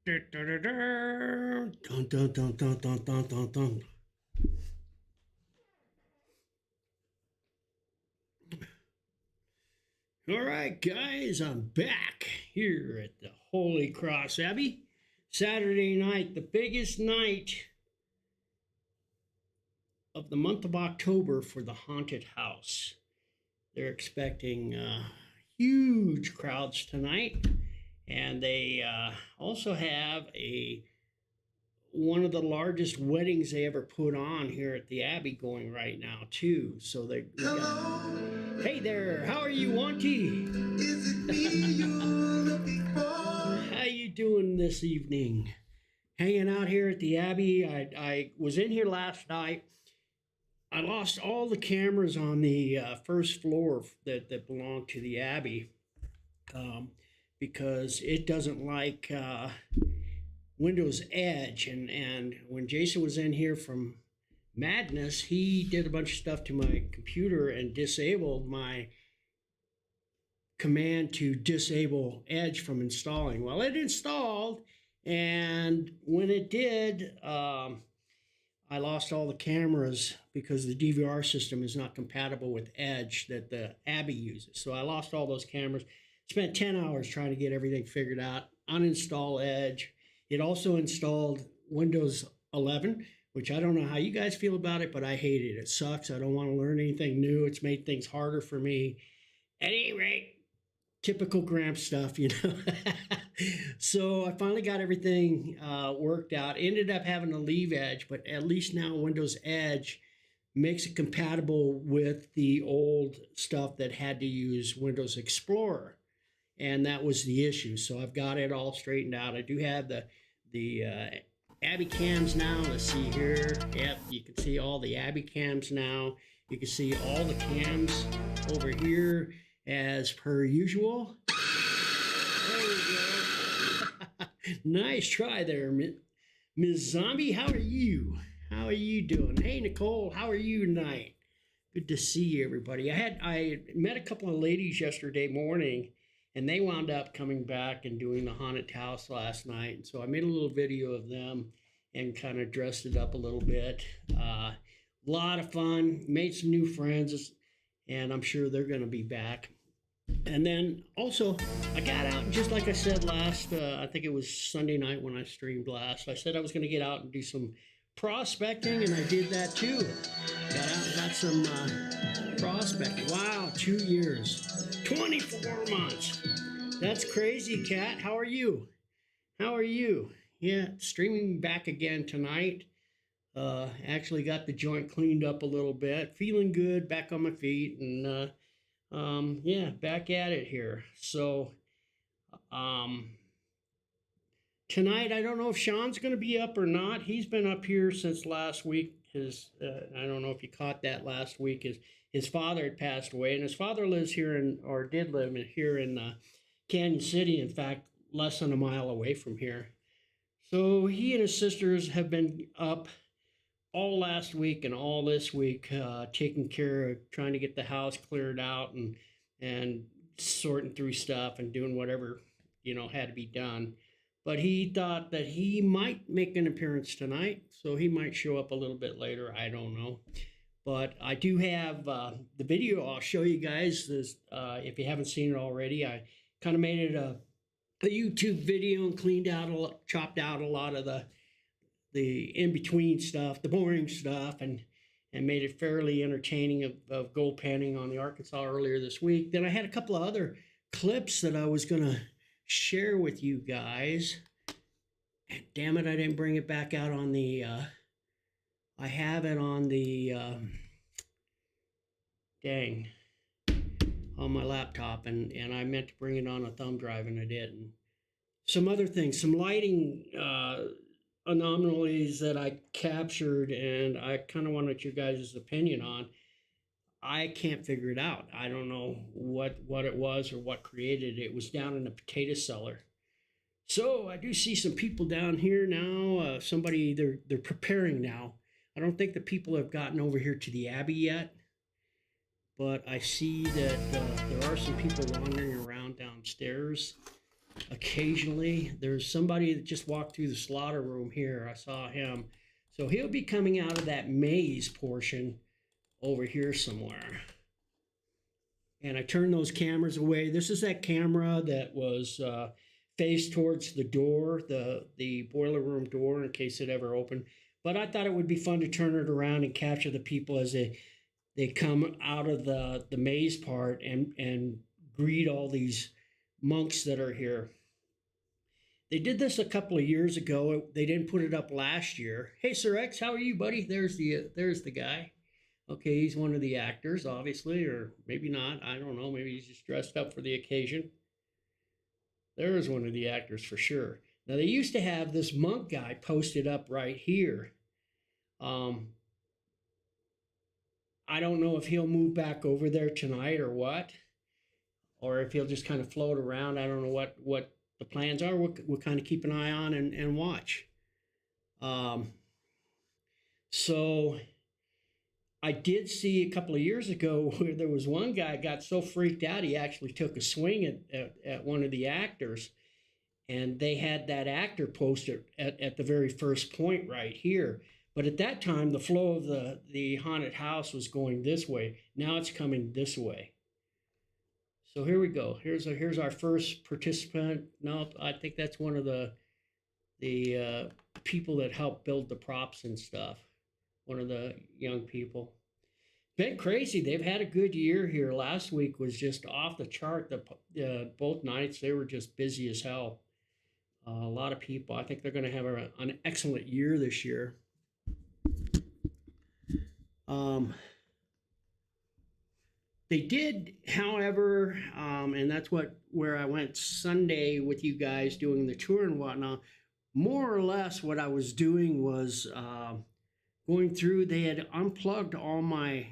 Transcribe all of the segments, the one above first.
Dun, dun, dun, dun, dun, dun, dun, dun, dun. All right, guys, I'm back here at the Holy Cross Abbey. Saturday night, the biggest night of the month of October for the haunted house. They're expecting huge crowds tonight, and they also have one of the largest weddings they ever put on here at the Abbey going right now too. So they hey there, how are you, Wanty? Is it me you're looking for? How you doing this evening? Hanging out here at the Abbey. I was in here last night. I lost all the cameras on the first floor that belong to the Abbey because it doesn't like Windows Edge. And when Jason was in here from Madness, he did a bunch of stuff to my computer and disabled my command to disable Edge from installing. Well, it installed, and when it did, I lost all the cameras because the DVR system is not compatible with Edge that the Abbey uses. So I lost all those cameras. Spent 10 hours trying to get everything figured out, uninstall Edge. It also installed Windows 11, which I don't know how you guys feel about it, but I hate it. It sucks. I don't want to learn anything new. It's made things harder for me. At any rate, typical Gramp stuff, you know. So I finally got everything worked out. Ended up having to leave Edge, but at least now Windows Edge makes it compatible with the old stuff that had to use Windows Explorer. And that was the issue. So I've got it all straightened out. I do have the Abbey cams now. Let's see here. Yep, you can see all the Abbey cams now. You can see all the cams over here as per usual. There we go. Nice try there, Ms. Zombie. How are you? How are you doing? Hey, Nicole, how are you tonight? Good to see everybody. I met a couple of ladies yesterday morning, and they wound up coming back and doing the haunted house last night. And so I made a little video of them and kind of dressed it up a little bit. A lot of fun, made some new friends, and I'm sure they're going to be back. And then also, I got out, just like I said last, I think it was Sunday night when I streamed last. I said I was going to get out and do some prospecting, and I did that too. Got out and got some prospecting. Wow, 2 years, 24 months. That's crazy, Kat. How are you? How are you? Yeah, streaming back again tonight. Actually got the joint cleaned up a little bit. Feeling good, back on my feet, and yeah, back at it here. So tonight, I don't know if Sean's going to be up or not. He's been up here since last week. I don't know if you caught that last week. His father had passed away, and his father lives here did live here in Canyon City. In fact, less than a mile away from here. So he and his sisters have been up all last week and all this week, taking care of trying to get the house cleared out and sorting through stuff and doing whatever, had to be done. But he thought that he might make an appearance tonight, so he might show up a little bit later. I don't know. But I do have the video I'll show you guys. This, if you haven't seen it already, I kind of made it a YouTube video and chopped out a lot of the in-between stuff, the boring stuff, and made it fairly entertaining of gold panning on the Arkansas earlier this week. Then I had a couple of other clips that I was going to share with you guys. And damn it, I didn't bring it back out on the, I have it on the, on my laptop, and I meant to bring it on a thumb drive, and I didn't. Some other things, some lighting, anomalies that I captured, and I kind of wanted your guys' opinion on. I can't figure it out. I don't know what it was or what created it. It was down in the potato cellar. So I do see some people down here now. They're preparing now. I don't think the people have gotten over here to the Abbey yet, but I see that there are some people wandering around downstairs. occasionally. There's somebody that just walked through the slaughter room here. I saw him. So he'll be coming out of that maze portion over here somewhere. And I turned those cameras away. This is that camera that was faced towards the door, the boiler room door, in case it ever opened. But I thought it would be fun to turn it around and capture the people as they come out of the maze part and greet all these monks that are here. They did this a couple of years ago. They didn't put it up last year. Hey, Sir X, how are you, buddy? There's the guy. Okay, he's one of the actors, obviously, or maybe not. I don't know. Maybe he's just dressed up for the occasion. There is one of the actors for sure. Now, they used to have this monk guy posted up right here. I don't know if he'll move back over there tonight or what, or if he'll just kind of float around. I don't know what the plans are. We'll kind of keep an eye on and watch. So I did see a couple of years ago where there was one guy got so freaked out he actually took a swing at one of the actors, and they had that actor posted at the very first point right here. But at that time, the flow of the haunted house was going this way. Now it's coming this way. So here we go. Here's our first participant. No, I think that's one of the people that helped build the props and stuff. One of the young people. Been crazy. They've had a good year here. Last week was just off the chart. Both nights they were just busy as hell. A lot of people. I think they're going to have an excellent year this year. They did, however, and that's where I went Sunday with you guys doing the tour and whatnot. More or less, what I was doing was going through. They had unplugged all my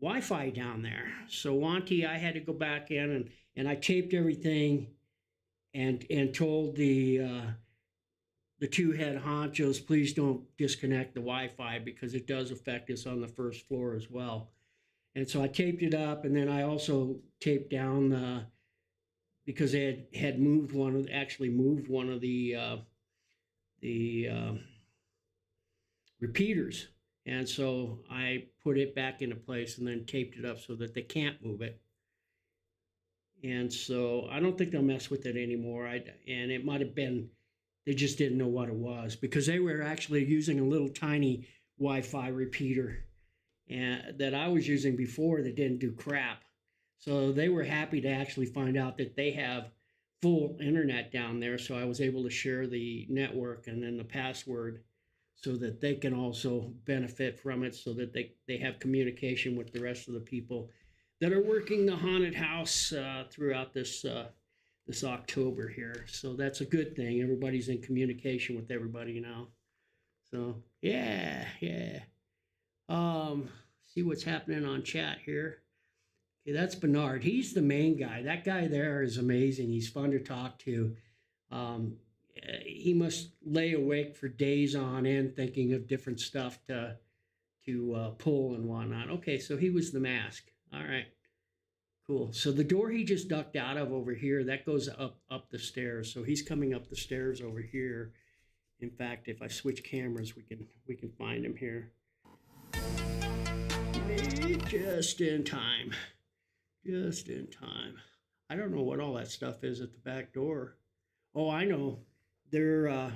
Wi-Fi down there. So Wanty, I had to go back in and I taped everything and told the two head honchos, please don't disconnect the Wi-Fi because it does affect us on the first floor as well. And so I taped it up, and then I also taped down because they had moved one of the repeaters, and so I put it back into place and then taped it up so that they can't move it. And so I don't think they'll mess with it anymore. And it might have been they just didn't know what it was because they were actually using a little tiny Wi-Fi repeater and that I was using before that didn't do crap. So they were happy to actually find out that they have full internet down there. So I was able to share the network and then the password so that they can also benefit from it, so that they have communication with the rest of the people that are working the haunted house throughout this October here. So that's a good thing. Everybody's in communication with everybody now. So yeah. See what's happening on chat here. Okay, that's Bernard. He's the main guy. That guy there is amazing. He's fun to talk to. He must lay awake for days on end thinking of different stuff to pull and whatnot. Okay, so he was the mask. All right, cool. So the door he just ducked out of over here, that goes up the stairs. So he's coming up the stairs over here. In fact, if I switch cameras, we can find him here. Just in time. Just in time. I don't know what all that stuff is at the back door. Oh, I know. They're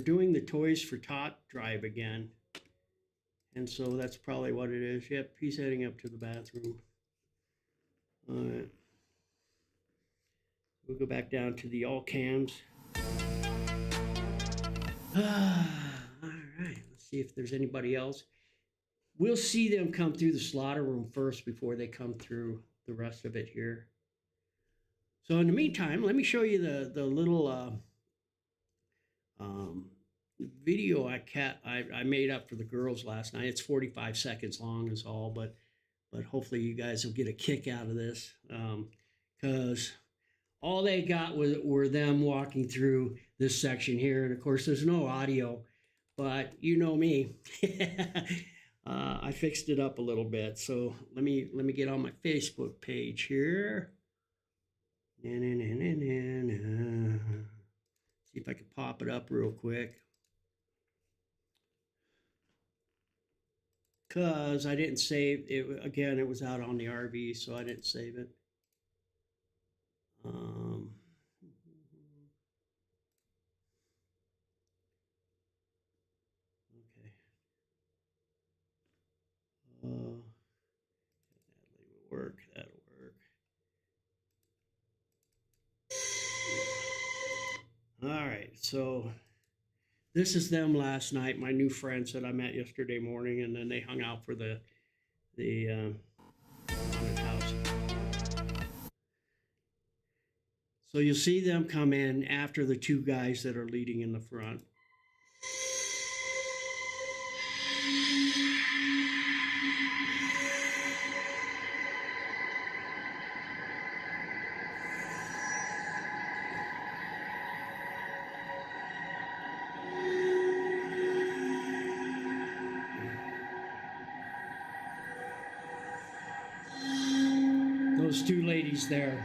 doing the Toys for Tot drive again. And so that's probably what it is. Yep, he's heading up to the bathroom. All right. We'll go back down to the all cams. All right. Let's see if there's anybody else. We'll see them come through the slaughter room first before they come through the rest of it here. So in the meantime, let me show you the little video I made up for the girls last night. It's 45 seconds long is all, but hopefully you guys will get a kick out of this because all they got were them walking through this section here. And of course, there's no audio, but you know me. I fixed it up a little bit. So let me get on my Facebook page here. And See if I can pop it up real quick. Because I didn't save it. Again, it was out on the RV, so I didn't save it. Okay. That'll work. That'll work. All right. So this is them last night. My new friends that I met yesterday morning, and then they hung out for the haunted house. So you'll see them come in after the two guys that are leading in the front. Those two ladies there.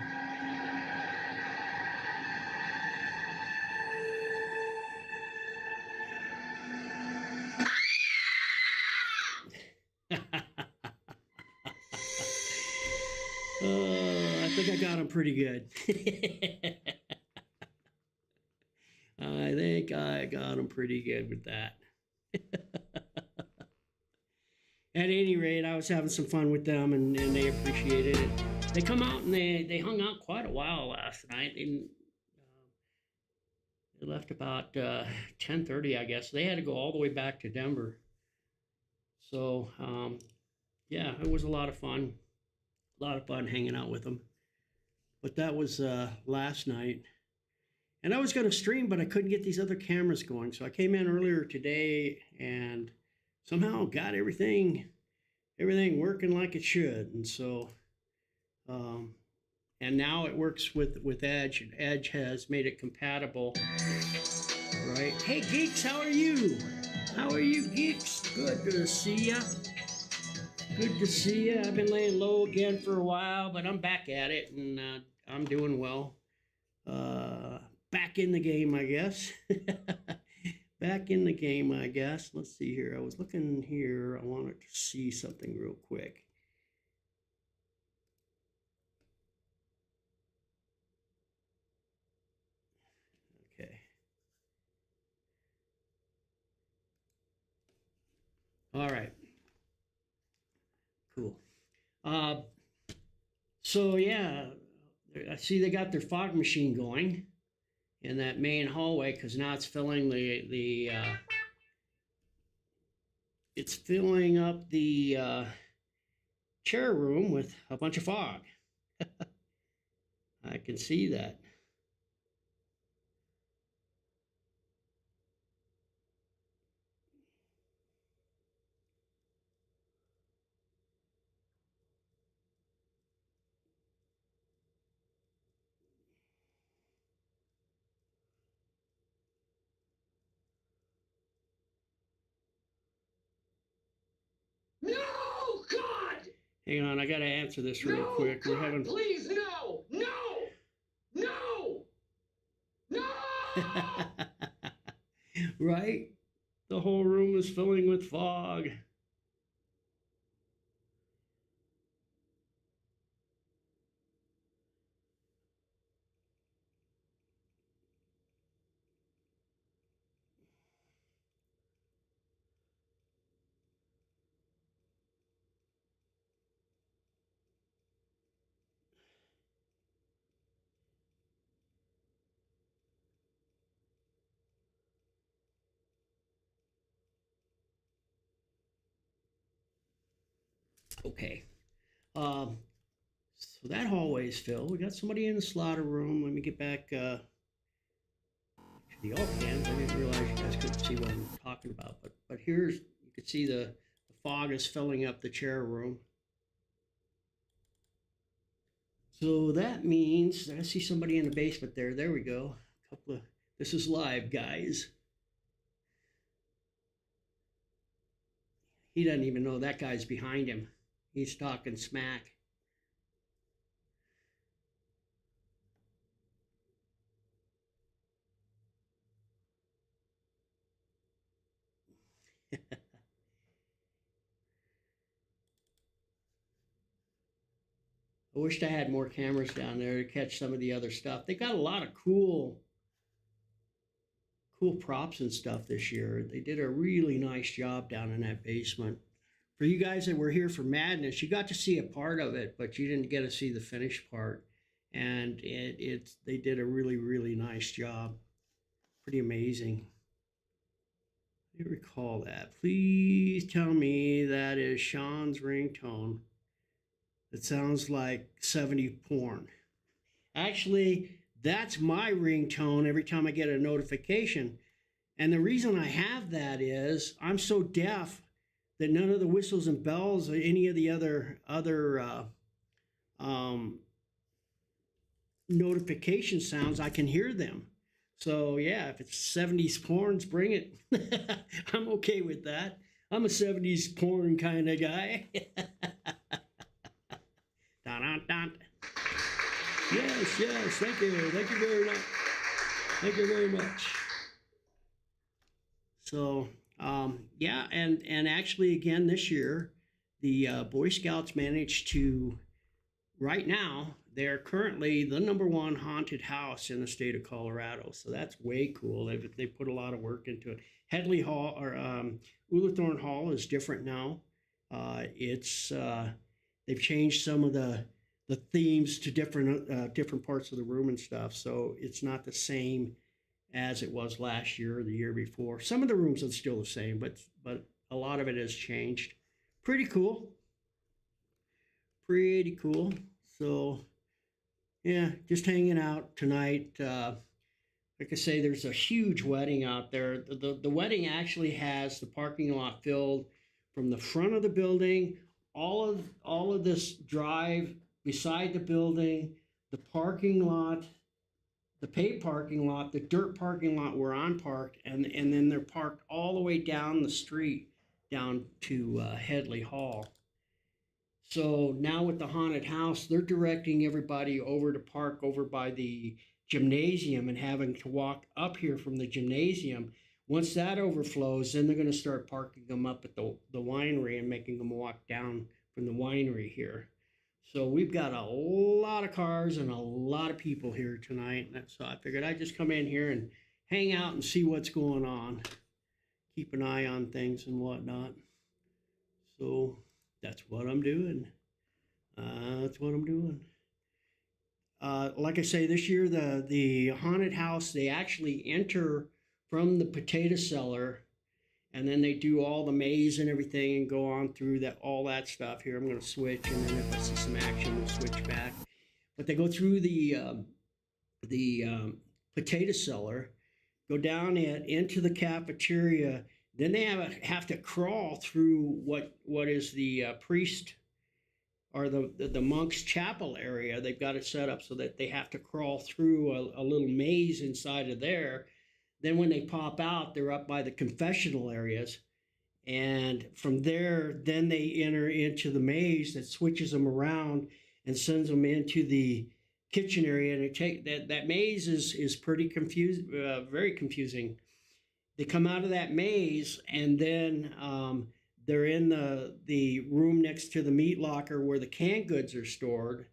I think I got them pretty good. I think I got them pretty good with that. At any rate, I was having some fun with them, and they appreciated it. They come out and they hung out quite a while last night. They left about 10:30, I guess. They had to go all the way back to Denver. So yeah, it was a lot of fun. A lot of fun hanging out with them. But that was last night. And I was going to stream, but I couldn't get these other cameras going. So I came in earlier today and somehow got everything working like it should. And so, and now it works with Edge. And Edge has made it compatible, right? Hey, geeks, how are you? How are you, geeks? Good to see ya. Good to see you. I've been laying low again for a while, but I'm back at it, and I'm doing well. Back in the game, I guess. Back in the game, I guess. Let's see here. I was looking here. I wanted to see something real quick. Okay. All right. Cool. So yeah, I see they got their fog machine going in that main hallway because now it's filling it's filling up the chair room with a bunch of fog. I can see that. No, God! Hang on, I gotta answer this real quick. God, we're having. Please, no! No! No! No! Right? The whole room is filling with fog. Okay. So that hallway is filled. We got somebody in the slaughter room. Let me get back to the all cams. I didn't realize you guys couldn't see what I'm talking about. But here's, you can see the fog is filling up the chair room. So that means, I see somebody in the basement there. There we go. This is live, guys. He doesn't even know that guy's behind him. He's talking smack. I wished I had more cameras down there to catch some of the other stuff. They got a lot of cool props and stuff this year. They did a really nice job down in that basement. For you guys that were here for Madness, you got to see a part of it, but you didn't get to see the finished part. And they did a really nice job. Pretty amazing. I recall that. Please tell me that is Sean's ringtone. It sounds like 70 porn. Actually, that's my ringtone every time I get a notification. And the reason I have that is I'm so deaf that none of the whistles and bells or any of the other notification sounds, I can hear them. So yeah, if it's 70s porns, bring it. I'm okay with that. I'm a 70s porn kind of guy. Dun, dun, dun. Yes, thank you very much. Thank you very much. So, yeah, and actually, again, this year, the Boy Scouts managed to, right now, they're currently the #1 haunted house in the state of Colorado. So that's way cool. They put a lot of work into it. Headley Hall, or Ullathorne Hall is different now. They've changed some of the themes to different parts of the room and stuff. So it's not the same as it was last year or the year before. Some of the rooms are still the same, but a lot of it has changed. Pretty cool. Pretty cool. So yeah, just hanging out tonight. Like I say, there's a huge wedding out there. The wedding actually has the parking lot filled from the front of the building, all of this drive beside the building, the parking lot, the paved parking lot, the dirt parking lot where I'm parked, and then they're parked all the way down the street, down to Headley Hall. So now with the haunted house, they're directing everybody over to park over by the gymnasium and having to walk up here from the gymnasium. Once that overflows, then they're going to start parking them up at the winery and making them walk down from the winery here. So we've got a lot of cars and a lot of people here tonight. So I figured I'd just come in here and hang out and see what's going on. Keep an eye on things and whatnot. So that's what I'm doing. Like I say, this year, the haunted house, they actually enter from the potato cellar, and then they do all the maze and everything and go on through all that stuff. Here, I'm going to switch, and then if I see some action, we'll switch back. But they go through the potato cellar, go down into the cafeteria. Then they have to crawl through what is the priest or the monk's chapel area. They've got it set up so that they have to crawl through a little maze inside of there. Then when they pop out, they're up by the confessional areas. And from there, then they enter into the maze that switches them around and sends them into the kitchen area. And that maze is pretty very confusing. They come out of that maze, and then they're in the room next to the meat locker where the canned goods are stored,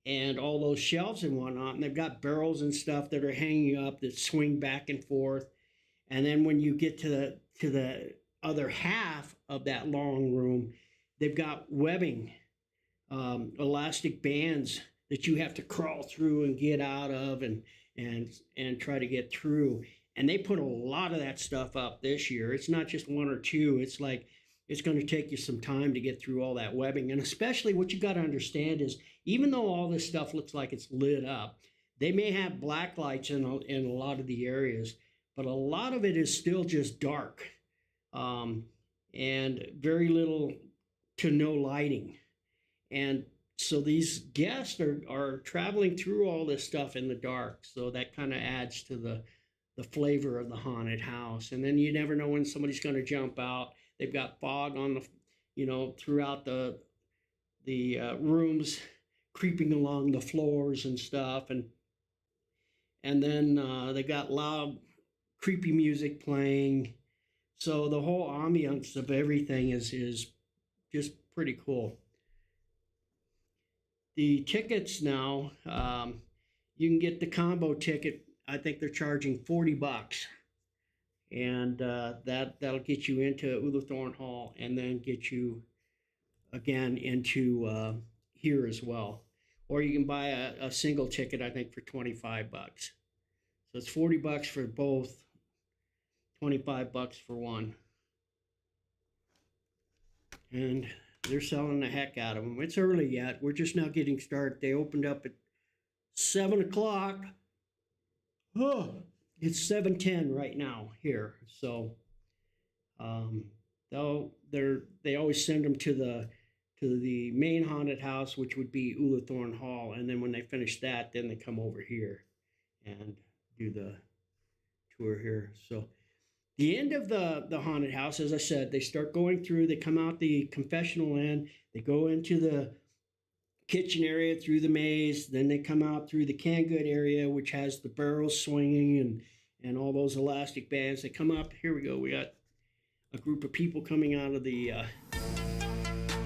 and all those shelves and whatnot. And they've got barrels and stuff that are hanging up that swing back and forth. And then when you get to the other half of that long room, they've got webbing, elastic bands that you have to crawl through and get out of and try to get through. And they put a lot of that stuff up this year. It's not just one or two. It's like it's going to take you some time to get through all that webbing. And especially what you got to understand is, even though all this stuff looks like it's lit up, they may have black lights in a lot of the areas, but a lot of it is still just dark, and very little to no lighting. And so these guests are traveling through all this stuff in the dark. So that kind of adds to the flavor of the haunted house. And then you never know when somebody's going to jump out. They've got fog on throughout the rooms, creeping along the floors and stuff. And then they got loud, creepy music playing. So the whole ambiance of everything is just pretty cool. The tickets now, you can get the combo ticket. I think they're charging $40, and that'll get you into Ulathorne Hall, and then get you again into here as well. Or you can buy a single ticket, I think, for $25. So it's $40 for both, $25 for one, and they're selling the heck out of them. It's early yet. We're just now getting started. They opened up at 7 o'clock. Oh, it's 7:10 right now here. So they always send them to the main haunted house, which would be Ulathorne Hall, and then when they finish that, then they come over here and do the tour here. So the end of the haunted house, as I said, they start going through. They come out the confessional end. They go into the kitchen area through the maze. Then they come out through the canned good area, which has the barrels swinging and all those elastic bands. They come up. Here we go. We got a group of people coming out of the.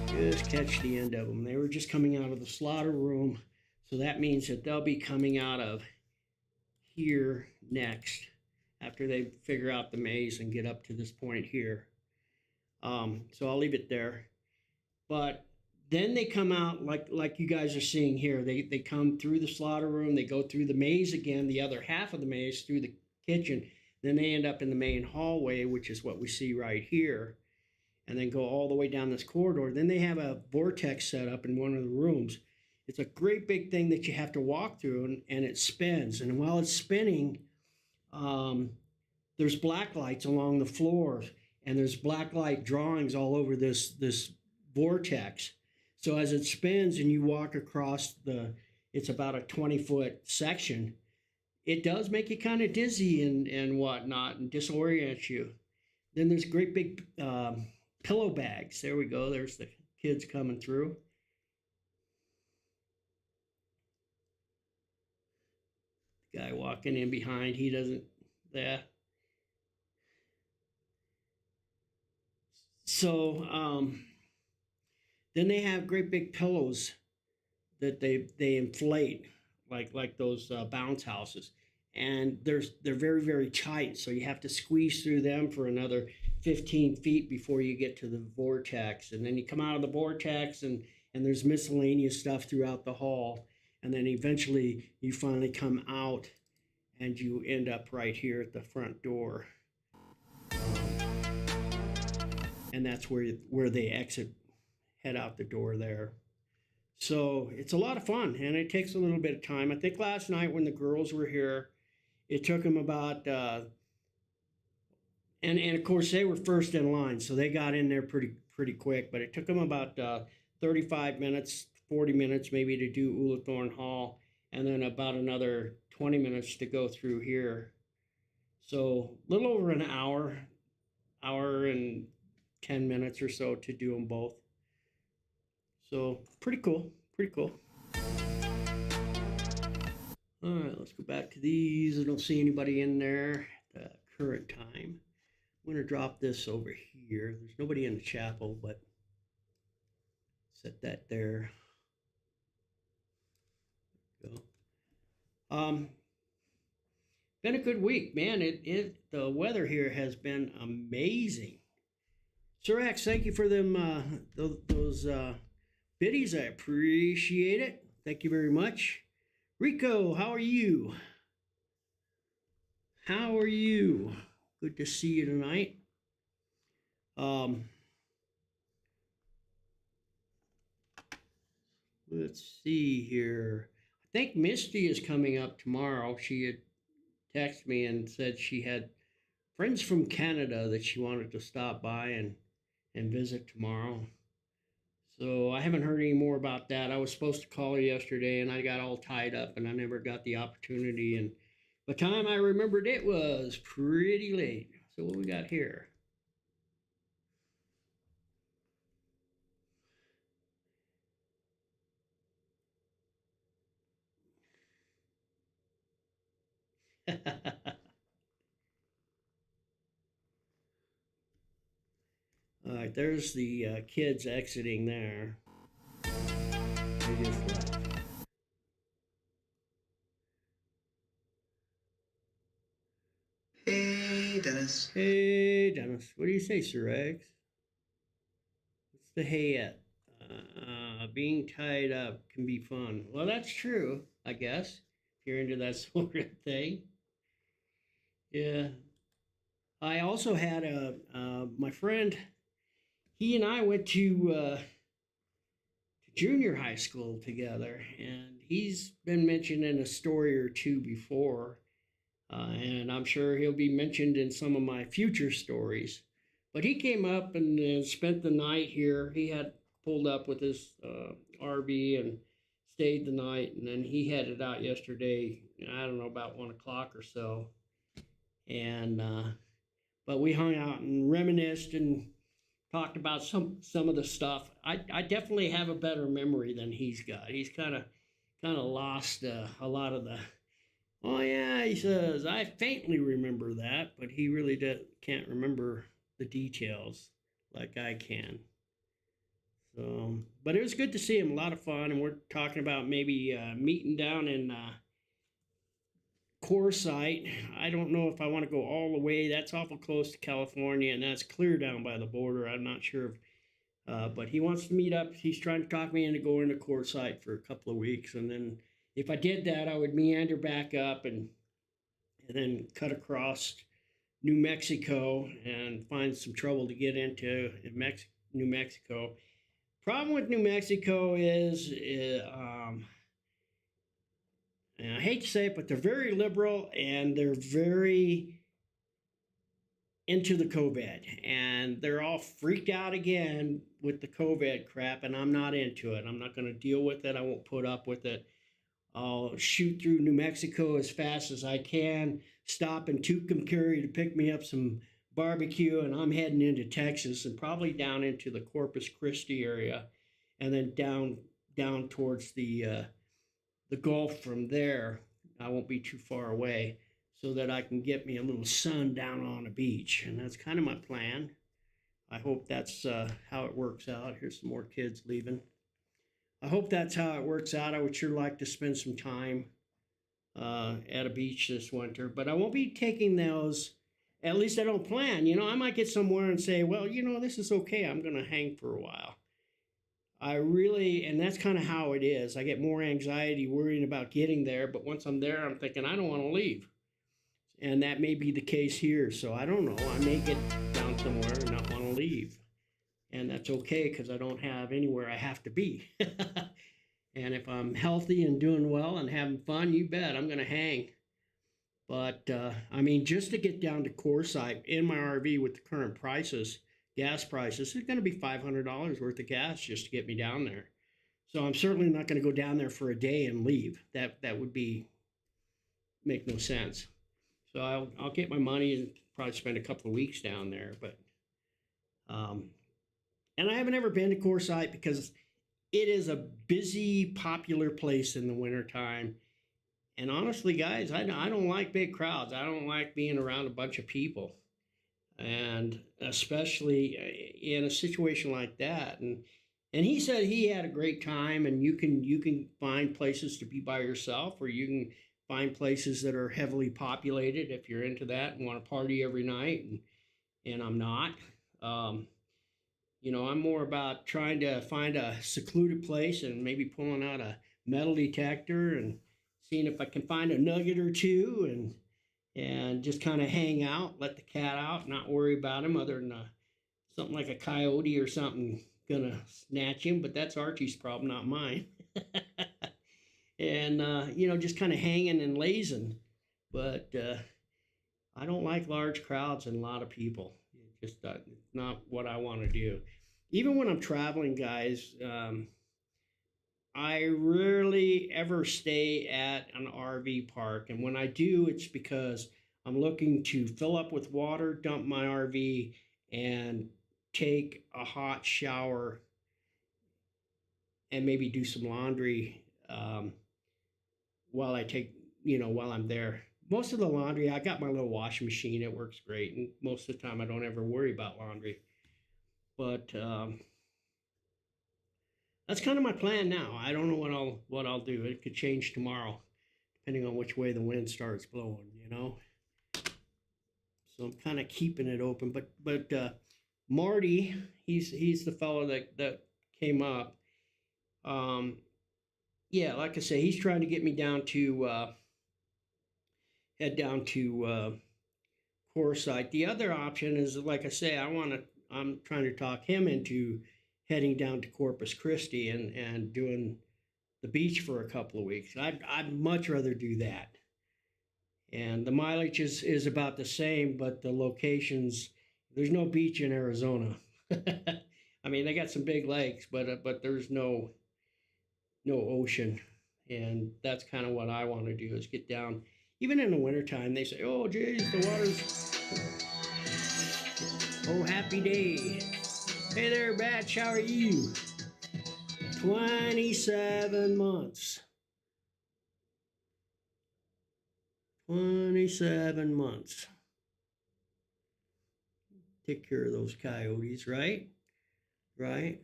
Just catch the end of them. They were just coming out of the slaughter room, so that means that they'll be coming out of here next after they figure out the maze and get up to this point here. So I'll leave it there. But then they come out like you guys are seeing here. They come through the slaughter room. They go through the maze again, the other half of the maze through the kitchen. Then they end up in the main hallway, which is what we see right here, and then go all the way down this corridor. Then they have a vortex set up in one of the rooms. It's a great big thing that you have to walk through, and it spins. And while it's spinning, there's black lights along the floor, and there's black light drawings all over this vortex. So as it spins and you walk across it's about a 20-foot section, it does make you kind of dizzy and whatnot and disorient you. Then there's great big pillow bags. There we go. There's the kids coming through. The guy walking in behind, he doesn't, that. So then they have great big pillows that they inflate like those bounce houses, and they're very, very tight, so you have to squeeze through them for another 15 feet before you get to the vortex. And then you come out of the vortex, and there's miscellaneous stuff throughout the hall, and then eventually you finally come out and you end up right here at the front door, and that's where they exit, head out the door there. So it's a lot of fun, and it takes a little bit of time. I think last night when the girls were here, it took them about, and of course they were first in line, so they got in there pretty quick. But it took them about 35 minutes, 40 minutes maybe to do Ulathorne Hall, and then about another 20 minutes to go through here. So a little over an hour and 10 minutes or so to do them both. So pretty cool, pretty cool. All right, let's go back to these. I don't see anybody in there at the current time. I'm going to drop this over here. There's nobody in the chapel, but set that there. Go. Been a good week, man. The weather here has been amazing. Sirax, thank you for them those biddies. I appreciate it. Thank you very much. Rico, how are you? How are you? Good to see you tonight. Let's see here. I think Misty is coming up tomorrow. She had texted me and said she had friends from Canada that she wanted to stop by and visit tomorrow. So I haven't heard any more about that. I was supposed to call her yesterday, and I got all tied up, and I never got the opportunity. And by the time I remembered, it was pretty late. So what we got here? right, there's the kids exiting there. They just left. Hey, Dennis. Hey, Dennis. What do you say, Sir Eggs? What's the hey at? Being tied up can be fun. Well, that's true, I guess, if you're into that sort of thing. Yeah. I also had my friend, he and I went to junior high school together, and he's been mentioned in a story or two before. And I'm sure he'll be mentioned in some of my future stories. But he came up and spent the night here. He had pulled up with his RV and stayed the night, and then he headed out yesterday. I don't know, about 1 o'clock or so. And but we hung out and reminisced and talked about some of the stuff. I definitely have a better memory than he's got. He's kind of lost a lot of the. Oh yeah, he says, I faintly remember that, but he really can't remember the details like I can. So, but it was good to see him. A lot of fun, and we're talking about maybe meeting down in Corsight. I don't know if I want to go all the way. That's awful close to California, and that's clear down by the border. I'm not sure if, but he wants to meet up. He's trying to talk me into going to Corsight for a couple of weeks, and then if I did that, I would meander back up and then cut across New Mexico and find some trouble to get into in New Mexico. Problem with New Mexico is, and I hate to say it, but they're very liberal and they're very into the COVID. And they're all freaked out again with the COVID crap, and I'm not into it. I'm not going to deal with it. I won't put up with it. I'll shoot through New Mexico as fast as I can, stop in Tucumcari to pick me up some barbecue, and I'm heading into Texas and probably down into the Corpus Christi area, and then down towards the Gulf from there. I won't be too far away, so that I can get me a little sun down on the beach, and that's kind of my plan. I hope that's how it works out. Here's some more kids leaving. I hope that's how it works out. I would sure like to spend some time at a beach this winter, but I won't be taking those. At least I don't plan. I might get somewhere and say, well, this is okay. I'm going to hang for a while. And that's kind of how it is. I get more anxiety worrying about getting there, but once I'm there, I'm thinking, I don't want to leave. And that may be the case here. So I don't know. I may get down somewhere and not want to leave. And that's okay because I don't have anywhere I have to be. And if I'm healthy and doing well and having fun, you bet I'm going to hang. But just to get down to Corsight in my RV with the current prices, gas prices, it's going to be $500 worth of gas just to get me down there. So I'm certainly not going to go down there for a day and leave. That would make no sense. So I'll get my money and probably spend a couple of weeks down there. But and I haven't ever been to Corsight because it is a busy, popular place in the wintertime. And honestly, guys, I don't like big crowds. I don't like being around a bunch of people. And especially in a situation like that. And he said he had a great time, and you can find places to be by yourself, or you can find places that are heavily populated if you're into that and want to party every night. And I'm not. I'm more about trying to find a secluded place and maybe pulling out a metal detector and seeing if I can find a nugget or two and just kind of hang out, let the cat out, not worry about him other than something like a coyote or something gonna snatch him. But that's Archie's problem, not mine. And, just kind of hanging and lazing. But I don't like large crowds and a lot of people. Just not what I want to do. Even when I'm traveling, guys, I rarely ever stay at an RV park. And when I do, it's because I'm looking to fill up with water, dump my RV, and take a hot shower and maybe do some laundry while I'm there. Most of the laundry, I got my little washing machine. It works great. And most of the time, I don't ever worry about laundry. But that's kind of my plan now. I don't know what I'll do. It could change tomorrow, depending on which way the wind starts blowing. So I'm kind of keeping it open. But Marty, he's the fellow that came up. Um, yeah, like I say, he's trying to get me down to head down to core site. The other option is, like I say, I'm trying to talk him into heading down to Corpus Christi and doing the beach for a couple of weeks. I'd much rather do that. And the mileage is about the same, but the locations, there's no beach in Arizona. I mean, they got some big lakes, but there's no ocean. And that's kind of what I want to do, is get down. Even in the wintertime, they say, oh, geez, the water's, oh, happy day. Hey there, Batch, how are you? 27 months. 27 months. Take care of those coyotes, right? Right?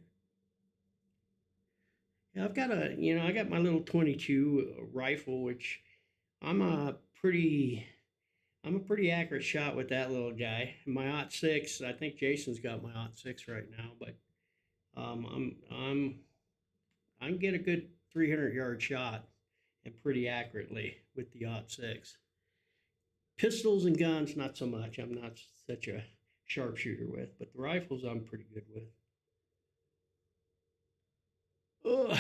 Yeah, I got my little 22 rifle, which I'm a pretty accurate shot with that little guy. My .6, I think Jason's got my .6 right now, but I can get a good 300-yard shot and pretty accurately with the .6. Pistols and guns, not so much. I'm not such a sharpshooter with, but the rifles I'm pretty good with. Ugh.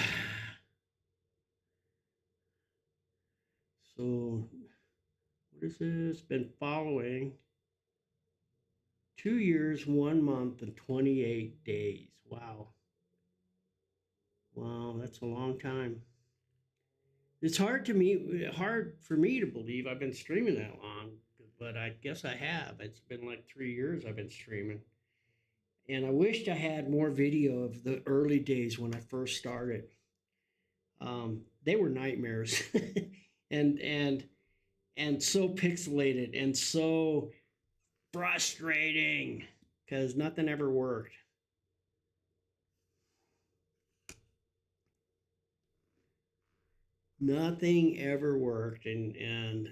So, what is this? Been following 2 years, 1 month, and 28 days. Wow. Wow, that's a long time. It's hard for me to believe I've been streaming that long, but I guess I have. It's been like 3 years I've been streaming. And I wished I had more video of the early days when I first started. They were nightmares, and so pixelated and so frustrating because nothing ever worked. Nothing ever worked, and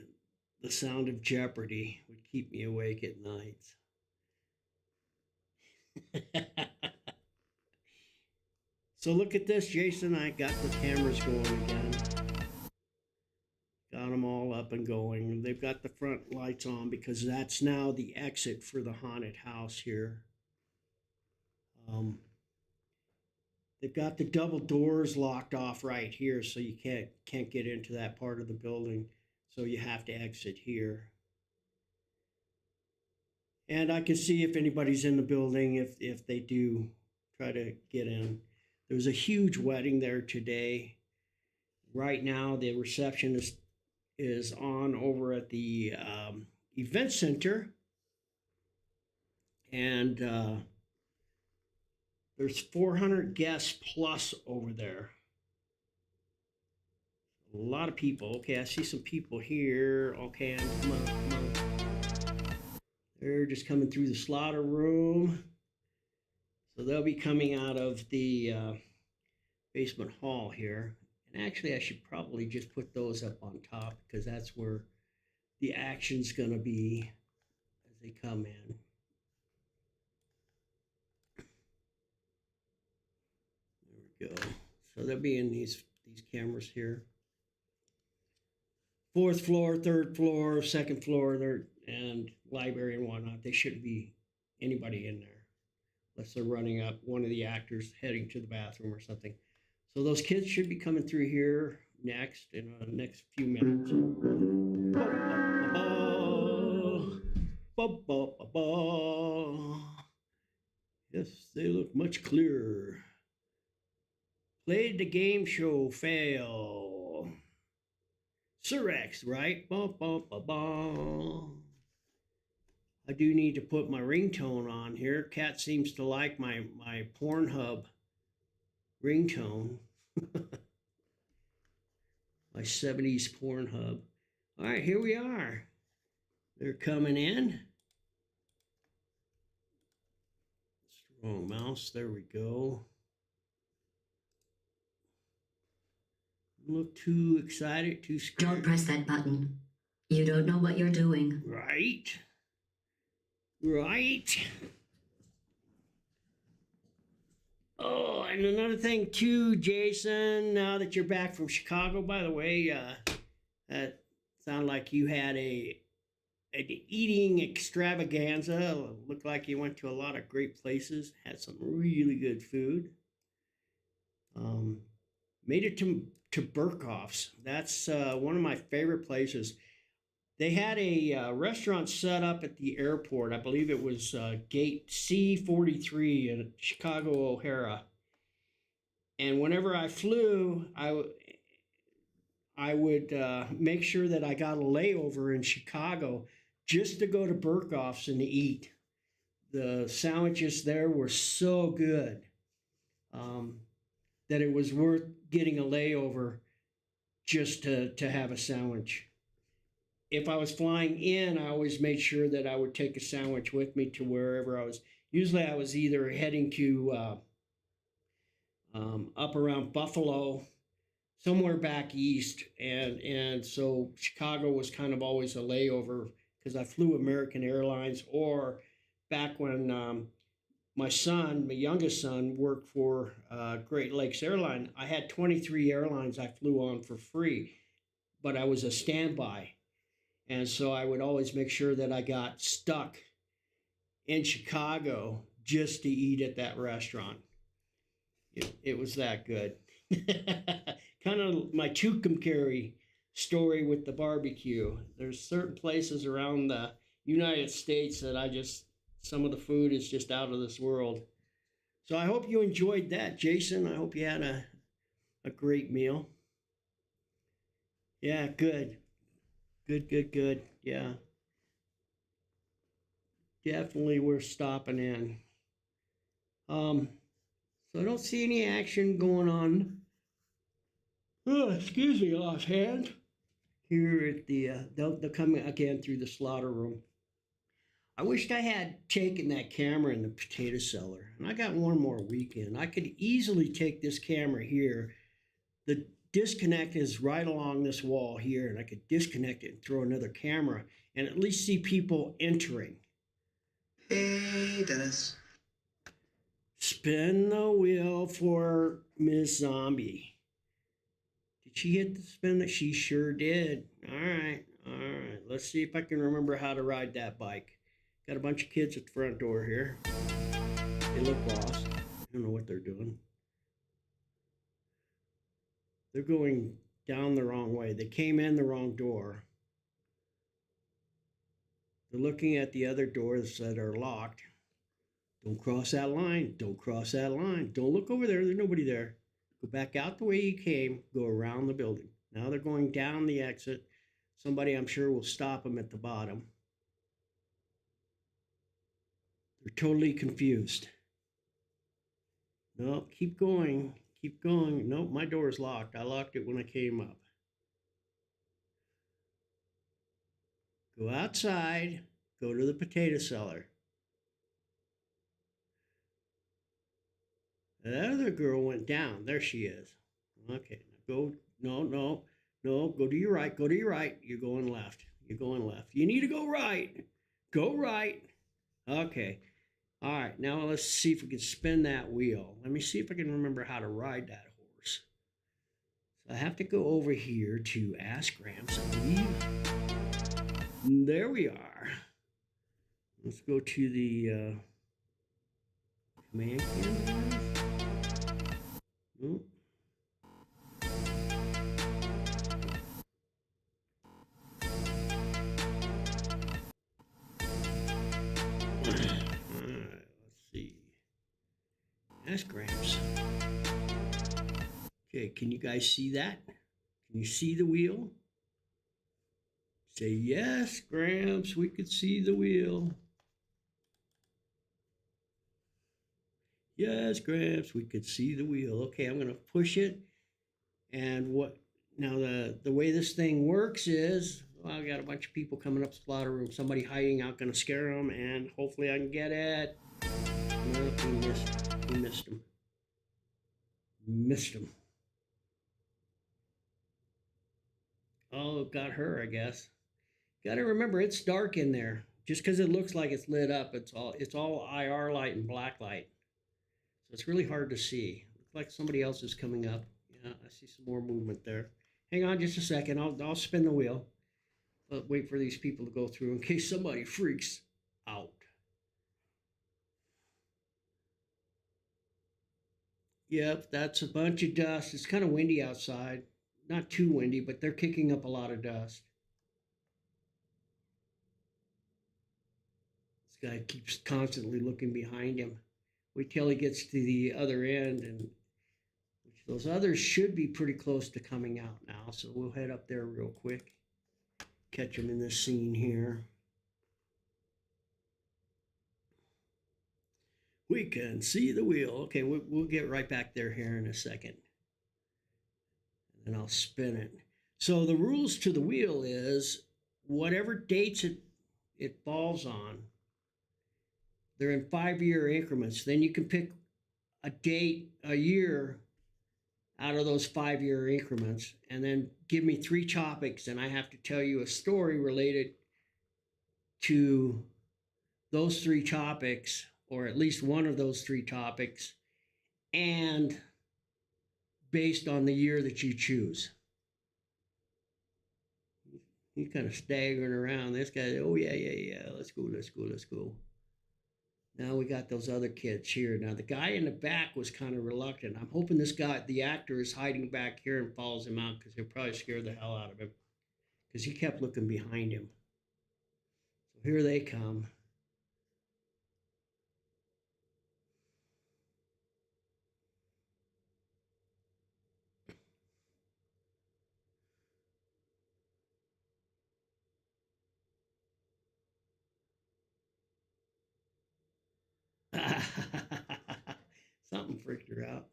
the sound of Jeopardy would keep me awake at night. So look at this, Jason. I got the cameras going again. Got them all up and going. They've got the front lights on because that's now the exit for the haunted house here. They've got the double doors locked off right here, so you can't get into that part of the building. So you have to exit here. And I can see if anybody's in the building, if they do try to get in. There was a huge wedding there today. Right now, the receptionist is on over at the event center. And there's 400 guests plus over there. A lot of people. Okay, I see some people here. Okay, come on. They're just coming through the slaughter room. So they'll be coming out of the basement hall here. And actually, I should probably just put those up on top because that's where the action's going to be as they come in. There we go. So they'll be in these cameras here. 4th floor, 3rd floor, 2nd floor, and library and whatnot. They shouldn't be anybody in there unless they're running up, one of the actors heading to the bathroom or something. So those kids should be coming through here next in the next few minutes. Yes, they look much clearer. Played the game show, fail. Surex, right? I do need to put my ringtone on here. Cat seems to like my Pornhub ringtone. My 70s Pornhub. All right, here we are. They're coming in. Oh, mouse, there we go. Look too excited, too scared. Don't press that button. You don't know what you're doing. Right. Right. Oh, and another thing too, Jason, now that you're back from Chicago, by the way, that sounded like you had an eating extravaganza. Looked like you went to a lot of great places, had some really good food. Made it to Burkhoff's. That's one of my favorite places. They had a restaurant set up at the airport. I believe it was gate C43 in Chicago O'Hara. And whenever I flew, I would make sure that I got a layover in Chicago just to go to Burkhoff's and eat. The sandwiches there were so good that it was worth getting a layover just to have a sandwich. If I was flying in, I always made sure that I would take a sandwich with me to wherever I was. Usually I was either heading to up around Buffalo, somewhere back east, and so Chicago was kind of always a layover because I flew American Airlines, or back when my youngest son, worked for Great Lakes Airline. I had 23 airlines I flew on for free, but I was a standby. And so I would always make sure that I got stuck in Chicago just to eat at that restaurant. It was that good. Kind of my Tucumcari story with the barbecue. There's certain places around the United States that some of the food is just out of this world. So I hope you enjoyed that, Jason. I hope you had a great meal. Yeah, good. Good. Yeah. Definitely worth stopping in. So I don't see any action going on. Oh, excuse me, offhand. Here at the, they'll come again through the slaughter room. I wished I had taken that camera in the potato cellar, and I got one more weekend. I could easily take this camera here. The disconnect is right along this wall here, and I could disconnect it and throw another camera and at least see people entering. Hey, Dennis. Spin the wheel for Miss Zombie. Did she get the spin? That she sure did. All right. Let's see if I can remember how to ride that bike. Got a bunch of kids at the front door here. They look lost. I don't know what they're doing. They're going down the wrong way. They came in the wrong door. They're looking at the other doors that are locked. Don't cross that line. Don't cross that line. Don't look over there. There's nobody there. Go back out the way you came. Go around the building. Now they're going down the exit. Somebody, I'm sure, will stop them at the bottom. They're totally confused. No, keep going. Keep going. Nope, my door is locked. I locked it when I came up. Go outside. Go to the potato cellar. That other girl went down. There she is. Okay, go. No. Go to your right. Go to your right. You're going left. You're going left. You need to go right. Go right. Okay. All right. Now let's see if we can spin that wheel. Let me see if I can remember how to ride that horse. So I have to go over here to Ask Gramps, I believe. There we are. Let's go to the command camera. Oh. Let's see. Ask Gramps. Okay, can you guys see that? Can you see the wheel? Say yes, Gramps, we could see the wheel. Yes, Gramps, we could see the wheel. Okay, I'm going to push it. And what now the way this thing works is, well, I got a bunch of people coming up the slaughter room. Somebody hiding out, going to scare them, and hopefully I can get it. he missed. He missed him. Missed him. Oh, got her, I guess. Got to remember, it's dark in there. Just because it looks like it's lit up, it's all IR light and black light, so it's really hard to see. Looks like somebody else is coming up. Yeah, I see some more movement there. Hang on just a second. I'll spin the wheel. But wait for these people to go through in case somebody freaks out. Yep, that's a bunch of dust. It's kind of windy outside. Not too windy, but they're kicking up a lot of dust. This guy keeps constantly looking behind him. Wait till he gets to the other end, and which those others should be pretty close to coming out now. So we'll head up there real quick. Catch him in this scene here. We can see the wheel. Okay, we'll get right back there here in a second. And I'll spin it. So the rules to the wheel is whatever dates it falls on, they're in 5-year increments. Then you can pick a date, a year out of those 5-year increments, and then give me 3 topics, and I have to tell you a story related to those 3 topics, or at least one of those 3 topics, and based on the year that you choose. He's kind of staggering around. This guy, oh yeah, let's go. Now we got those other kids here. Now the guy in the back was kind of reluctant. I'm hoping this guy, the actor, is hiding back here and follows him out, because he'll probably scare the hell out of him, because he kept looking behind him. So here they come. Something freaked her out.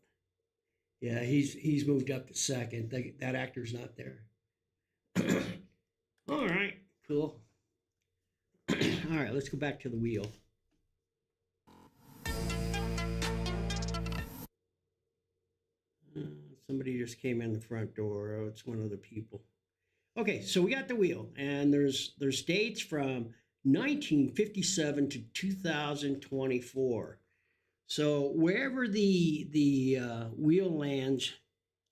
Yeah, he's moved up to second. That actor's not there. All right, cool. All right, let's go back to the wheel. Somebody just came in the front door. Oh, it's one of the people. Okay, so we got the wheel, and there's dates from 1957 to 2024. So wherever the wheel lands,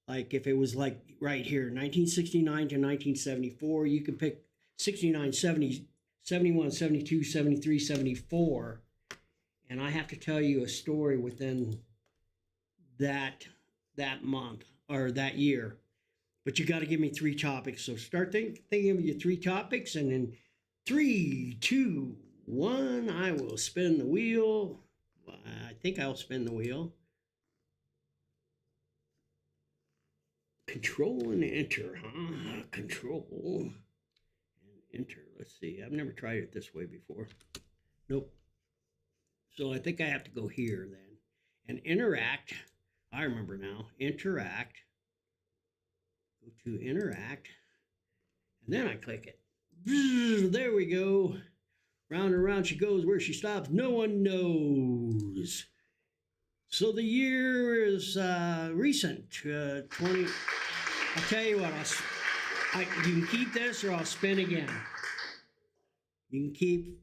like if it was like right here, 1969 to 1974, you can pick 69, 70, 71, 72, 73, 74. And I have to tell you a story within that month or that year. But you got to give me 3 topics. So start thinking of your 3 topics, and in 3, 2, 1, I will spin the wheel. I think I'll spin the wheel. Control and enter, huh? Control and enter. Let's see. I've never tried it this way before. Nope. So I think I have to go here then. And interact. I remember now. Interact. Go to interact. And then I click it. There we go. Round and round she goes. Where she stops, no one knows. So the year is recent. 20. I'll tell you what. You can keep this, or I'll spin again. You can keep.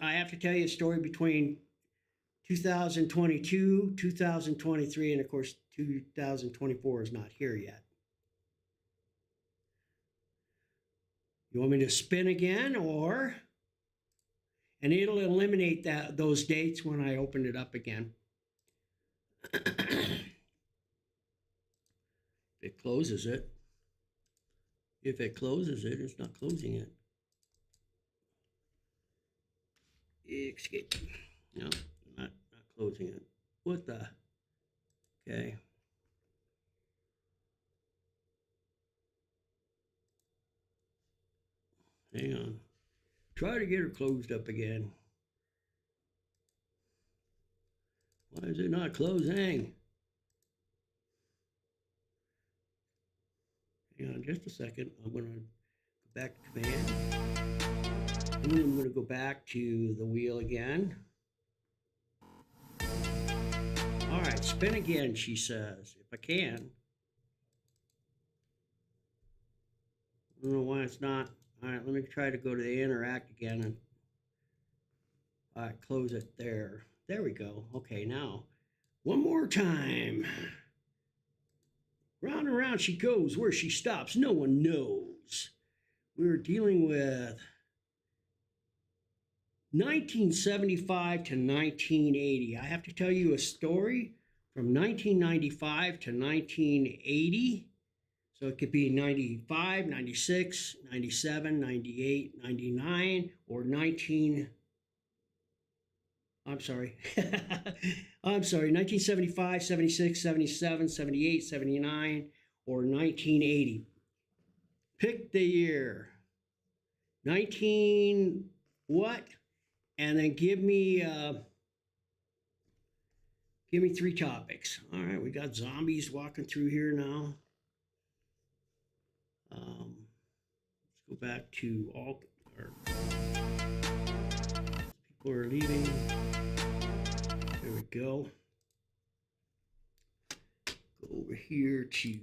I have to tell you a story between 2022, 2023, and of course 2024 is not here yet. You want me to spin again, or? And it'll eliminate those dates when I open it up again. If it closes it. If it closes it, it's not closing it. Escape. No, not closing it. What the? Okay. Hang on. Try to get her closed up again. Why is it not closing? Hang on just a second. I'm going to go back to command. And then I'm going to go back to the wheel again. Spin again, she says, if I can. I don't know why it's not. All right, let me try to go to the interact again. And all right, close it there. There we go. Okay, now, one more time. Round and round she goes. Where she stops, no one knows. We're dealing with 1975 to 1980. I have to tell you a story from 1995 to 1980. So it could be 95, 96, 97, 98, 99, or 19. I'm sorry. I'm sorry, 1975, 76, 77, 78, 79, or 1980. Pick the year. 19 what? And then give me 3 topics. All right, we got zombies walking through here now. Let's go back to all. People are leaving. There we go. Go over here to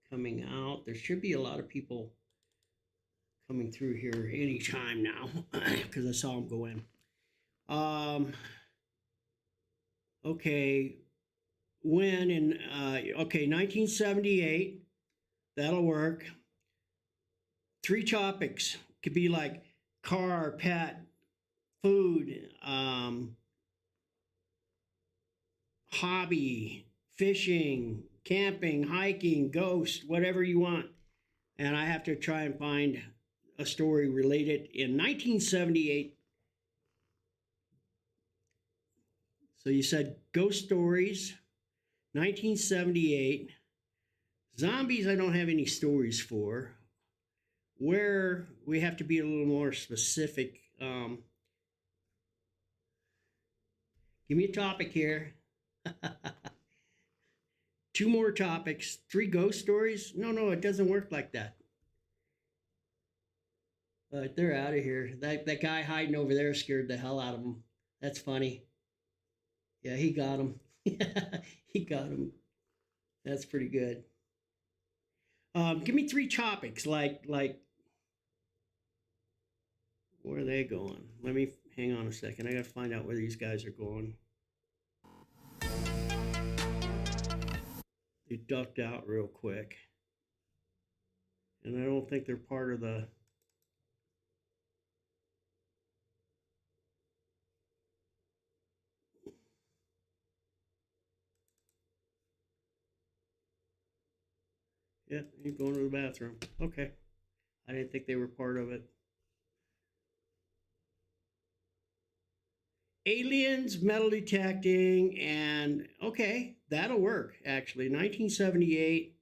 coming out. There should be a lot of people coming through here anytime now because I saw them go in. Okay. When in, okay, 1978, that'll work. 3 topics. Could be like car, pet, food, hobby, fishing, camping, hiking, ghost, whatever you want. And I have to try and find a story related in 1978. So you said ghost stories, 1978. Zombies, I don't have any stories for. Where we have to be a little more specific. Give me a topic here. 2 more topics. 3 ghost stories? No, it doesn't work like that. They're out of here. That guy hiding over there scared the hell out of him. That's funny. Yeah, he got him. He got him. That's pretty good. Give me 3 topics, like where are they going? Let me hang on a second. I gotta find out where these guys are going. They ducked out real quick. And I don't think they're part of the... Yeah, you're going to the bathroom. Okay. I didn't think they were part of it. Aliens, metal detecting, and okay, that'll work, actually. 1978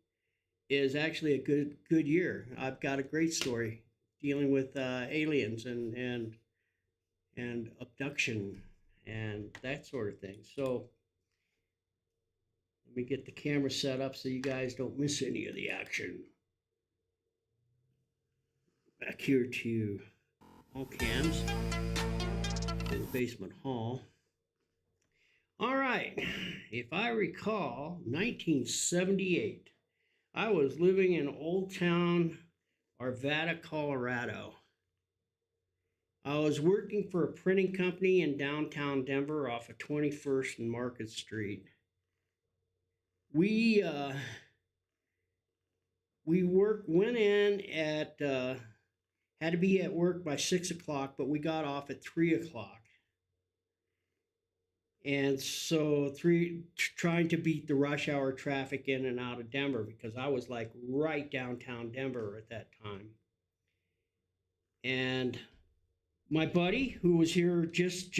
is actually a good year. I've got a great story dealing with aliens and abduction and that sort of thing. So let me get the camera set up so you guys don't miss any of the action. Back here to all cams. In the basement hall. All right, if I recall, 1978, I was living in Old Town, Arvada, Colorado. I was working for a printing company in downtown Denver off of 21st and Market Street. We went in at, had to be at work by 6 o'clock, but we got off at 3 o'clock. And so trying to beat the rush hour traffic in and out of Denver, because I was like right downtown Denver at that time. And my buddy, who was here just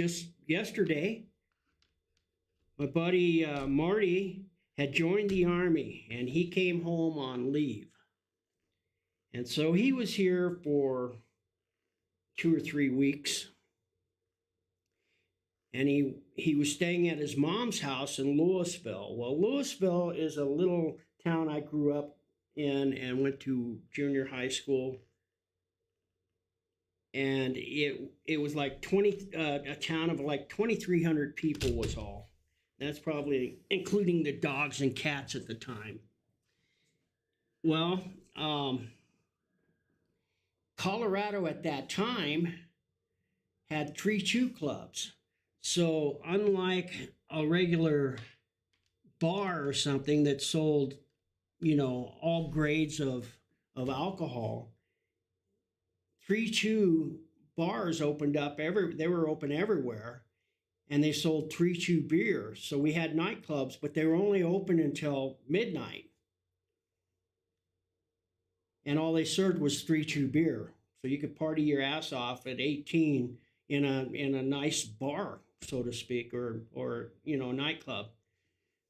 yesterday, my buddy Marty had joined the Army, and he came home on leave. And so he was here for 2 or 3 weeks. And he was staying at his mom's house in Louisville. Well, Louisville is a little town I grew up in and went to junior high school. And it was like a town of like 2,300 people was all. That's probably including the dogs and cats at the time. Well, Colorado at that time had 3 chew clubs. So unlike a regular bar or something that sold, all grades of alcohol, 3 chew bars opened up they were open everywhere, and they sold 3 chew beer. So we had nightclubs, but they were only open until midnight. And all they served was 3 chew beer. So you could party your ass off at 18 in a nice bar, so to speak, or nightclub.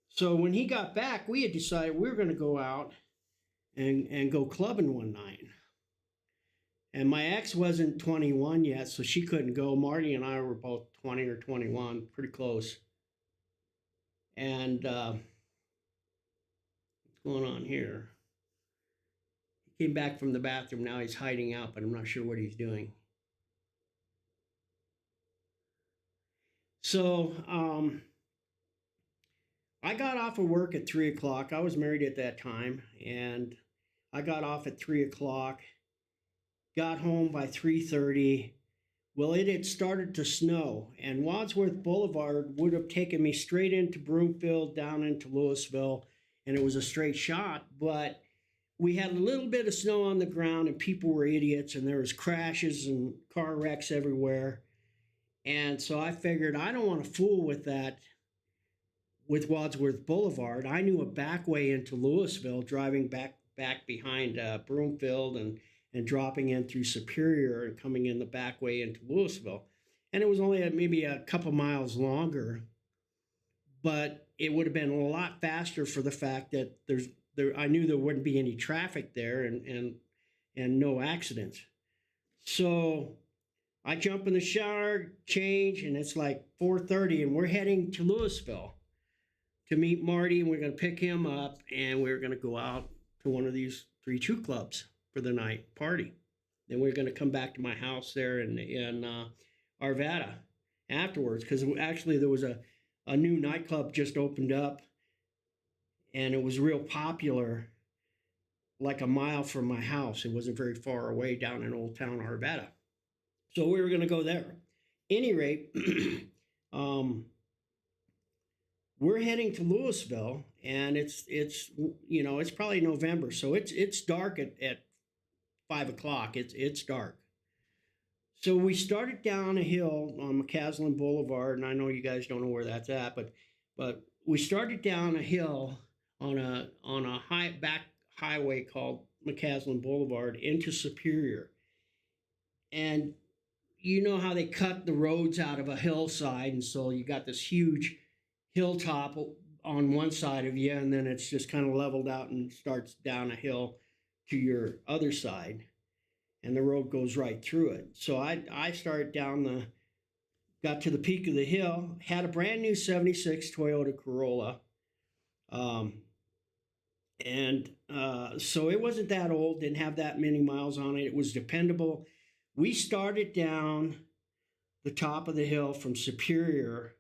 So when he got back, we had decided we were going to go out and go clubbing one night. And my ex wasn't 21 yet, so she couldn't go. Marty and I were both 20 or 21, pretty close. And what's going on here? He came back from the bathroom. Now he's hiding out, but I'm not sure what he's doing. So I got off of work at 3 o'clock. I was married at that time, and I got off at 3 o'clock. Got home by 3:30. Well, it had started to snow, and Wadsworth Boulevard would have taken me straight into Broomfield, down into Louisville, and it was a straight shot. But we had a little bit of snow on the ground, and people were idiots, and there was crashes and car wrecks everywhere. And so I figured I don't want to fool with that, with Wadsworth Boulevard. I knew a back way into Louisville, driving back behind Broomfield and dropping in through Superior and coming in the back way into Louisville. And it was only maybe a couple miles longer, but it would have been a lot faster for the fact that I knew there wouldn't be any traffic there and no accidents. So I jump in the shower, change, and it's like 4:30, and we're heading to Louisville to meet Marty, and we're going to pick him up, and we're going to go out to one of these 3 chew clubs for the night party. Then we're going to come back to my house there in Arvada afterwards, because actually there was a new nightclub just opened up, and it was real popular, like a mile from my house. It wasn't very far away, down in Old Town Arvada. So we were going to go there. Any rate, we're heading to Louisville, and it's probably November, so it's dark at 5 o'clock. It's dark. So we started down a hill on McCaslin Boulevard, and I know you guys don't know where that's at, but we started down a hill on a back highway called McCaslin Boulevard into Superior. And you know how they cut the roads out of a hillside, and so you got this huge hilltop on one side of you, and then it's just kind of leveled out and starts down a hill to your other side, and the road goes right through it. So I started got to the peak of the hill, had a brand new 76 Toyota Corolla. So it wasn't that old, didn't have that many miles on it. It was dependable. We started down the top of the hill from Superior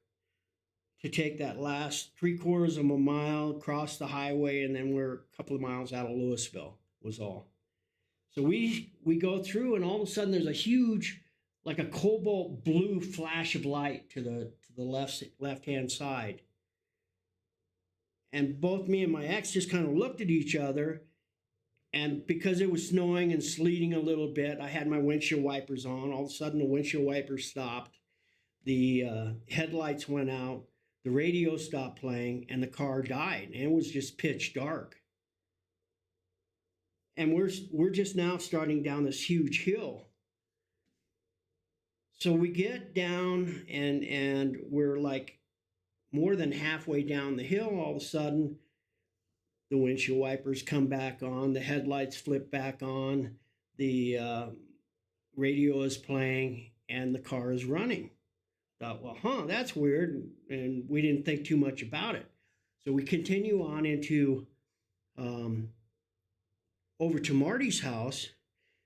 to take that last 3/4 of a mile, cross the highway, and then we're a couple of miles out of Louisville, was all. So we go through, and all of a sudden there's a huge, like a cobalt blue flash of light to the left-hand side. And both me and my ex just kind of looked at each other, and because it was snowing and sleeting a little bit, I had my windshield wipers on. All of a sudden the windshield wipers stopped, the headlights went out, the radio stopped playing, and the car died, and it was just pitch dark. And we're just now starting down this huge hill. So we get down, and we're like more than halfway down the hill. All of a sudden, the windshield wipers come back on, the headlights flip back on, the radio is playing, and the car is running. Thought, well, that's weird, and we didn't think too much about it. So we continue on into over to Marty's house,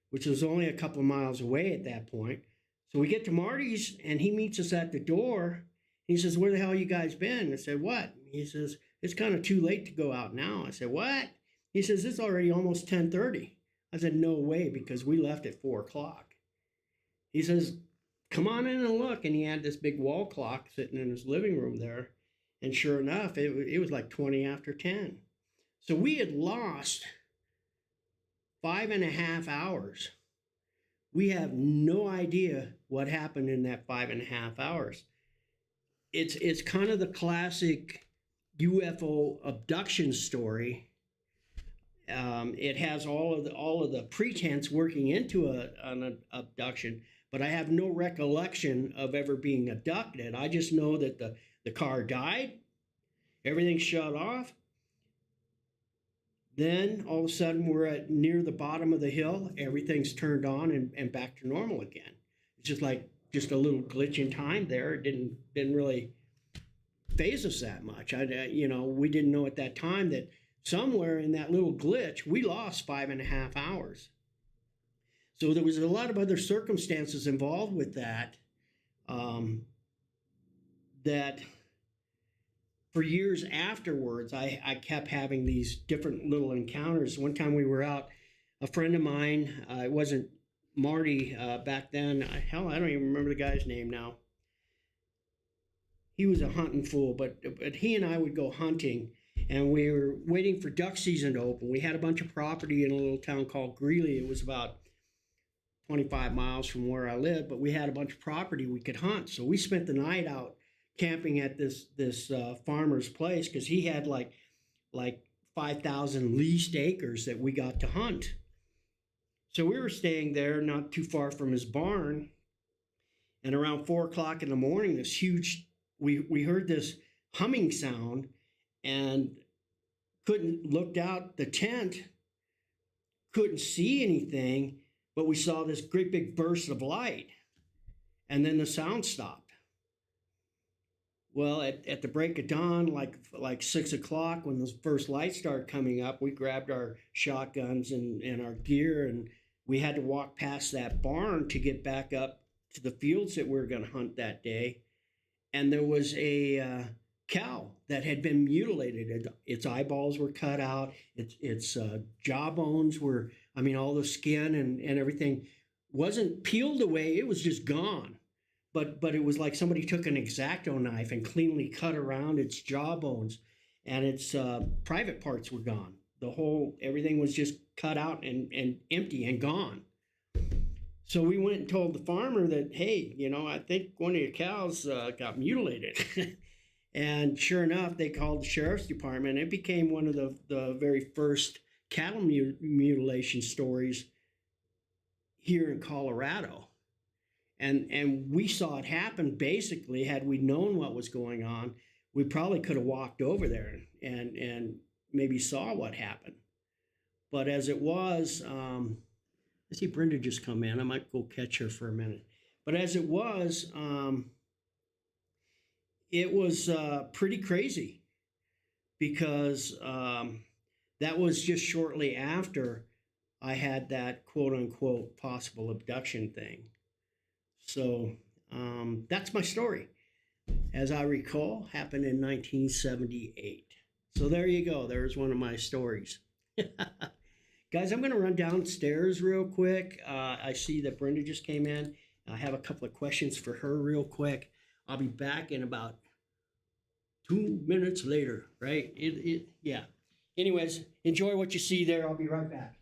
which was only a couple of miles away at that point. So we get to Marty's, and he meets us at the door, He says, where the hell you guys been? I said, what? He says, it's kind of too late to go out now. I said, what? He says, it's already almost 10:30. I said, no way, because we left at 4 o'clock. He says, come on in and look. And he had this big wall clock sitting in his living room there. And sure enough, it was like 20 after 10. So we had lost 5.5 hours. We have no idea what happened in that 5.5 hours. It's kind of the classic UFO abduction story. It has all of the pretense working into an abduction, but I have no recollection of ever being abducted. I just know that the car died, everything shut off. Then all of a sudden we're at near the bottom of the hill, everything's turned on and back to normal again. It's just like just a little glitch in time there. It didn't really phase us that much. We didn't know at that time that somewhere in that little glitch we lost 5.5 hours. So there was a lot of other circumstances involved with that. That for years afterwards, I kept having these different little encounters. One time we were out, a friend of mine, it wasn't Marty back then. I don't even remember the guy's name now. He was a hunting fool, but he and I would go hunting, and we were waiting for duck season to open. We had a bunch of property in a little town called Greeley. It was about 25 miles from where I lived, but we had a bunch of property we could hunt. So we spent the night out camping at this farmer's place because he had like 5,000 leased acres that we got to hunt. So we were staying there not too far from his barn, and around 4 o'clock in the morning, this huge, we heard this humming sound and looked out the tent, couldn't see anything, but we saw this great big burst of light, and then the sound stopped. Well, at the break of dawn, like 6 o'clock, when those first lights started coming up, we grabbed our shotguns and our gear, and we had to walk past that barn to get back up to the fields that we were going to hunt that day. And there was a cow that had been mutilated. Its eyeballs were cut out. Its jaw bones were, all the skin and everything wasn't peeled away. It was just gone. But it was like somebody took an X-Acto knife and cleanly cut around its jaw bones, and its private parts were gone. Everything was just cut out and empty and gone. So we went and told the farmer that, hey, I think one of your cows got mutilated. And sure enough, they called the sheriff's department. It became one of the very first cattle mutilation stories here in Colorado. And we saw it happen. Basically, had we known what was going on, we probably could have walked over there and maybe saw what happened. But as it was, I see Brenda just come in. I might go catch her for a minute. But as it was pretty crazy because that was just shortly after I had that quote unquote possible abduction thing. So that's my story. As I recall, happened in 1978. So there you go. There's one of my stories. Guys, I'm going to run downstairs real quick. I see that Brenda just came in. I have a couple of questions for her real quick. I'll be back in about 2 minutes later, right? Yeah. Anyways, enjoy what you see there. I'll be right back.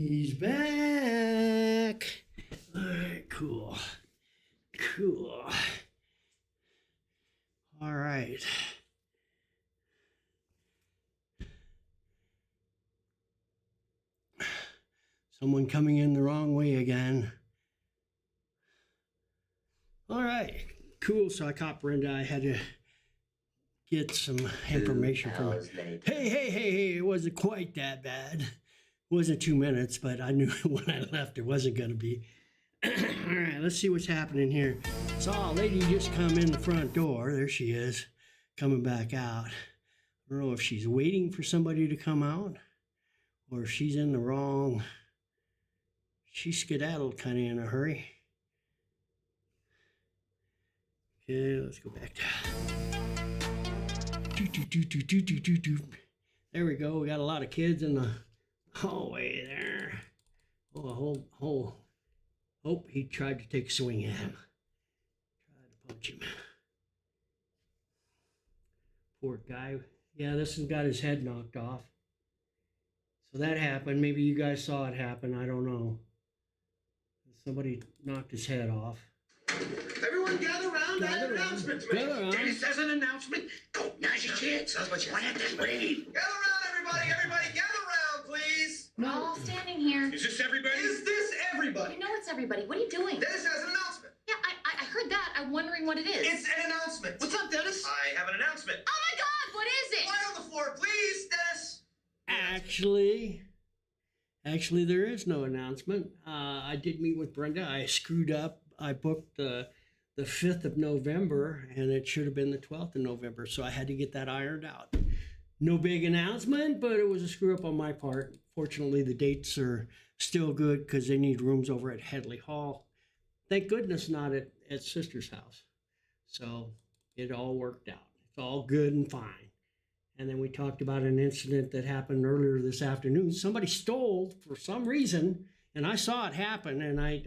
He's back. All right, cool. Cool. All right. Someone coming in the wrong way again. All right, cool. So I caught Brenda. I had to get some information from her. Hey, it wasn't quite that bad. It wasn't 2 minutes, but I knew when I left it wasn't going to be. All right, let's see what's happening here. Saw a lady just come in the front door. There she is, coming back out. I don't know if she's waiting for somebody to come out or if she's in the wrong. She skedaddled kind of in a hurry. Okay, let's go back to. There we go. We got a lot of kids in the hallway there. Oh, he tried to take a swing at him. Tried to punch him. Poor guy. Yeah, this one got his head knocked off. So that happened. Maybe you guys saw it happen. I don't know. Somebody knocked his head off. Everyone gather around. I have an announcement to make. Dennis has an announcement. Go, now's your chance. That's what you want to read. Gather around, everybody. Everybody, gather around, please. We're all standing here. Is this everybody? Is this everybody? You know it's everybody. What are you doing? Dennis has an announcement. Yeah, I heard that. I'm wondering what it is. It's an announcement. What's up, Dennis? I have an announcement. Oh my God! What is it? Lie on the floor, please, Dennis. Actually, there is no announcement. I did meet with Brenda. I screwed up. I booked the 5th of November, and it should have been the 12th of November, so I had to get that ironed out. No big announcement, but it was a screw up on my part. Fortunately, the dates are still good because they need rooms over at Headley Hall. Thank goodness not at Sister's house. So it all worked out. It's all good and fine. And then we talked about an incident that happened earlier this afternoon. Somebody stole for some reason, and I saw it happen, and I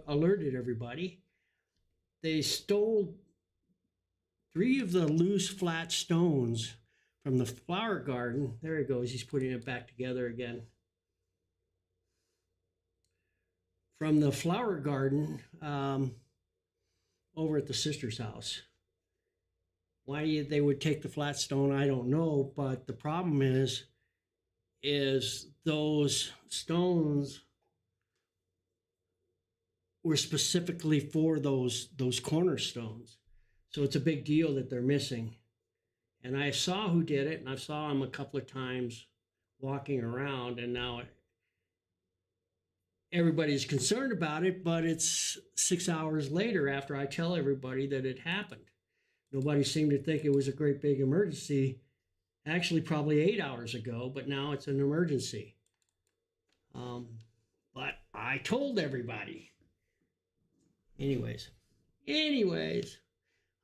alerted everybody. They stole 3 of the loose flat stones from the flower garden. There he goes. He's putting it back together again. From the flower garden over at the sister's house. Why they would take the flat stone, I don't know. But the problem is those stones were specifically for those cornerstones. So it's a big deal that they're missing. And I saw who did it, and I saw him a couple of times walking around, and now everybody's concerned about it, but it's 6 hours later after I tell everybody that it happened. Nobody seemed to think it was a great big emergency. Actually, probably 8 hours ago, but now it's an emergency. But I told everybody. Anyways,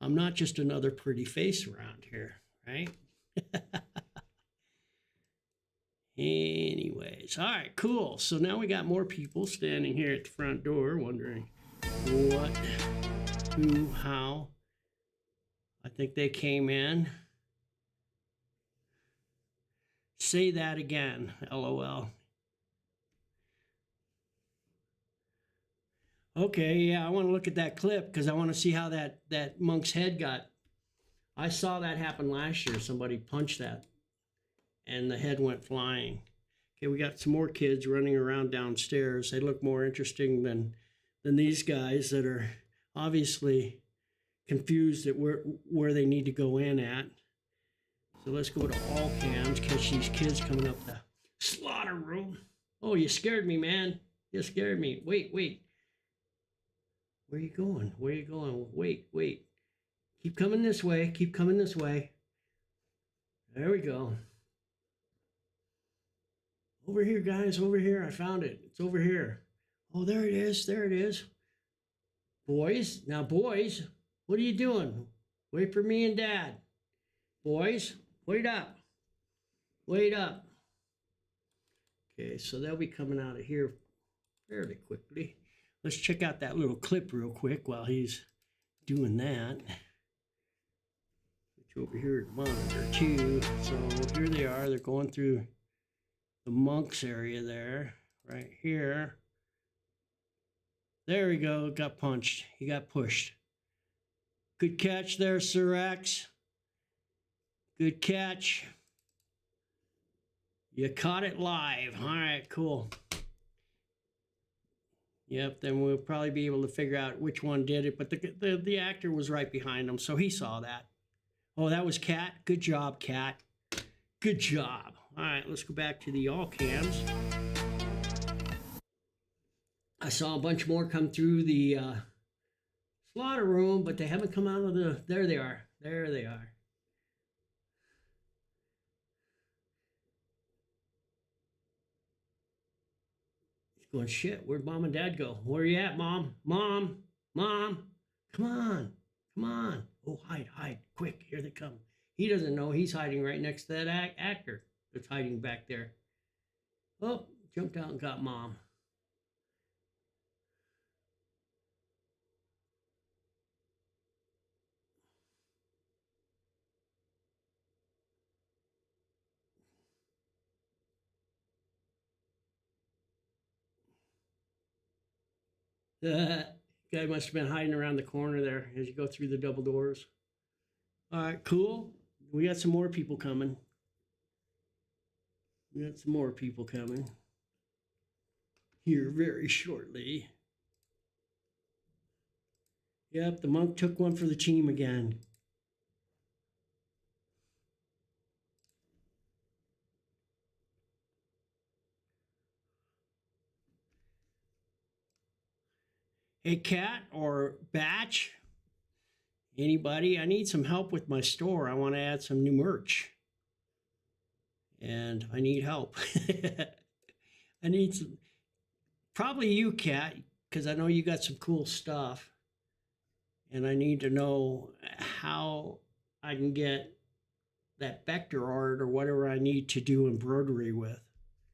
I'm not just another pretty face around here, right? Anyways, all right, cool. So now we got more people standing here at the front door wondering what, who, how. I think they came in. Say that again, LOL. Okay, yeah, I want to look at that clip because I want to see how that monk's head got. I saw that happen last year. Somebody punched that and the head went flying. Okay, we got some more kids running around downstairs. They look more interesting than these guys that are obviously confused at where they need to go in at. So let's go to all cams, catch these kids coming up the slaughter room. Oh, you scared me, man. You scared me. Wait. Where are you going? Wait. Keep coming this way. There we go. Over here, guys, over here. I found it. It's over here. Oh, there it is. Boys, what are you doing? Wait for me and Dad. Boys, wait up. Okay, so they'll be coming out of here fairly quickly. Let's check out that little clip real quick while he's doing that. Switch over here to monitor too. So here they are. They're going through the monks area there, right here. There we go. Got punched. He got pushed. Good catch there, Sir X. Good catch. You caught it live. All right, cool. Yep, then we'll probably be able to figure out which one did it. But the actor was right behind him, so he saw that. Oh, that was Cat. Good job, Cat. Good job. All right, let's go back to the all cams. I saw a bunch more come through the slaughter room, but they haven't come out of the... There they are. There they are. Going, shit, where'd Mom and Dad go? Where are you at, Mom? Mom, Mom, come on, come on. Oh, hide, quick, here they come. He doesn't know he's hiding right next to that actor that's hiding back there. Oh, jumped out and got Mom. Guy must have been hiding around the corner there as you go through the double doors. All right, cool. We got some more people coming. We got some more people coming here very shortly. Yep, the monk took one for the team again. Hey, Cat or Batch, anybody? I need some help with my store. I want to add some new merch. And I need help. I need some, probably you, Cat, because I know you got some cool stuff. And I need to know how I can get that vector art or whatever I need to do embroidery with.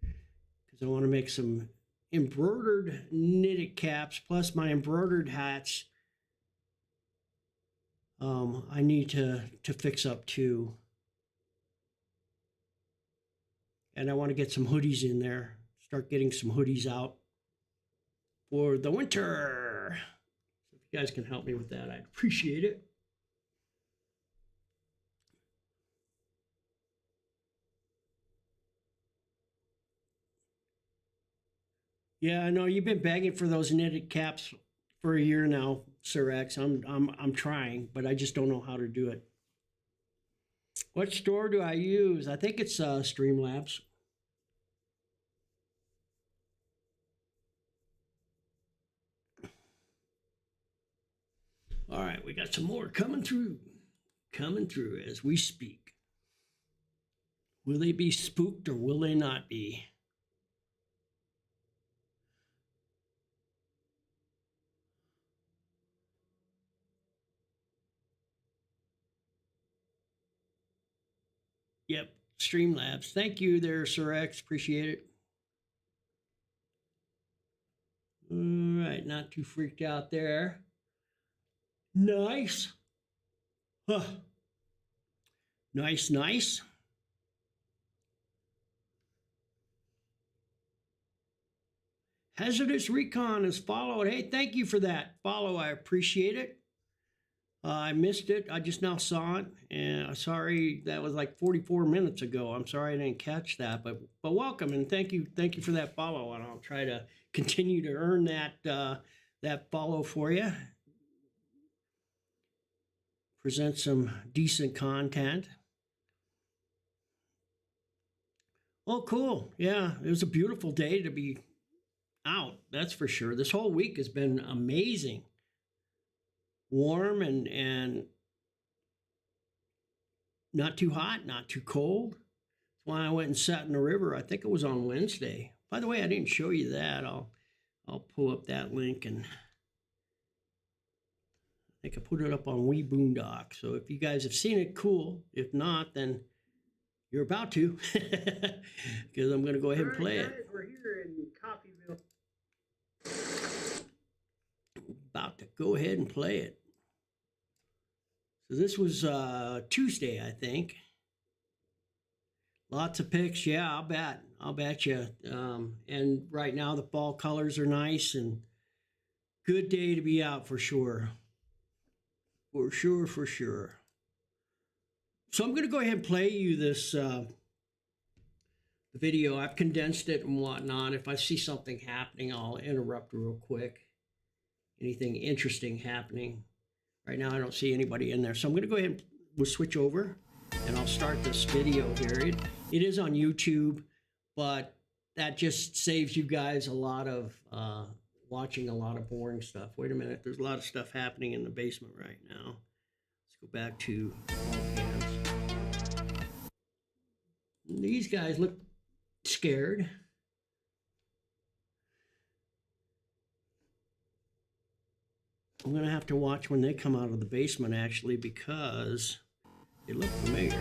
Because I want to make some embroidered knitted caps plus my embroidered hats. I need to fix up too. And I want to get some hoodies in there. Start getting some hoodies out for the winter. So if you guys can help me with that, I'd appreciate it. Yeah, I know you've been begging for those knitted caps for a year now, Sir X. I'm trying, but I just don't know how to do it. What store do I use? I think it's Streamlabs. All right, we got some more coming through as we speak. Will they be spooked or will they not be? Yep, Streamlabs. Thank you there, Sir X. Appreciate it. All right, not too freaked out there. Nice. Huh. Nice, nice. Hazardous Recon is followed. Hey, thank you for that follow. I appreciate it. I missed it. I just now saw it, and sorry that was like 44 minutes ago. I'm sorry I didn't catch that, but welcome and thank you for that follow, and I'll try to continue to earn that follow for you. Present some decent content. Oh, cool. Yeah, it was a beautiful day to be out. That's for sure. This whole week has been amazing. Warm and not too hot, not too cold. That's why I went and sat in the river. I think it was on Wednesday. By the way, I didn't show you that. I'll pull up that link and I think I put it up on Wee Boondock. So if you guys have seen it, cool. If not, then you're about to, because I'm going to go ahead and play it. We're here in Coffeeville. About to go ahead and play it. So this was Tuesday, I think. Lots of pics. Yeah, I'll bet. I'll bet you. And right now the fall colors are nice and good day to be out for sure. For sure, for sure. So I'm going to go ahead and play you this video. I've condensed it and whatnot. If I see something happening, I'll interrupt real quick. Anything interesting happening. Right now I don't see anybody in there. So I'm going to go ahead and we'll switch over and I'll start this video here. It is on YouTube, but that just saves you guys a lot of watching a lot of boring stuff. Wait a minute, there's a lot of stuff happening in the basement right now. Let's go back to all hands. These guys look scared. I'm going to have to watch when they come out of the basement, actually, because they look familiar.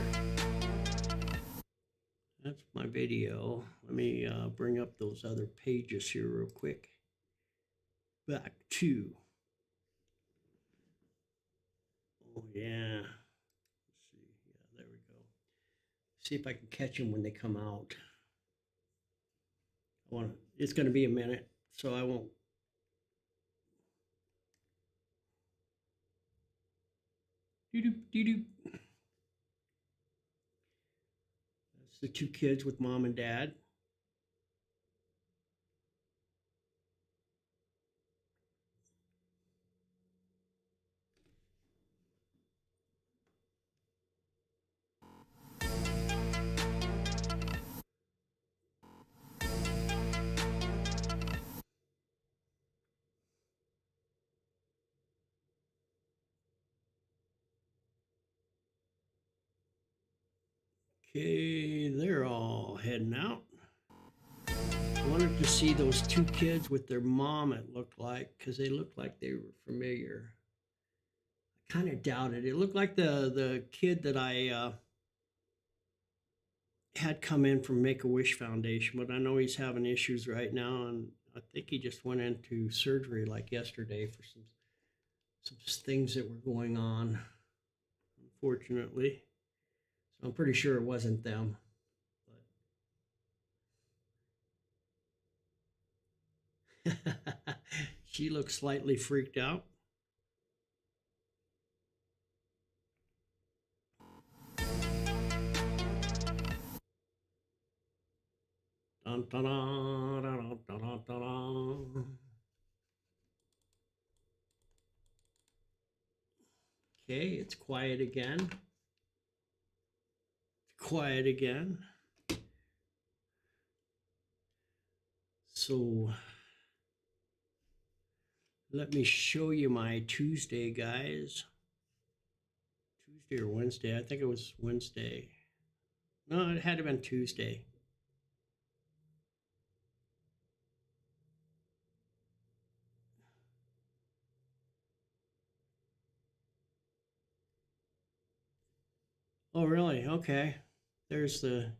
That's my video. Let me bring up those other pages here real quick. Back to. Oh, yeah. Let's see. Yeah, there we go. See if I can catch them when they come out. It's going to be a minute, so I won't. Doo-doo. That's the two kids with mom and dad. Okay, they're all heading out. I wanted to see those two kids with their mom, it looked like, because they looked like they were familiar. I kind of doubted. It looked like the kid that I had come in from Make-A-Wish Foundation, but I know he's having issues right now, and I think he just went into surgery like yesterday for some things that were going on, unfortunately. I'm pretty sure it wasn't them. But she looks slightly freaked out. Dun, dun, dun, dun, dun, dun, dun, dun. Okay, it's quiet again. Quiet again. So let me show you my Tuesday, guys. Tuesday or Wednesday? I think it was Wednesday. No, it had to have been Tuesday. Oh, really? Okay. There's the...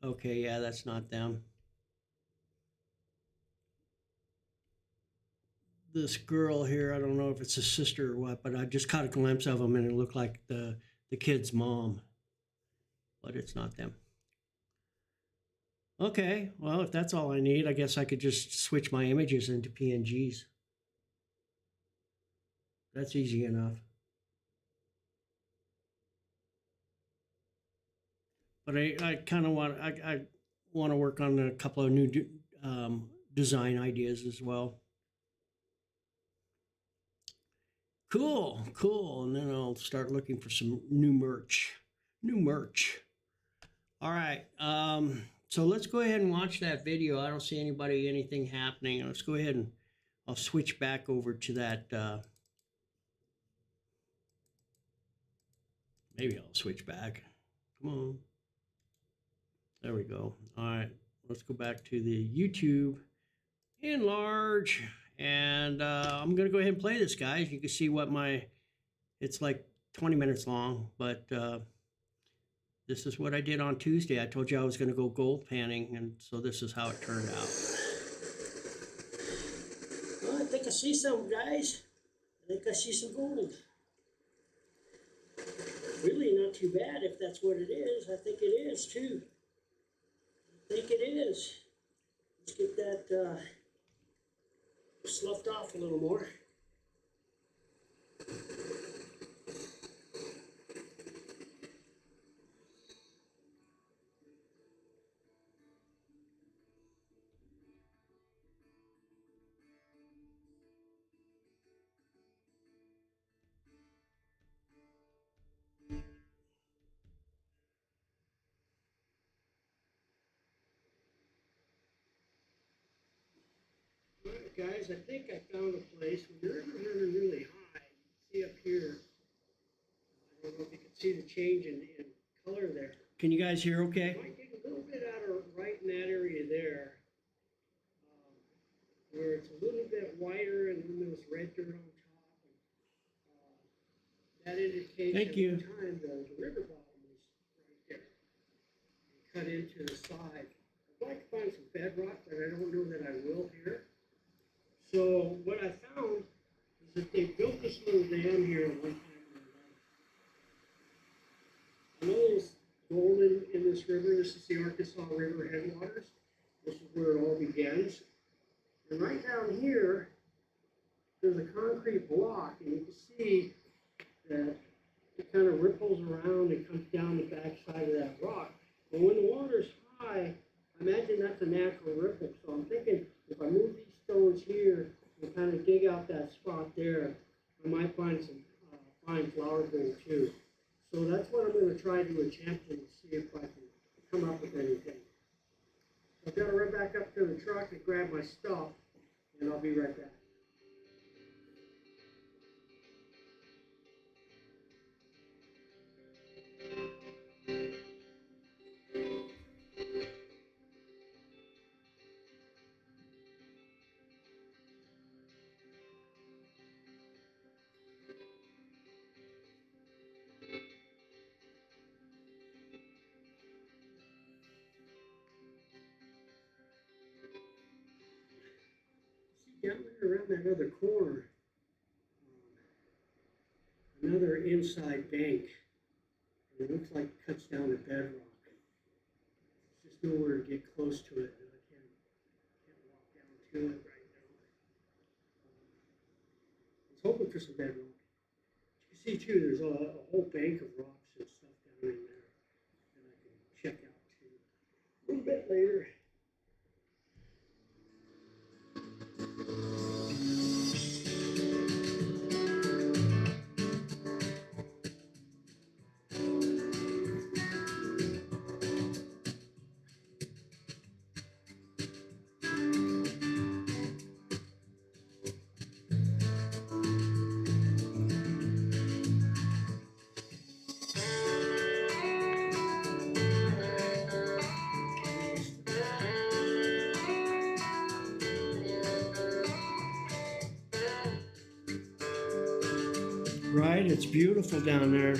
Okay, yeah, that's not them. This girl here, I don't know if it's a sister or what, but I just caught a glimpse of them and it looked like the kid's mom. But it's not them. Okay, well, if that's all I need, I guess I could just switch my images into PNGs. That's easy enough. But I kind of want, I want to work on a couple of new design ideas as well. Cool, cool. And then I'll start looking for some new merch. All right. So let's go ahead and watch that video. I don't see anything happening. Let's go ahead and I'll switch back over to that. Maybe I'll switch back. Come on. There we go. All right. Let's go back to the YouTube. Enlarge. And I'm going to go ahead and play this, guys. You can see what it's like 20 minutes long, but this is what I did on Tuesday. I told you I was going to go gold panning, and so this is how it turned out. Well, I think I see some, guys. I think I see some gold. Really not too bad if that's what it is. I think it is, too. think it is. Let's get that sloughed off a little more. All right, guys, I think I found a place. When the river's running really high, you can see up here. I don't know if you can see the change in color there. Can you guys hear okay? Might get a little bit out of right in that area there, where it's a little bit whiter and then there's red dirt on top. And, that indicates Thank you. at one time the river bottom was right there. And cut into the side. I'd like to find some bedrock, but I don't know that I will here. So what I found is that they built this little dam here at one time in their life. I know there's gold in this river. This is the Arkansas River headwaters. This is where it all begins. And right down here, there's a concrete block, and you can see that it kind of ripples around and comes down the backside of that rock. And when the water's high, I imagine that's a natural ripple. So I'm thinking if I move these stones here and kind of dig out that spot there, I might find some fine flower gold too. So that's what I'm going to try to attempt and see if I can come up with anything. I've got to run back up to the truck and grab my stuff, and I'll be right back. See, down there around that other corner, another inside bank, and it looks like it cuts down to bedrock. There's just nowhere to get close to it, and I can't walk down to it right now. I was hoping for some bedrock. You can see too, there's a whole bank of rocks and stuff down in there that I can check out too a little bit later. Right, it's beautiful down there.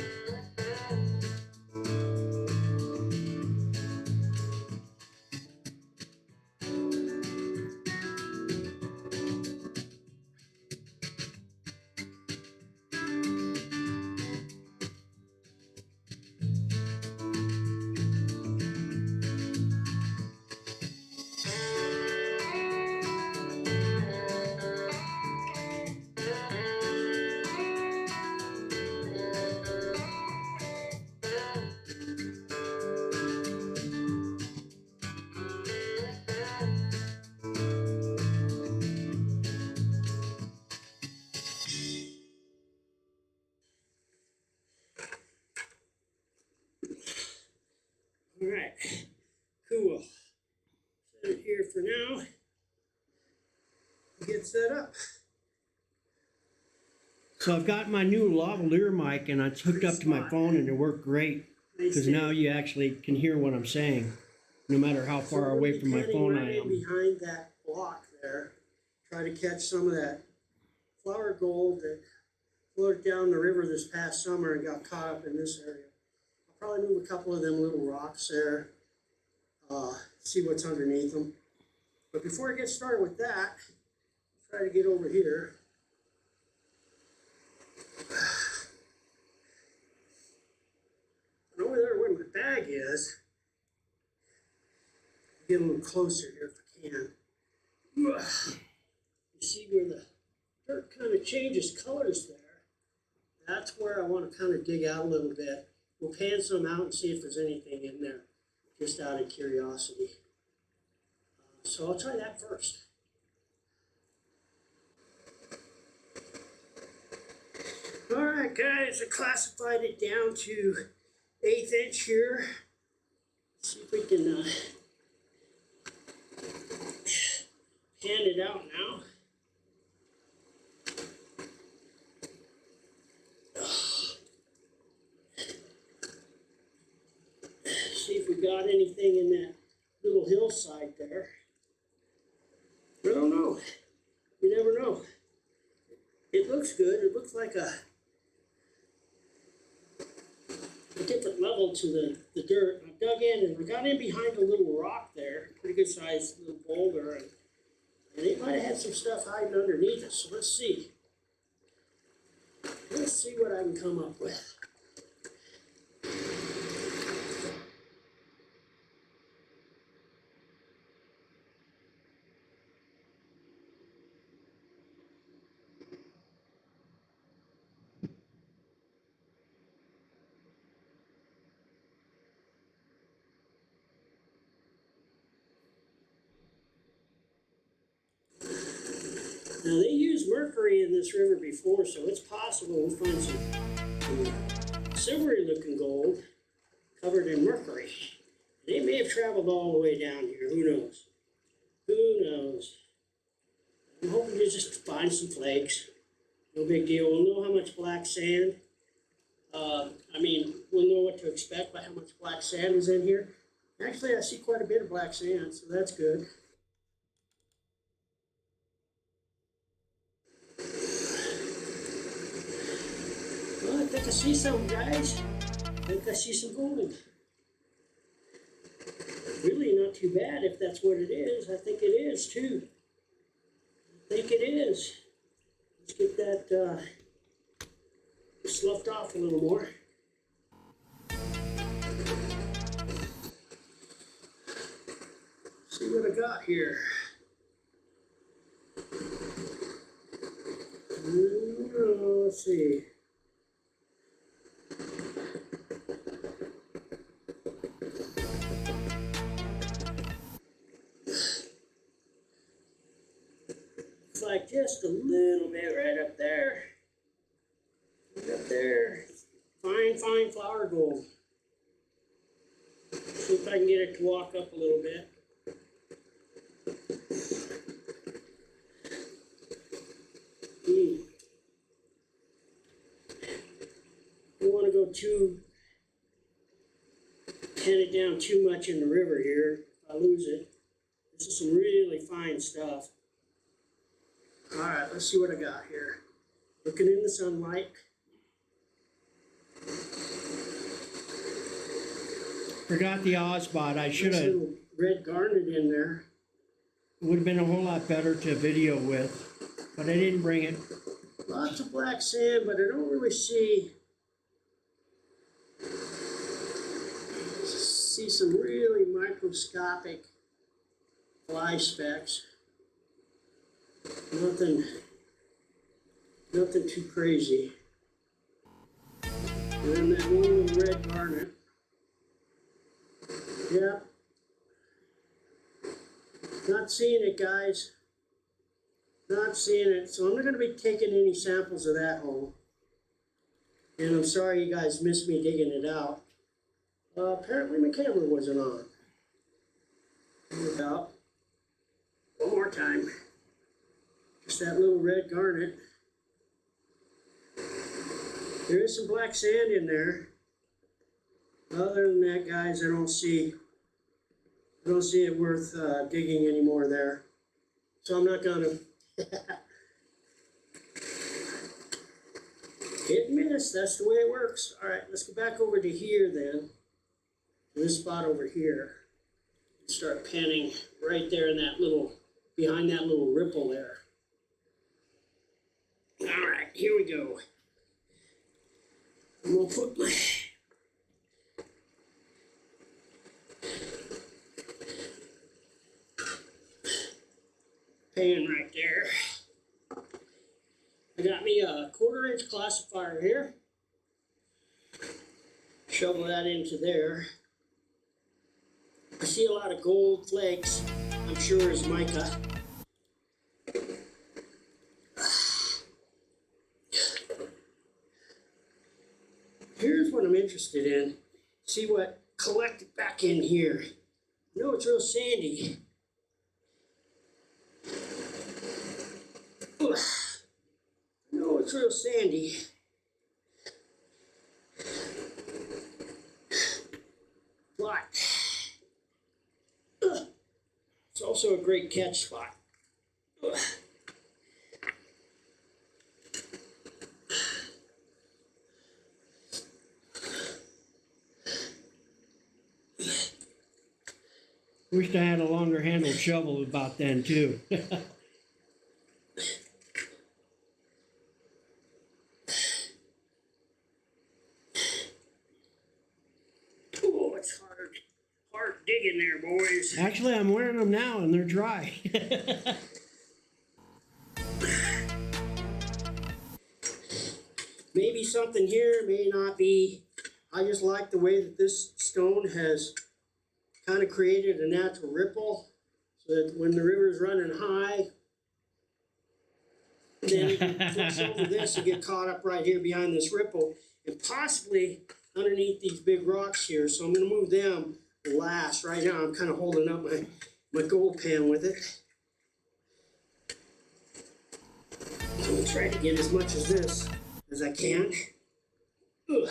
All right, cool. Set it here for now. Get set up. So I've got my new lavalier mic and it's hooked up to my phone and it worked great because now you actually can hear what I'm saying, no matter how far away from my phone I am. Behind that block there, try to catch some of that flower gold that floated down the river this past summer and got caught up in this area. I'll probably move a couple of them little rocks there, see what's underneath them. But before I get started with that, try to get over here. And over there where my bag is, get a little closer here if I can. Ugh. You see where the dirt kind of changes colors there? That's where I want to kind of dig out a little bit. We'll pan some out and see if there's anything in there, just out of curiosity. So I'll try that first. All right, guys, I classified it down to 1/8 inch here. Let's see if we can pan it out now. See if we got anything in that little hillside there. I don't know. You never know. It looks good. It looks like a different level to the dirt. I dug in and I got in behind a little rock there, pretty good sized little boulder, and it might have had some stuff hiding underneath it. So let's see. Let's see what I can come up with. Now they used mercury in this river before, so it's possible we'll find some silvery looking gold covered in mercury. They may have traveled all the way down here, who knows? Who knows? I'm hoping to just find some flakes. No big deal. We'll know how much black sand. We'll know what to expect by how much black sand is in here. Actually, I see quite a bit of black sand, so that's good. Well, I think I see something, guys. I think I see some gold. Really not too bad if that's what it is. I think it is, too. I think it is. Let's get that sloughed off a little more. See what I got here. Let's see. It's like just a little bit right up there. Right up there. Fine, fine flower gold. See if I can get it to walk up a little bit. Don't want to go pan it down too much in the river here. If I lose it. This is some really fine stuff. All right, let's see what I got here. Looking in the sunlight. Forgot the Ozbot. I should have. Red garnet in there. It would have been a whole lot better to video with, but I didn't bring it. Lots of black sand, but I don't really see some really microscopic fly specks. Nothing too crazy. And then that one little red garnet. Yeah. Not seeing it, guys. Not seeing it. So I'm not going to be taking any samples of that hole. And I'm sorry you guys missed me digging it out. Apparently my camera wasn't on. About one more time. Just that little red garnet. There is some black sand in there. Other than that, guys, I don't see it worth digging anymore there. So I'm not gonna hit and miss. That's the way it works. All right, let's go back over to here then. This spot over here. Start panning right there in that little, behind that little ripple there. All right, here we go. I'm gonna put my pan right there. I got me a 1/4-inch classifier here. Shovel that into there. I see a lot of gold flakes. I'm sure it's mica. Here's what I'm interested in. See what collected back in here. No, it's real sandy. No, it's real sandy. But it's also a great catch spot. Wished I had a longer handled shovel about then too. Oh, it's hard digging there, boys. Actually, I'm wearing them now and they're dry. Maybe something here, may not be. I just like the way that this stone has kind of created a natural ripple so that when the river's running high, then you can flex over this and get caught up right here behind this ripple and possibly underneath these big rocks here. So I'm going to move them last. Right now I'm kind of holding up my gold pan with it. I'm going to try to get as much of this as I can. Ugh.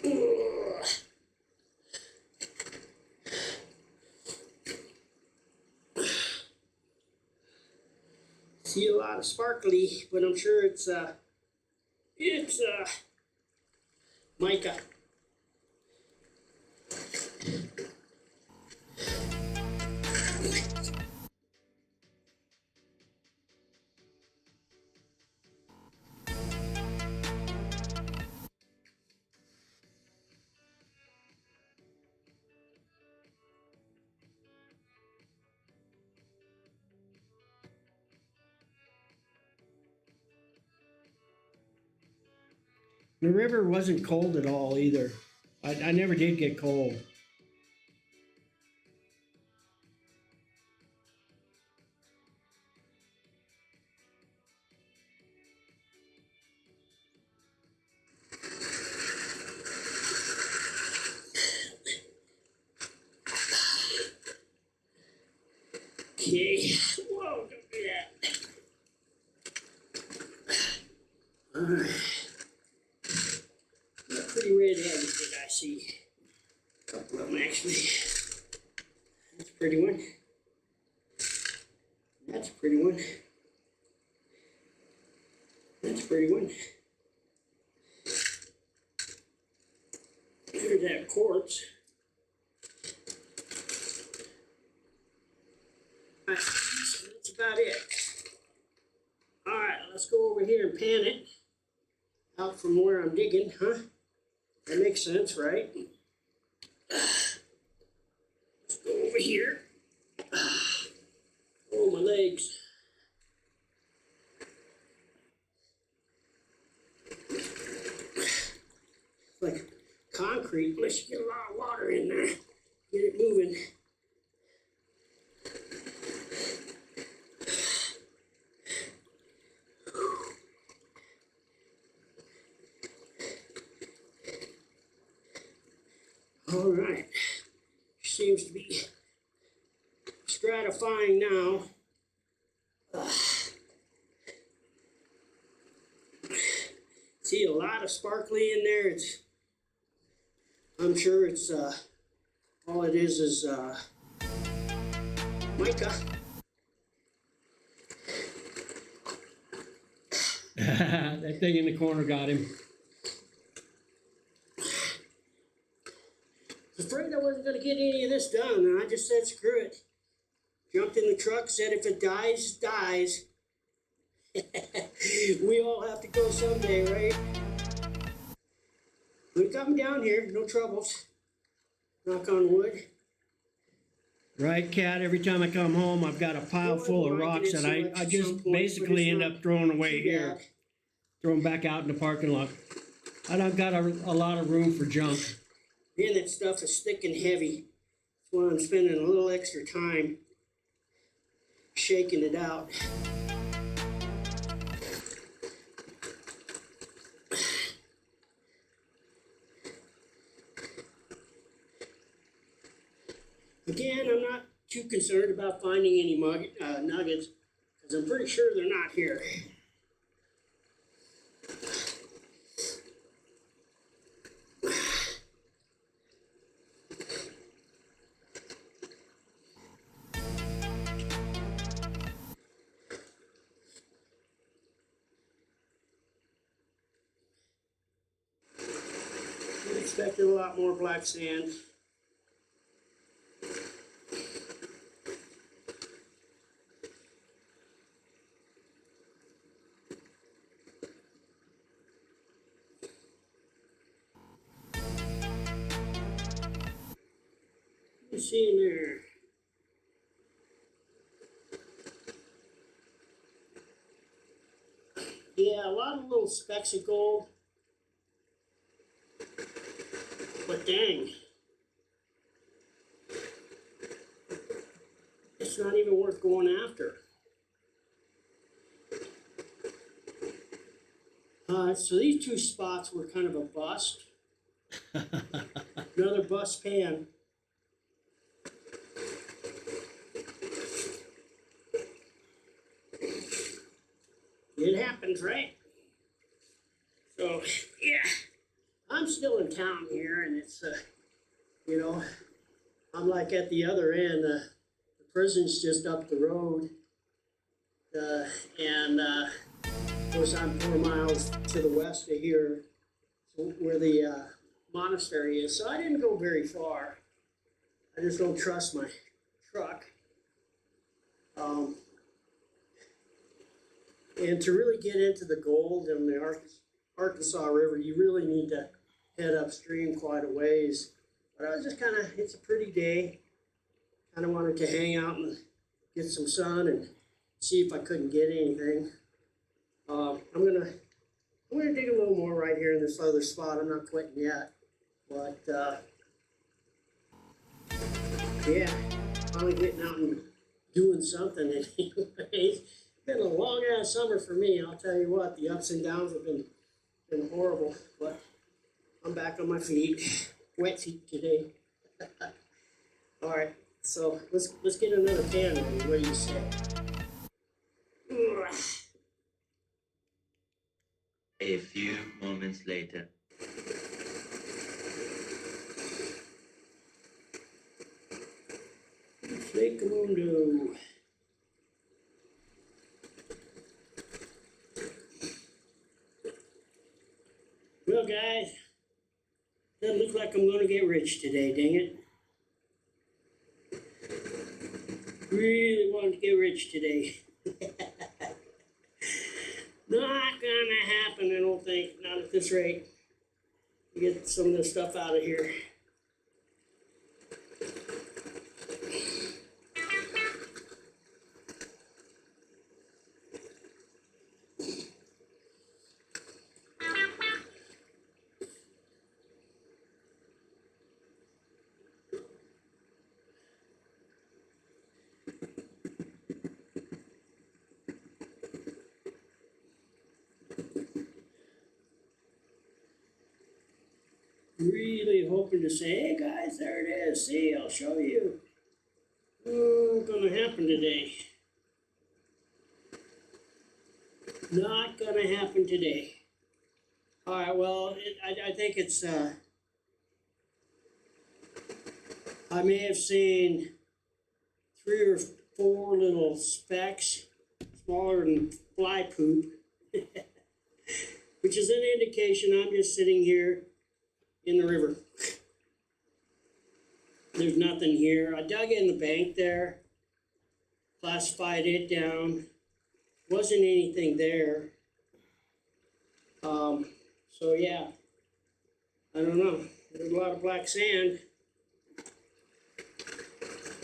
Ugh. See a lot of sparkly, but I'm sure it's mica. The river wasn't cold at all either. I never did get cold. Okay. Whoa, don't do that. All right. Pretty red edges that I see. A couple of them actually. That's a pretty one. That's a pretty one. That's a pretty one. There's that quartz. Alright, so that's about it. Alright, let's go over here and pan it out from where I'm digging, huh? That makes sense, right? Let's go over here. Oh, my legs. It's like concrete, unless you get a lot of water in there. Get it moving. All right, seems to be stratifying now. See a lot of sparkly in there. I'm sure it's all it is mica. That thing in the corner got him. I was afraid I wasn't going to get any of this done, and I just said screw it. Jumped in the truck, said if it dies, it dies. We all have to go someday, right? We got me down here, no troubles. Knock on wood. Right, Cat? Every time I come home, I've got a pile full of rocks that I just basically end up throwing away here. Throw them back out in the parking lot. I don't got a lot of room for junk. And that stuff is thick and heavy. That's why I'm spending a little extra time shaking it out. Again, I'm not too concerned about finding any nuggets, because I'm pretty sure they're not here. I expected a lot more black sand. What you see in there? Yeah, a lot of little specks of gold. But dang, it's not even worth going after. So these two spots were kind of a bust. Another bust pan. It happens, right? So, yeah, I'm still in town here, and it's, you know, I'm like at the other end. The prison's just up the road. Of course, I'm 4 miles to the west of here, where the monastery is. So I didn't go very far. I just don't trust my truck. And to really get into the gold in the Arkansas River, you really need to head upstream quite a ways. But I was just kind of, it's a pretty day. Kind of wanted to hang out and get some sun and see if I couldn't get anything. I'm gonna dig a little more right here in this other spot. I'm not quitting yet, but yeah, finally getting out and doing something. Anyways, it's been a long ass summer for me. I'll tell you what, the ups and downs have been horrible, but I'm back on my feet. Wet feet today. All right, so let's get another can ready. What do you say? A few moments later. Snake Mundo. Well, guys, doesn't look like I'm going to get rich today, dang it. Really wanted to get rich today. Not gonna happen, I don't think. Not at this rate. Get some of this stuff out of here. Really hoping to say, hey guys, there it is. See, I'll show you. Gonna happen today. Not gonna happen today. All right, well, I think it's, I may have seen 3 or 4 little specks, smaller than fly poop, which is an indication I'm just sitting here in the river. There's nothing here. I dug in the bank there, classified it down. Wasn't anything there. So yeah, I don't know. There's a lot of black sand.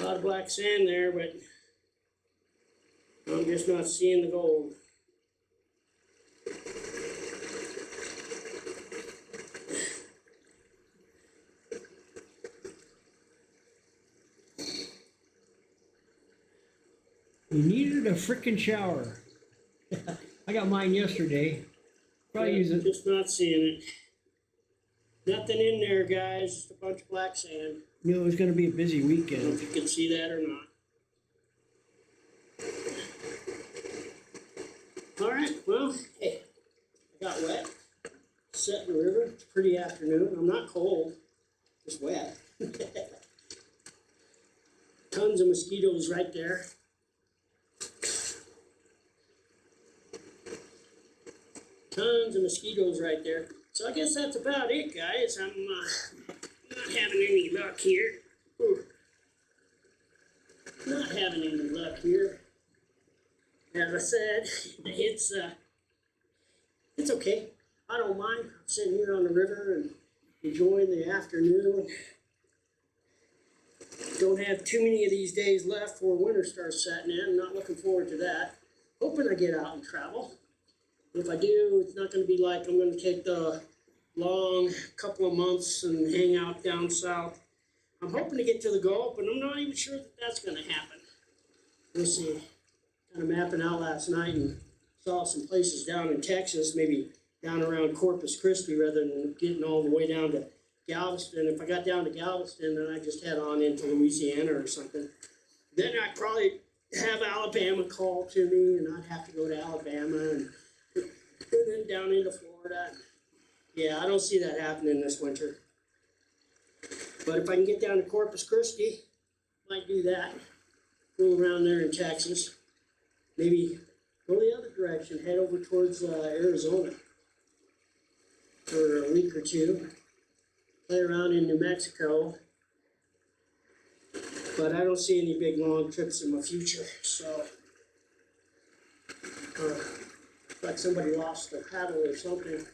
A lot of black sand there, but I'm just not seeing the gold. You needed a frickin' shower. I got mine yesterday. Probably use it. Just not seeing it. Nothing in there, guys. Just a bunch of black sand. Knew it was going to be a busy I don't know weekend. if you can see that or not. All right, well, hey, I got wet. Set in the river. It's a pretty afternoon. I'm not cold, just wet. Tons of mosquitoes right there. Tons of mosquitoes right there. So I guess that's about it, guys. I'm not having any luck here. Ooh. Not having any luck here. As I said, it's okay. I don't mind. I'm sitting here on the river and enjoying the afternoon. Don't have too many of these days left before winter starts setting in. Not looking forward to that. Hoping I get out and travel. If I do, it's not going to be like I'm going to take the long couple of months and hang out down south. I'm hoping to get to the Gulf, but I'm not even sure that that's going to happen. We'll see. Kind of mapping out last night and saw some places down in Texas, maybe down around Corpus Christi rather than getting all the way down to Galveston. If I got down to Galveston, then I just head on into Louisiana or something. Then I'd probably have Alabama call to me, and I'd have to go to Alabama and then down into Florida. Yeah, I don't see that happening this winter. But if I can get down to Corpus Christi, might do that. Go around there in Texas. Maybe go the other direction, head over towards Arizona for a week or two. Play around in New Mexico. But I don't see any big long trips in my future, so like somebody lost their paddle or something.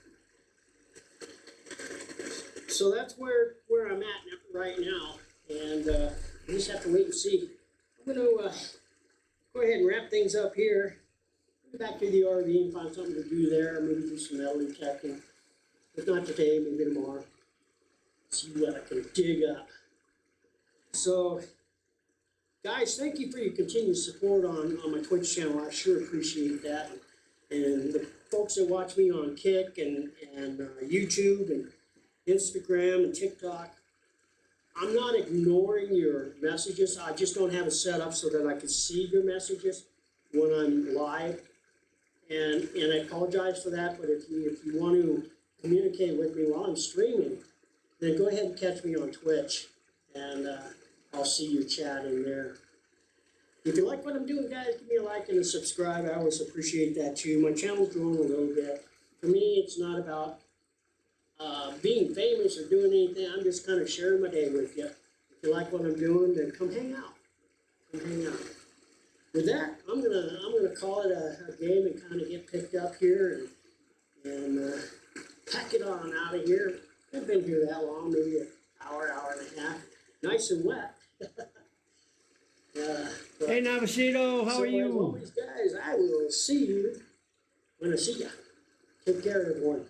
So that's where I'm at right now, and we just have to wait and see. I'm going to go ahead and wrap things up here. Go back to the RV and find something to do there, maybe do some metal detecting. If not today, maybe tomorrow. See what I can dig up. So, guys, thank you for your continued support on my Twitch channel. I sure appreciate that. And the folks that watch me on Kick and YouTube and Instagram and TikTok, I'm not ignoring your messages. I just don't have it set up so that I can see your messages when I'm live. And I apologize for that, but if you want to communicate with me while I'm streaming, then go ahead and catch me on Twitch, and I'll see you chatting there. If you like what I'm doing, guys, give me a like and a subscribe. I always appreciate that too. My channel's growing a little bit. For me, it's not about being famous or doing anything. I'm just kind of sharing my day with you. If you like what I'm doing, then come hang out. Come hang out. With that, I'm gonna call it a game and kind of get picked up here and pack it on out of here. I've been here that long, maybe an hour, hour and a half. Nice and wet. Hey, Navasito, how are As you? always, guys, I will see you when I see ya. Take care, everyone.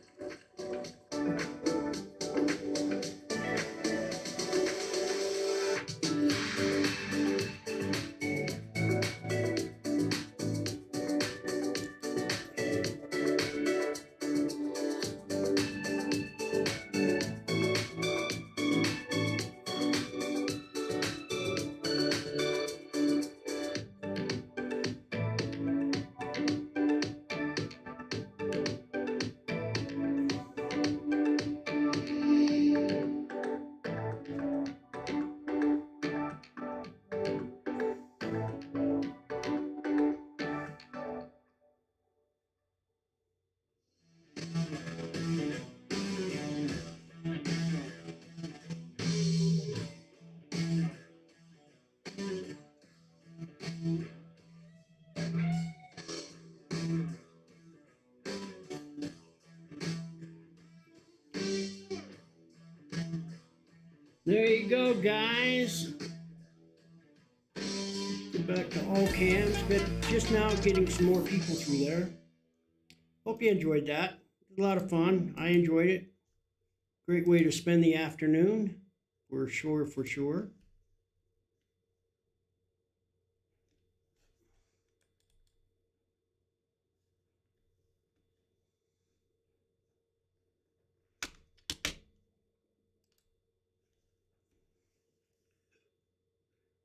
There you go, guys. back to all cams, but just now getting some more people through there. Hope you enjoyed that. It was a lot of fun. I enjoyed it. Great way to spend the afternoon, for sure, for sure.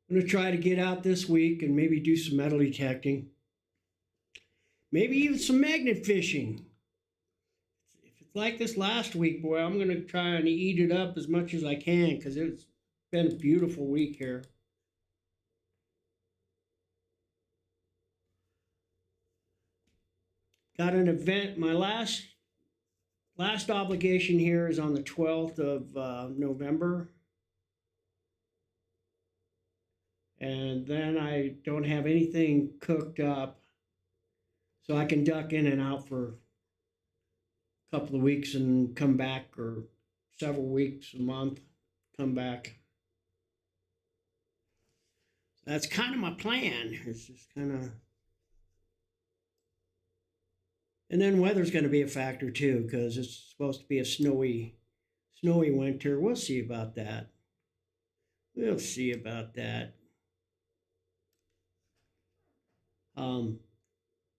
I'm going to try to get out this week and maybe do some metal detecting. Maybe even some magnet fishing. If it's like this last week, boy, I'm going to try and eat it up as much as I can because it's been a beautiful week here. Got an event. My last obligation here is on the 12th of November. And then I don't have anything cooked up. So I can duck in and out for a couple of weeks and come back, or several weeks, a month, come back. That's kind of my plan. It's just kind of. And then weather's going to be a factor too, because it's supposed to be a snowy winter. We'll see about that. We'll see about that.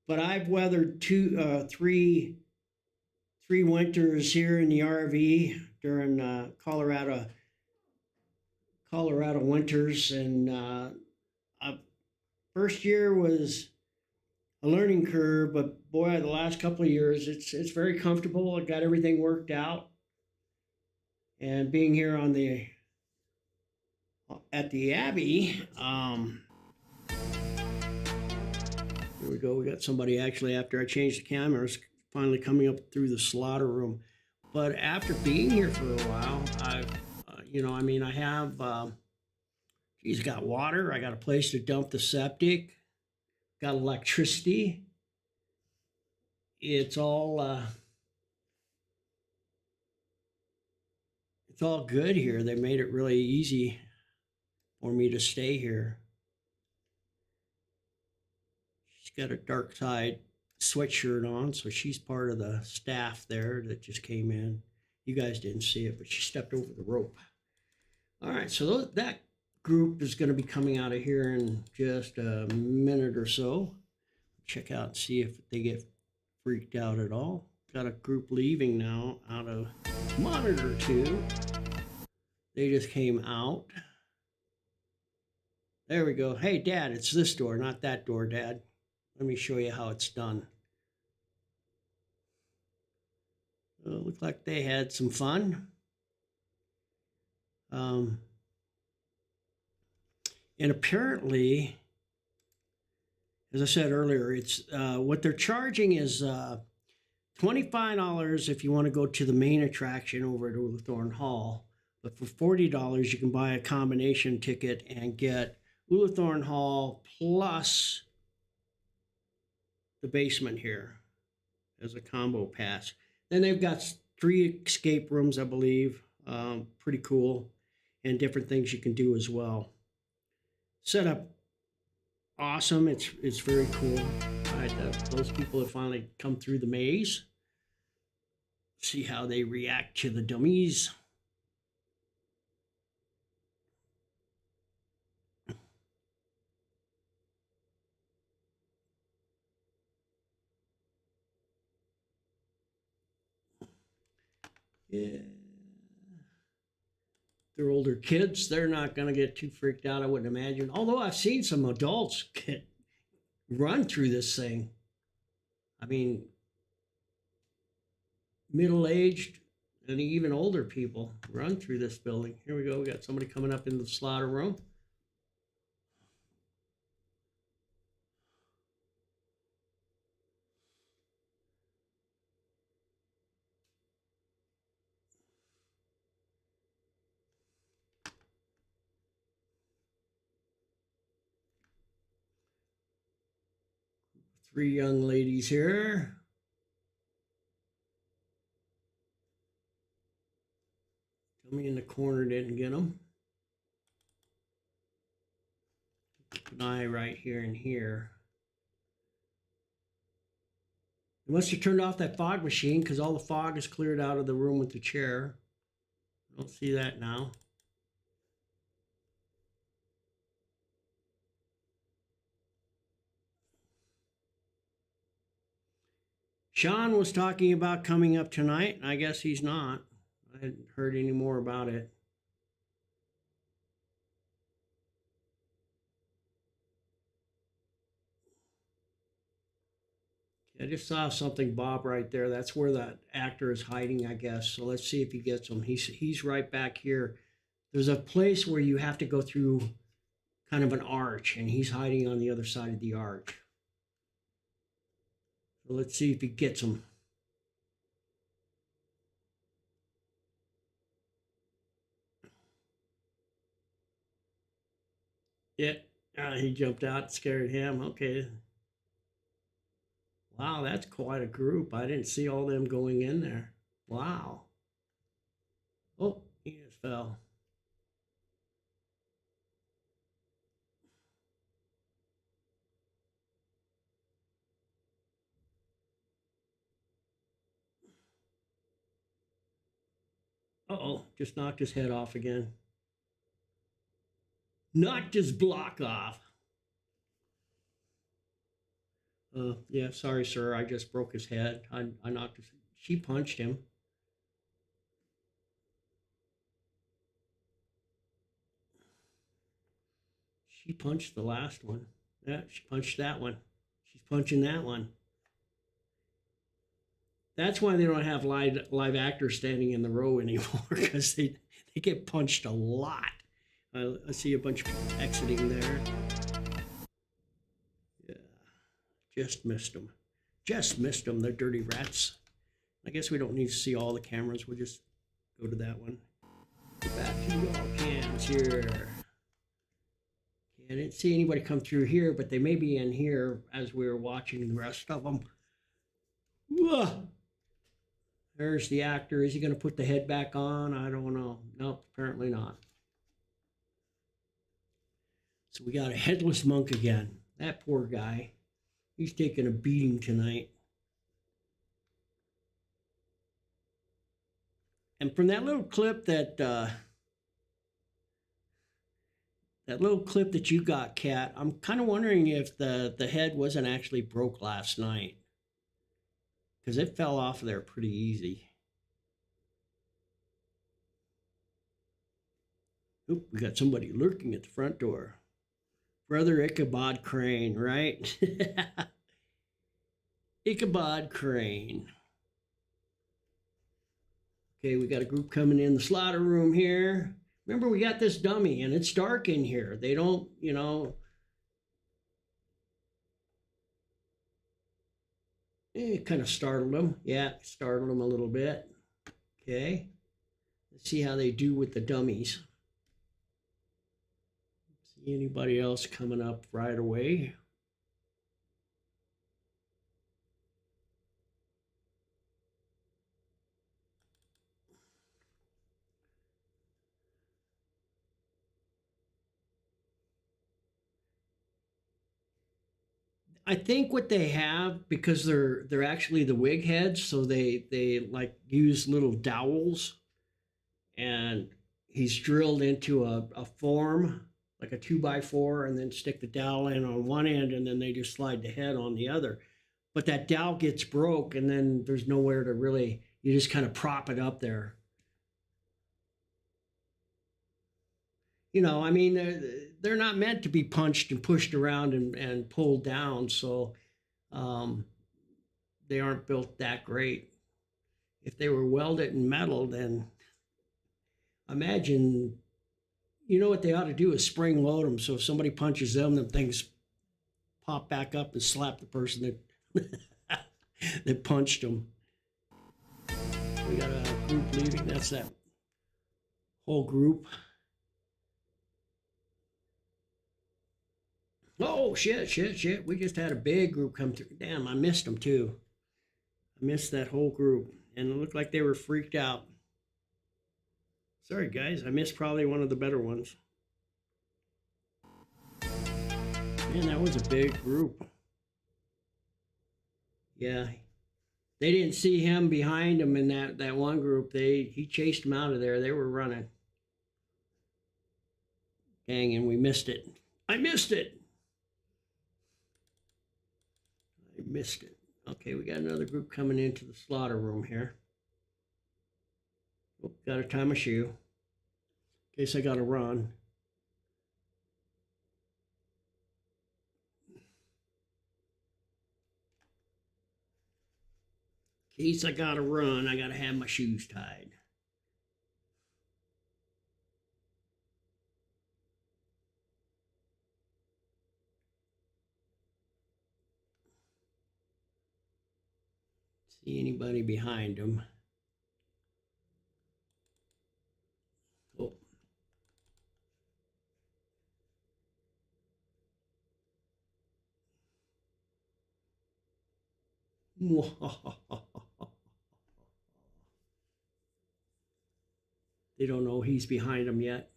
But I've weathered three winters here in the RV during Colorado winters, and first year was a learning curve, but boy, the last couple of years, it's very comfortable. I got everything worked out, and being here at the Abbey. Here we go. We got somebody actually, after I changed the cameras, finally coming up through the slaughter room. But after being here for a while, I've, I have, got water. I got a place to dump the septic. Got electricity. It's all good here. They made it really easy for me to stay here. Got a dark side sweatshirt on, so she's part of the staff there that just came in. You guys didn't see it, but she stepped over the rope. All right, so that group is going to be coming out of here in just a minute or so. Check out and see if they get freaked out at all. Got a group leaving now out of monitor 2. They just came out. There we go. Hey, Dad, it's this door, not that door, Dad. Let me show you how it's done. Looked like they had some fun. And apparently, as I said earlier, it's what they're charging is $25 if you want to go to the main attraction over at Ulithorn Hall. But for $40, you can buy a combination ticket and get Ulithorn Hall plus the basement here as a combo pass. Then they've got 3 escape rooms, I believe. Pretty cool, and different things you can do as well. Setup awesome. It's very cool. All right, those people have finally come through the maze. See how they react to the dummies. Yeah. They're older kids. They're not going to get too freaked out, I wouldn't imagine. Although I've seen some adults run through this thing. I mean, middle-aged and even older people run through this building. Here we go. We got somebody coming up in the slaughter room. Three young ladies here. Tell me in the corner didn't get them. an eye right here and here. They must have turned off that fog machine because all the fog is cleared out of the room with the chair. I don't see that now. Sean was talking about coming up tonight, and I guess he's not. I hadn't heard any more about it. I just saw something bob right there. That's where that actor is hiding, I guess. So let's see if he gets him. He's right back here. There's a place where you have to go through kind of an arch, and he's hiding on the other side of the arch. So let's see if he gets him. Yeah, he jumped out, scared him. Okay. Wow, that's quite a group. I didn't see all them going in there. Wow. Oh, he just fell. Uh-oh, just knocked his head off again. Knocked his block off. Yeah, sorry, sir. I just broke his head. I knocked his... She punched him. She punched the last one. Yeah, she punched that one. She's punching that one. That's why they don't have live actors standing in the row anymore, because they get punched a lot. I see a bunch of people exiting there. Yeah, just missed them. Just missed them, the dirty rats. I guess we don't need to see all the cameras. We'll just go to that one. Back to all cams here. I didn't see anybody come through here, but they may be in here as we were watching the rest of them. Whoa. There's the actor. Is he going to put the head back on? I don't know. Nope, apparently not. So we got a headless monk again. That poor guy. He's taking a beating tonight. And from that little clip that you got, Kat, I'm kind of wondering if the head wasn't actually broke last night, because it fell off of there pretty easy. Oop, we got somebody lurking at the front door. Brother Ichabod Crane, right? Ichabod Crane. Okay, we got a group coming in the slaughter room here. Remember, we got this dummy, and it's dark in here. They don't, it kind of startled them. Yeah, startled them a little bit. Okay. Let's see how they do with the dummies. See anybody else coming up right away? I think what they have, because they're actually the wig heads, so they like use little dowels, and he's drilled into a form, like a 2x4, and then stick the dowel in on one end, and then they just slide the head on the other. But that dowel gets broke, and then there's nowhere to really, you just kind of prop it up there. I mean, they're not meant to be punched and pushed around and pulled down, so they aren't built that great. If they were welded in metal, then imagine, what they ought to do is spring load them, so if somebody punches them things pop back up and slap the person that that punched them. We got a group leaving. That's that whole group. Oh, shit. We just had a big group come through. Damn, I missed them too. I missed that whole group. And it looked like they were freaked out. Sorry, guys. I missed probably one of the better ones. Man, that was a big group. Yeah. They didn't see him behind him in that one group. He chased them out of there. They were running. Dang, and we missed it. I missed it. I missed it. Okay, we got another group coming into the slaughter room here. Oh, got to tie my shoe. In case I got to run. In case I got to run, I got to have my shoes tied. See anybody behind them? Oh. They don't know he's behind them yet.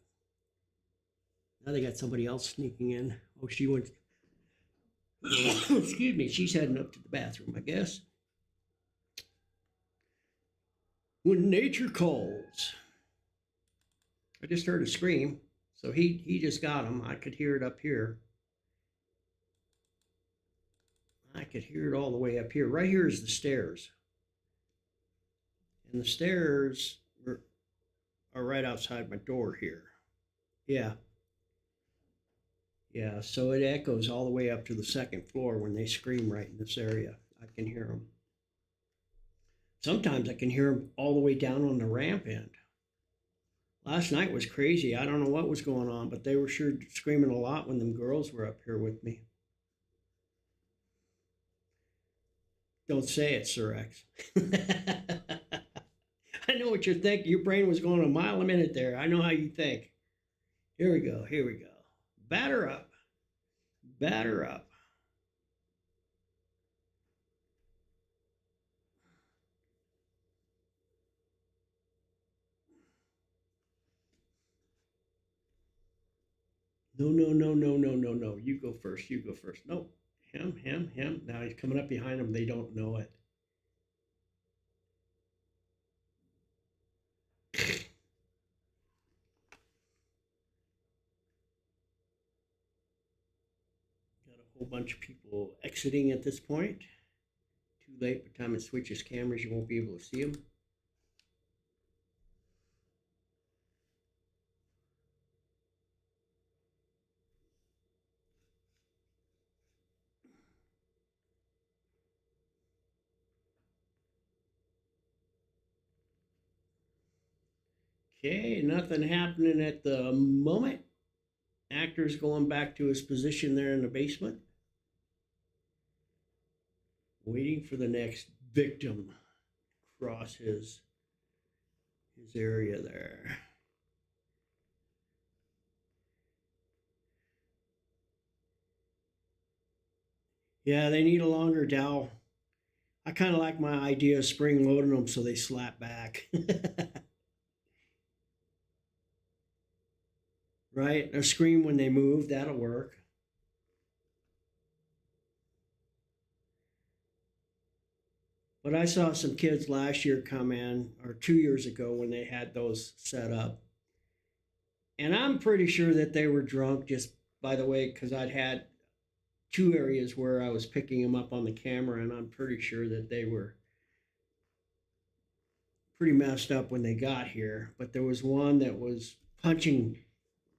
Now they got somebody else sneaking in. Oh, she went. Excuse me. She's heading up to the bathroom, I guess. When nature calls. I just heard a scream. So he just got him. I could hear it up here. I could hear it all the way up here. Right here is the stairs. And the stairs are right outside my door here. Yeah. Yeah, so it echoes all the way up to the second floor when they scream right in this area. I can hear them. Sometimes I can hear them all the way down on the ramp end. Last night was crazy. I don't know what was going on, but they were sure screaming a lot when them girls were up here with me. Don't say it, Sir X. I know what you're thinking. Your brain was going a mile a minute there. I know how you think. Here we go. Here we go. Batter up. Batter up. No, no, no, no, no, no, no. You go first. You go first. No. Him. Now he's coming up behind them. They don't know it. Got a whole bunch of people exiting at this point. Too late. By the time it switches cameras, you won't be able to see them. Okay, nothing happening at the moment. Actor's going back to his position there in the basement. Waiting for the next victim to cross his area there. Yeah, they need a longer dowel. I kind of like my idea of spring loading them so they slap back. Right? Or scream when they move, that'll work. But I saw some kids last year come in, or 2 years ago when they had those set up. And I'm pretty sure that they were drunk, just by the way, because I'd had two areas where I was picking them up on the camera, and I'm pretty sure that they were pretty messed up when they got here. But there was one that was punching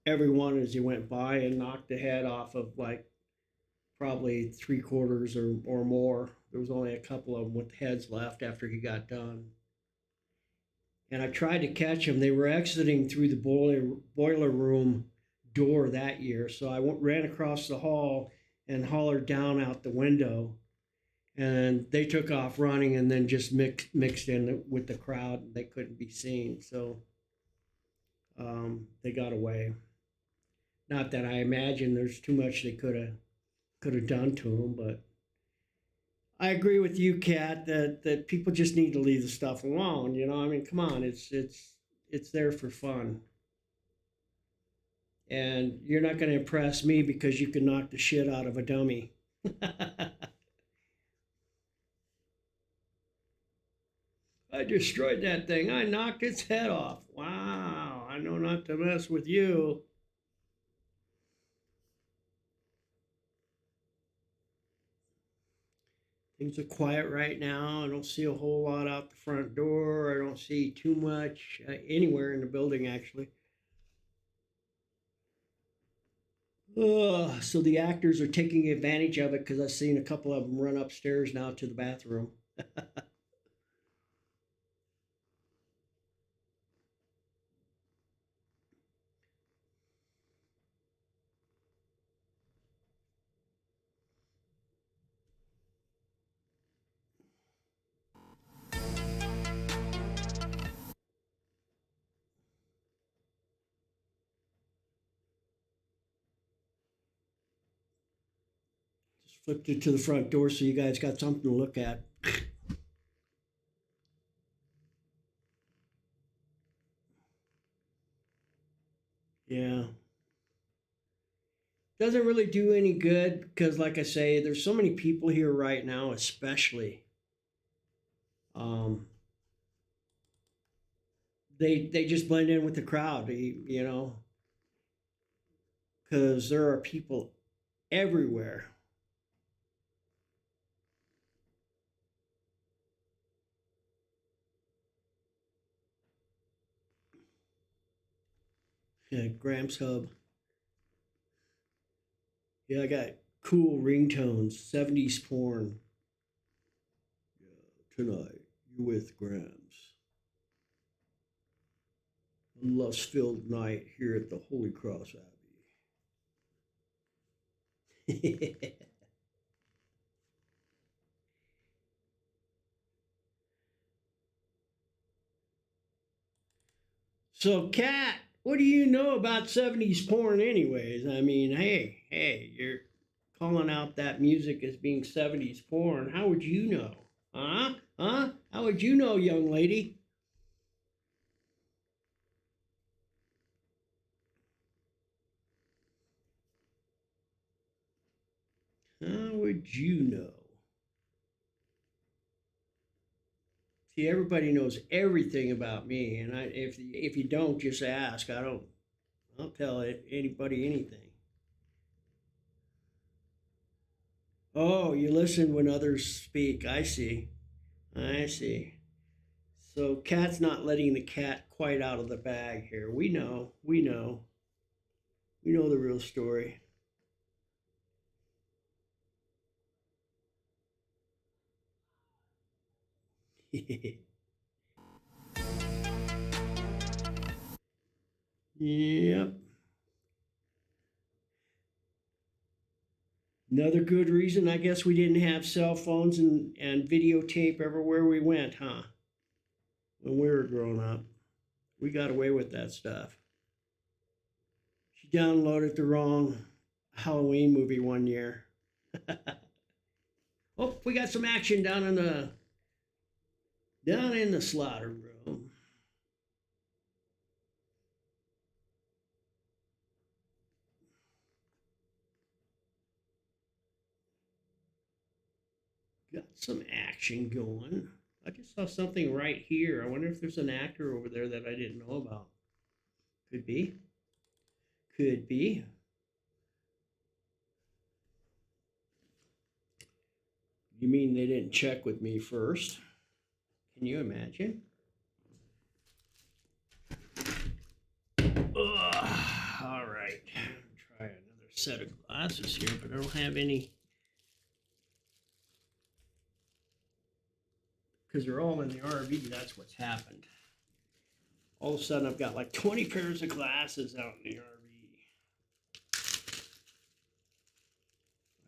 everyone as he went by and knocked the head off of like probably 3/4 or more. There was only a couple of them with heads left after he got done. And I tried to catch them. They were exiting through the boiler room door that year. So I ran across the hall and hollered down out the window. And they took off running and then just mixed in with the crowd. They couldn't be seen. So they got away. Not that I imagine there's too much they could have done to him, but I agree with you, Kat, that people just need to leave the stuff alone. You know, I mean, come on, it's there for fun. And you're not going to impress me because you can knock the shit out of a dummy. I destroyed that thing. I knocked its head off. Wow. I know not to mess with you. Things are quiet right now. I don't see a whole lot out the front door. I don't see too much anywhere in the building, actually. So the actors are taking advantage of it because I've seen a couple of them run upstairs now to the bathroom. Just flipped it to the front door so you guys got something to look at. Yeah. Doesn't really do any good because, like I say, there's so many people here right now, especially. Um, they just blend in with the crowd, you know, because there are people everywhere. Yeah, Gramps Hub. Yeah, I got cool ringtones, 70s porn. Yeah, tonight, you're with Gramps. A lust-filled night here at the Holy Cross Abbey. So, Kat, what do you know about 70s porn, anyways? I mean, hey, you're calling out that music as being 70s porn. How would you know? Huh? Huh? How would you know, young lady? How would you know? See, everybody knows everything about me, and if you don't, just ask. I'll tell anybody anything. Oh, you listen when others speak. I see. I see. So Cat's not letting the cat quite out of the bag here. We know. We know. We know the real story. Yep. Another good reason, I guess, we didn't have cell phones and videotape everywhere we went, huh? When we were growing up. We got away with that stuff. She downloaded the wrong Halloween movie one year. Oh, we got some action down in the slaughter room. Got some action going. I just saw something right here. I wonder if there's an actor over there that I didn't know about. Could be. Could be. You mean they didn't check with me first? Can you imagine? Ugh. All right. Try another set of glasses here, but I don't have any because they're all in the RV. That's what's happened. All of a sudden, I've got like 20 pairs of glasses out in the RV.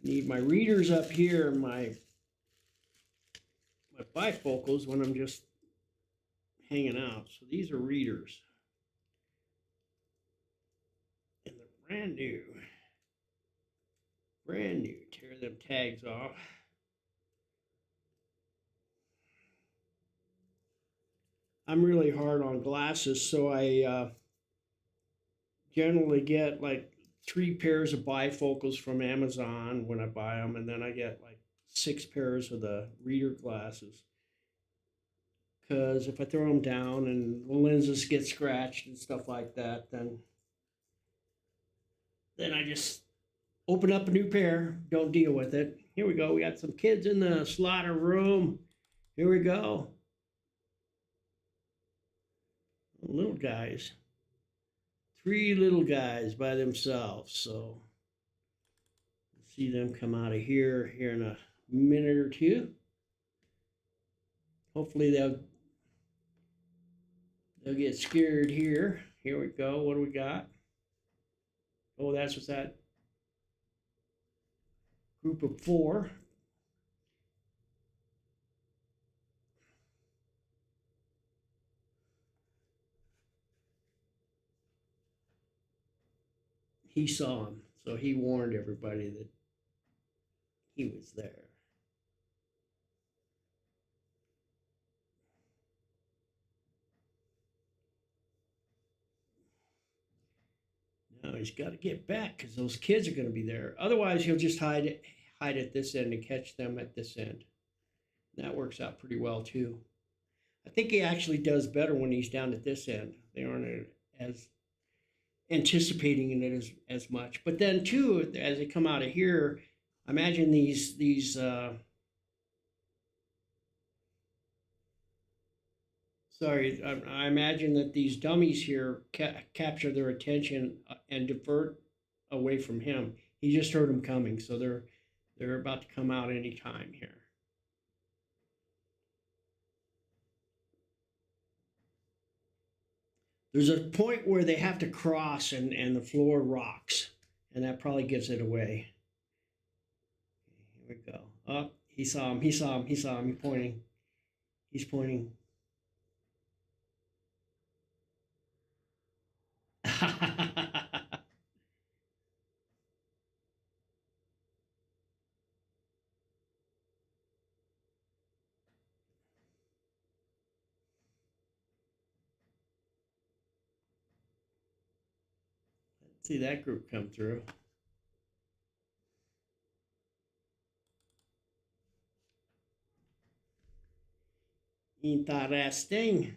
I need my readers up here and my bifocals when I'm just hanging out. So these are readers. And they're brand new. Brand new. Tear them tags off. I'm really hard on glasses, so I generally get like 3 pairs of bifocals from Amazon when I buy them, and then I get like 6 pairs of the reader glasses. Because if I throw them down and the lenses get scratched and stuff like that, then I just open up a new pair, don't deal with it. Here we go. We got some kids in the slaughter room. Here we go. Little guys. 3 little guys by themselves. So see them come out of here in a minute or two. Hopefully they'll get scared here. Here we go. What do we got? Oh, that's what's that group of 4. He saw him, so he warned everybody that he was there. Now he's got to get back because those kids are going to be there. Otherwise, he'll just hide at this end and catch them at this end. That works out pretty well too. I think he actually does better when he's down at this end. They aren't as anticipating it as much. But then too, as they come out of here, I imagine these sorry, I imagine that these dummies here capture their attention and divert away from him. He just heard them coming, so they're about to come out any time here. There's a point where they have to cross and the floor rocks, and that probably gives it away. Here we go. Oh, he saw him. He's pointing. He's pointing. See that group come through. Interesting.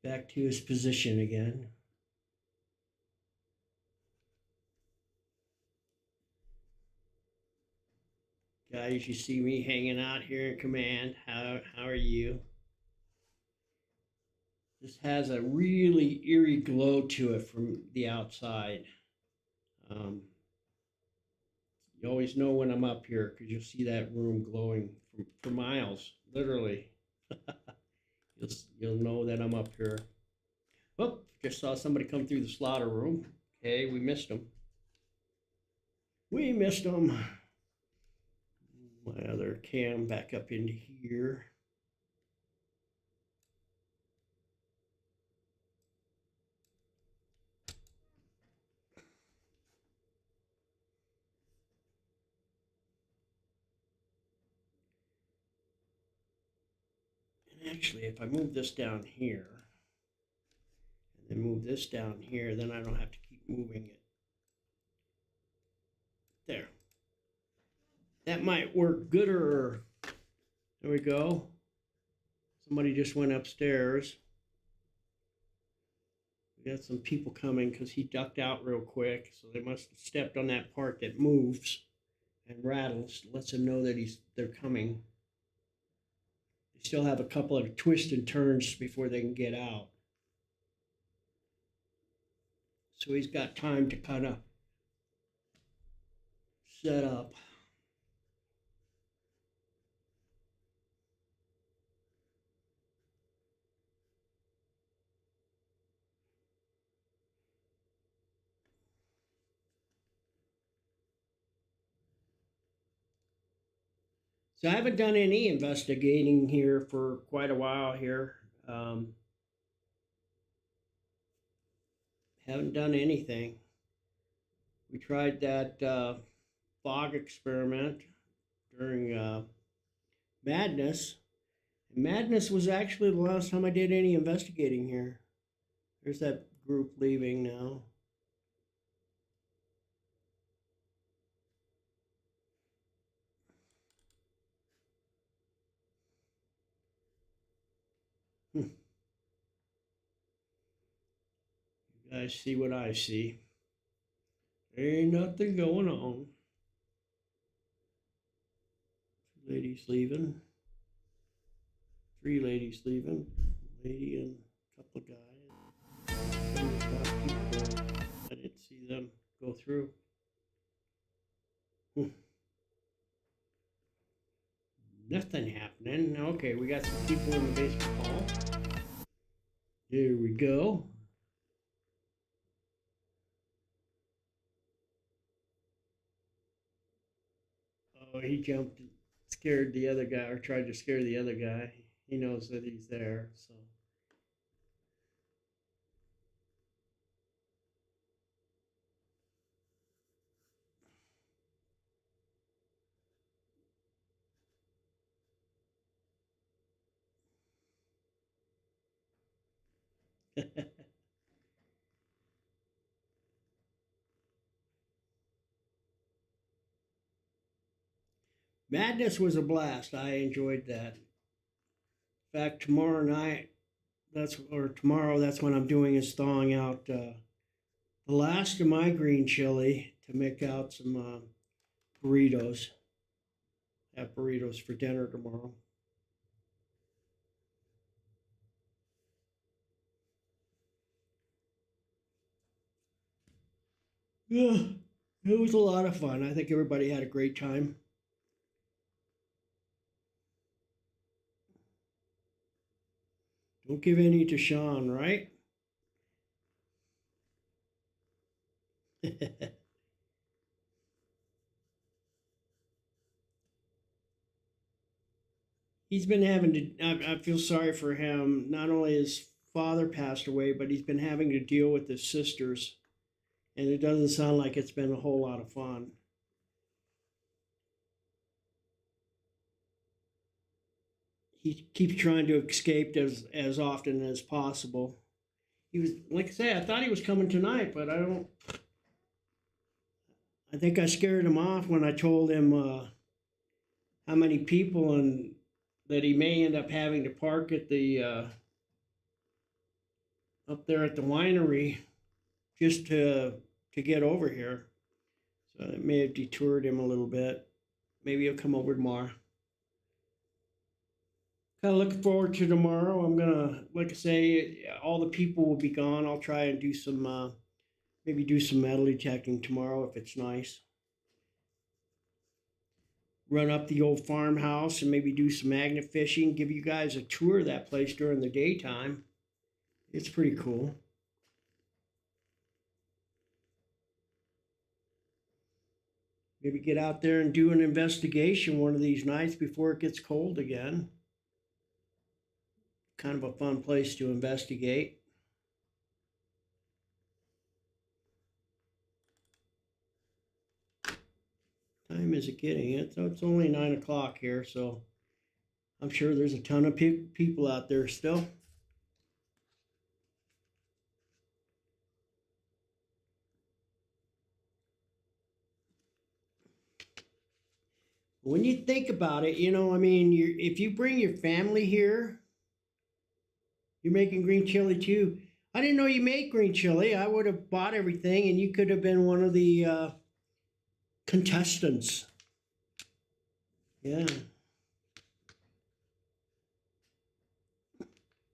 Back to his position again. Guys, you see me hanging out here in command. How are you? This has a really eerie glow to it from the outside. You always know when I'm up here because you'll see that room glowing for miles, literally. You'll know that I'm up here. Oh, just saw somebody come through the slaughter room. Okay, we missed them. We missed them. My other cam back up into here. And actually, if I move this down here, and then move this down here, then I don't have to keep moving it. There. That might work gooder. There we go. Somebody just went upstairs. We got some people coming because he ducked out real quick, so they must have stepped on that part that moves and rattles, lets them know that they're coming. They still have a couple of twists and turns before they can get out. So he's got time to kind of set up. So I haven't done any investigating here for quite a while here. Haven't done anything. We tried that fog experiment during Madness. Madness was actually the last time I did any investigating here. There's that group leaving now. You guys see what I see. Ain't nothing going on. Two ladies leaving. Three ladies leaving. A lady and a couple of guys. I didn't see them go through. Nothing happening. Okay, we got some people in the basement hall. There we go. Oh, he jumped and scared the other guy, or tried to scare the other guy. He knows that he's there, so. Madness was a blast. I enjoyed that. In fact, tomorrow night, tomorrow, that's when I'm doing is thawing out the last of my green chili to make out some burritos. Have burritos for dinner tomorrow. Yeah, it was a lot of fun. I think everybody had a great time. Don't give any to Sean, right? He's been having to, I feel sorry for him. Not only his father passed away, but he's been having to deal with his sisters. And it doesn't sound like it's been a whole lot of fun. He keeps trying to escape as often as possible. He was, like I say, I thought he was coming tonight, but I think I scared him off when I told him how many people and that he may end up having to park at the up there at the winery just to get over here. So it may have detoured him a little bit. Maybe he'll come over tomorrow. Kind of looking forward to tomorrow. I'm gonna, like I say, all the people will be gone. I'll try and do some, maybe do some metal detecting tomorrow if it's nice. Run up the old farmhouse and maybe do some magnet fishing. Give you guys a tour of that place during the daytime. It's pretty cool. Maybe get out there and do an investigation one of these nights before it gets cold again. Kind of a fun place to investigate. Time is it getting? It's only 9 o'clock here, so I'm sure there's a ton of people out there still. When you think about it, I mean, if you bring your family here, you're making green chili too. I didn't know you made green chili. I would have bought everything and you could have been one of the contestants. Yeah.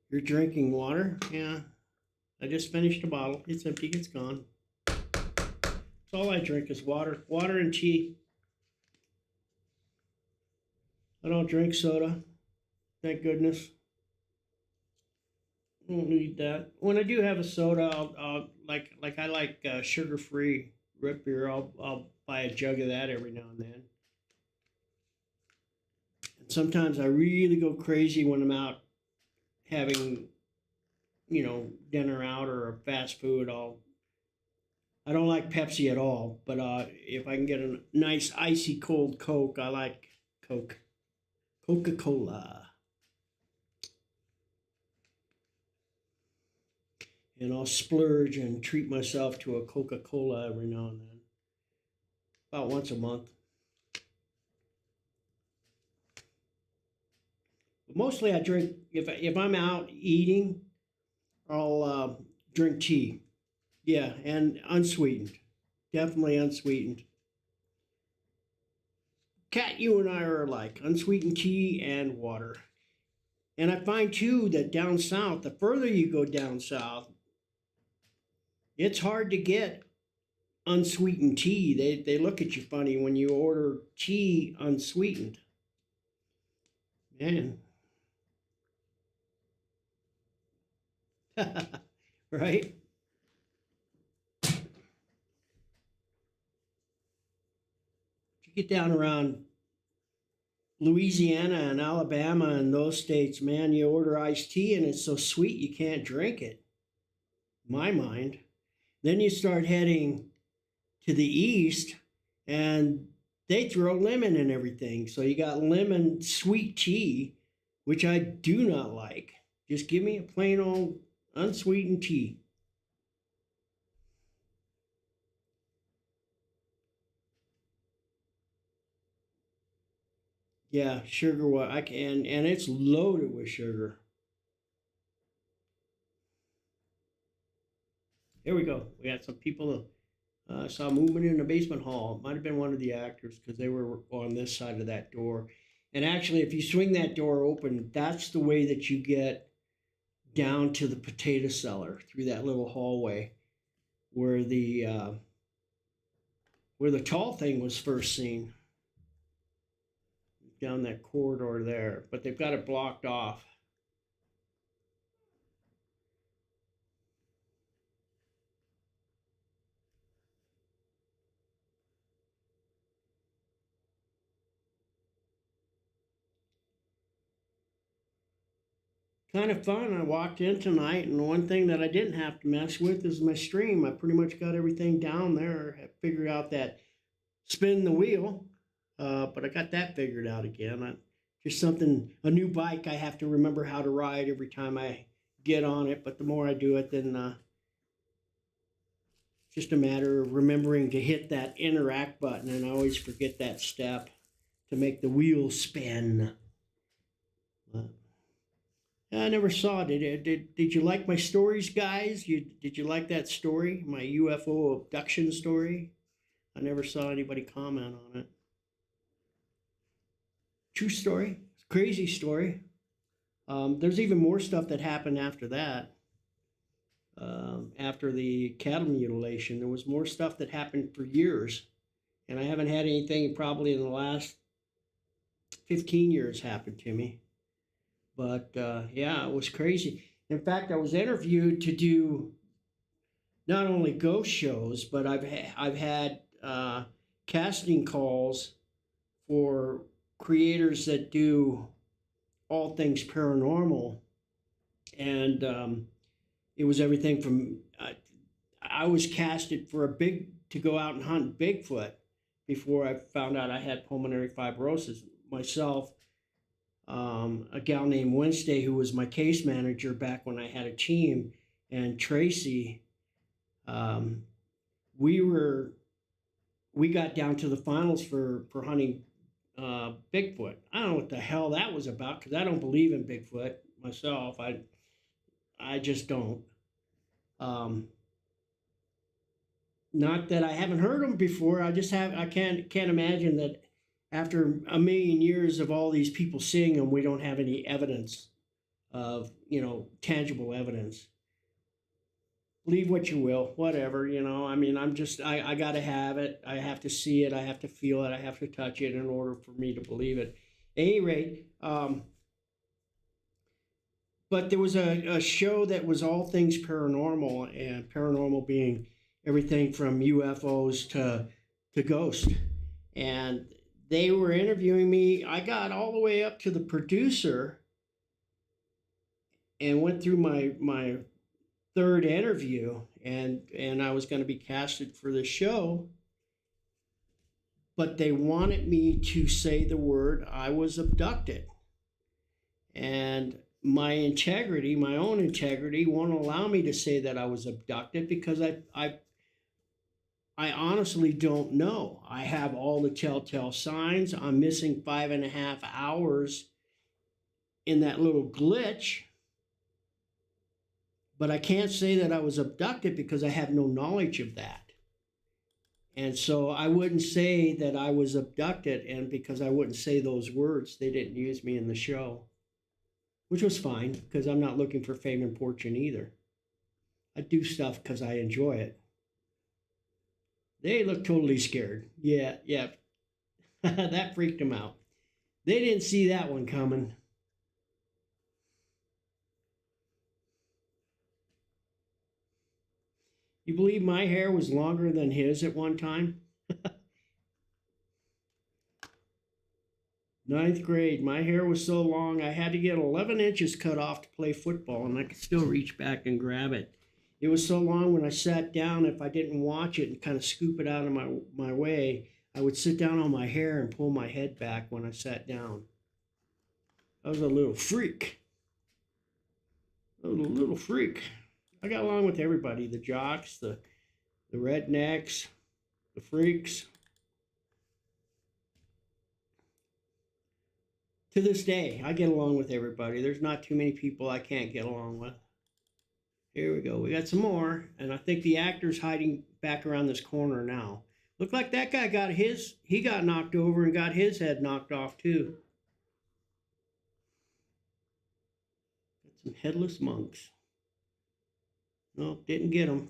You're drinking water? Yeah. I just finished a bottle. It's empty. It's gone. That's all I drink is water. Water and tea. I don't drink soda. Thank goodness. I don't need that. When I do have a soda, I'll like I like sugar-free root beer. I'll buy a jug of that every now and then. And sometimes I really go crazy when I'm out having, dinner out or fast food. I don't like Pepsi at all, but if I can get a nice icy cold Coke, I like Coke. Coca-Cola. And I'll splurge and treat myself to a Coca-Cola every now and then. About once a month. But mostly I drink, if I'm out eating, I'll drink tea. Yeah, and unsweetened. Definitely unsweetened. Kat, you and I are alike. Unsweetened tea and water. And I find too that down south, the further you go down south, it's hard to get unsweetened tea. They look at you funny when you order tea unsweetened. Man. Right? You get down around Louisiana and Alabama and those states, man, you order iced tea and it's so sweet you can't drink it. My mind. Then you start heading to the east and they throw lemon in everything. So you got lemon sweet tea, which I do not like. Just give me a plain old unsweetened tea. Yeah, sugar. What I can, and it's loaded with sugar. Here we go. We got some people. Saw movement in the basement hall. Might have been one of the actors because they were on this side of that door. And actually, if you swing that door open, that's the way that you get down to the potato cellar through that little hallway where the tall thing was first seen. Down that corridor there, but they've got it blocked off. Kind of fun. I walked in tonight, and one thing that I didn't have to mess with is my stream. I pretty much got everything down there. I figured out that spin the wheel, but I got that figured out again. Just something, a new bike I have to remember how to ride every time I get on it, but the more I do it, then it's just a matter of remembering to hit that interact button, and I always forget that step to make the wheel spin. I never saw it. Did you like my stories, guys? Did you like that story, my UFO abduction story? I never saw anybody comment on it. True story, crazy story. There's even more stuff that happened after that. After the cattle mutilation, there was more stuff that happened for years, and I haven't had anything probably in the last 15 years happen to me. But yeah, it was crazy. In fact, I was interviewed to do not only ghost shows, but I've had casting calls for creators that do all things paranormal, and it was everything from I was casted for to go out and hunt Bigfoot before I found out I had pulmonary fibrosis myself. A gal named Wednesday, who was my case manager back when I had a team, and Tracy, we got down to the finals for hunting Bigfoot. I don't know what the hell that was about because I don't believe in Bigfoot myself. I just don't. Not that I haven't heard them before. I can't imagine that after a million years of all these people seeing them, we don't have any evidence of, tangible evidence. Believe what you will, whatever, I mean, I got to have it. I have to see it. I have to feel it. I have to touch it in order for me to believe it. At any rate, but there was a show that was all things paranormal, and paranormal being everything from UFOs to ghosts. And they were interviewing me. I got all the way up to the producer and went through my third interview, and I was going to be casted for the show. but they wanted me to say the word I was abducted. And my integrity, my own integrity, won't allow me to say that I was abducted because I honestly don't know. I have all the telltale signs. I'm missing 5.5 hours in that little glitch. But I can't say that I was abducted because I have no knowledge of that. And so I wouldn't say that I was abducted, and because I wouldn't say those words, they didn't use me in the show, which was fine because I'm not looking for fame and fortune either. I do stuff because I enjoy it. They look totally scared. Yeah. That freaked them out. They didn't see that one coming. You believe my hair was longer than his at one time? Ninth grade, my hair was so long I had to get 11 inches cut off to play football, and I could still reach back and grab it. It was so long when I sat down, if I didn't watch it and kind of scoop it out of my way, I would sit down on my hair and pull my head back when I sat down. I was a little freak. I got along with everybody, the jocks, the rednecks, the freaks. To this day, I get along with everybody. There's not too many people I can't get along with. Here we go. We got some more, and I think the actor's hiding back around this corner now. Look like that guy he got knocked over and got his head knocked off too. Got some headless monks. Nope, didn't get him.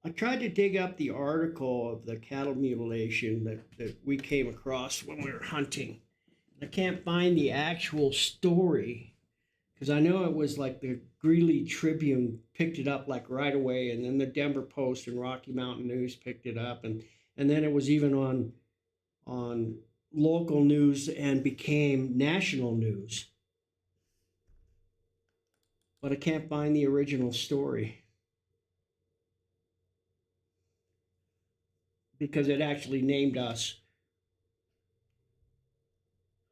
I tried to dig up the article of the cattle mutilation that we came across when we were hunting. I can't find the actual story because I know it was like the Greeley Tribune picked it up like right away, and then the Denver Post and Rocky Mountain News picked it up, and then it was even on local news and became national news. But I can't find the original story because it actually named us,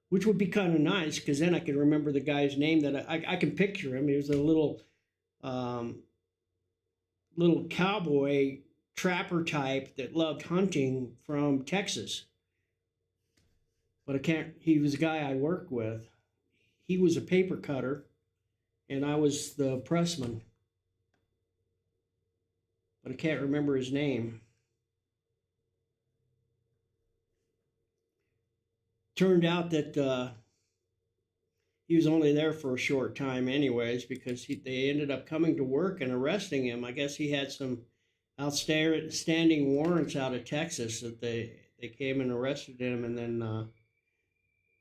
which would be kind of nice because then I can remember the guy's name that I can picture him. He was a little cowboy trapper type that loved hunting from Texas. But he was a guy I worked with. He was a paper cutter and I was the pressman. But I can't remember his name. Turned out that he was only there for a short time anyways because they ended up coming to work and arresting him. I guess he had some outstanding warrants out of Texas that they came and arrested him, and then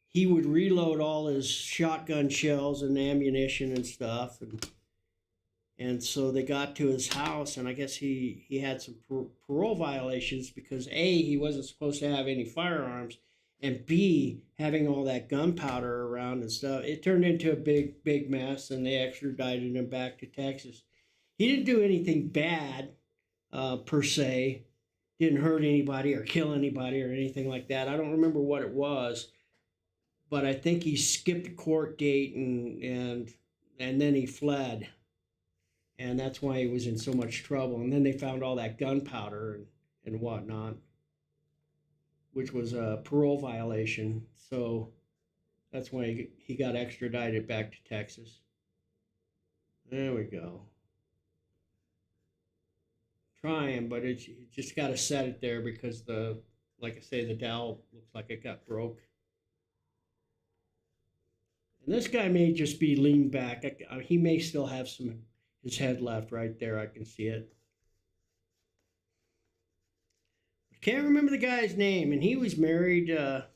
he would reload all his shotgun shells and ammunition and stuff, and so they got to his house, and I guess he had some parole violations because A, he wasn't supposed to have any firearms, and B, having all that gunpowder around and stuff. It turned into a big mess, and they extradited him back to Texas. He didn't do anything bad, per se. Didn't hurt anybody or kill anybody or anything like that. I don't remember what it was, but I think he skipped a court date and then he fled. And that's why he was in so much trouble. And then they found all that gunpowder and whatnot, which was a parole violation. So that's why he got extradited back to Texas. There we go. Trying, but you just got to set it there because like I say, the dowel looks like it got broke. And this guy may just be leaned back. He may still have his head left right there. I can see it. Can't remember the guy's name, and he was married to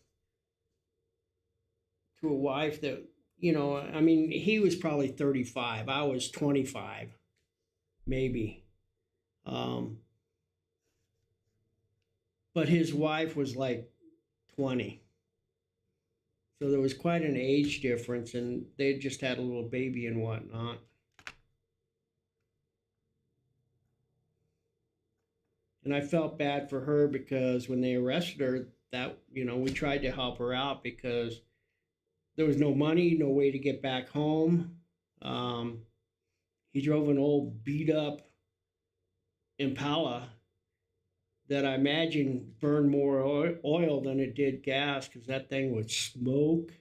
a wife that, I mean, he was probably 35. I was 25, maybe. but his wife was like 20. So there was quite an age difference, and they just had a little baby and whatnot. And I felt bad for her because when they arrested her, that, we tried to help her out because there was no money, no way to get back home. Um, he drove an old beat up Impala that I imagine burned more oil than it did gas because that thing would smoke.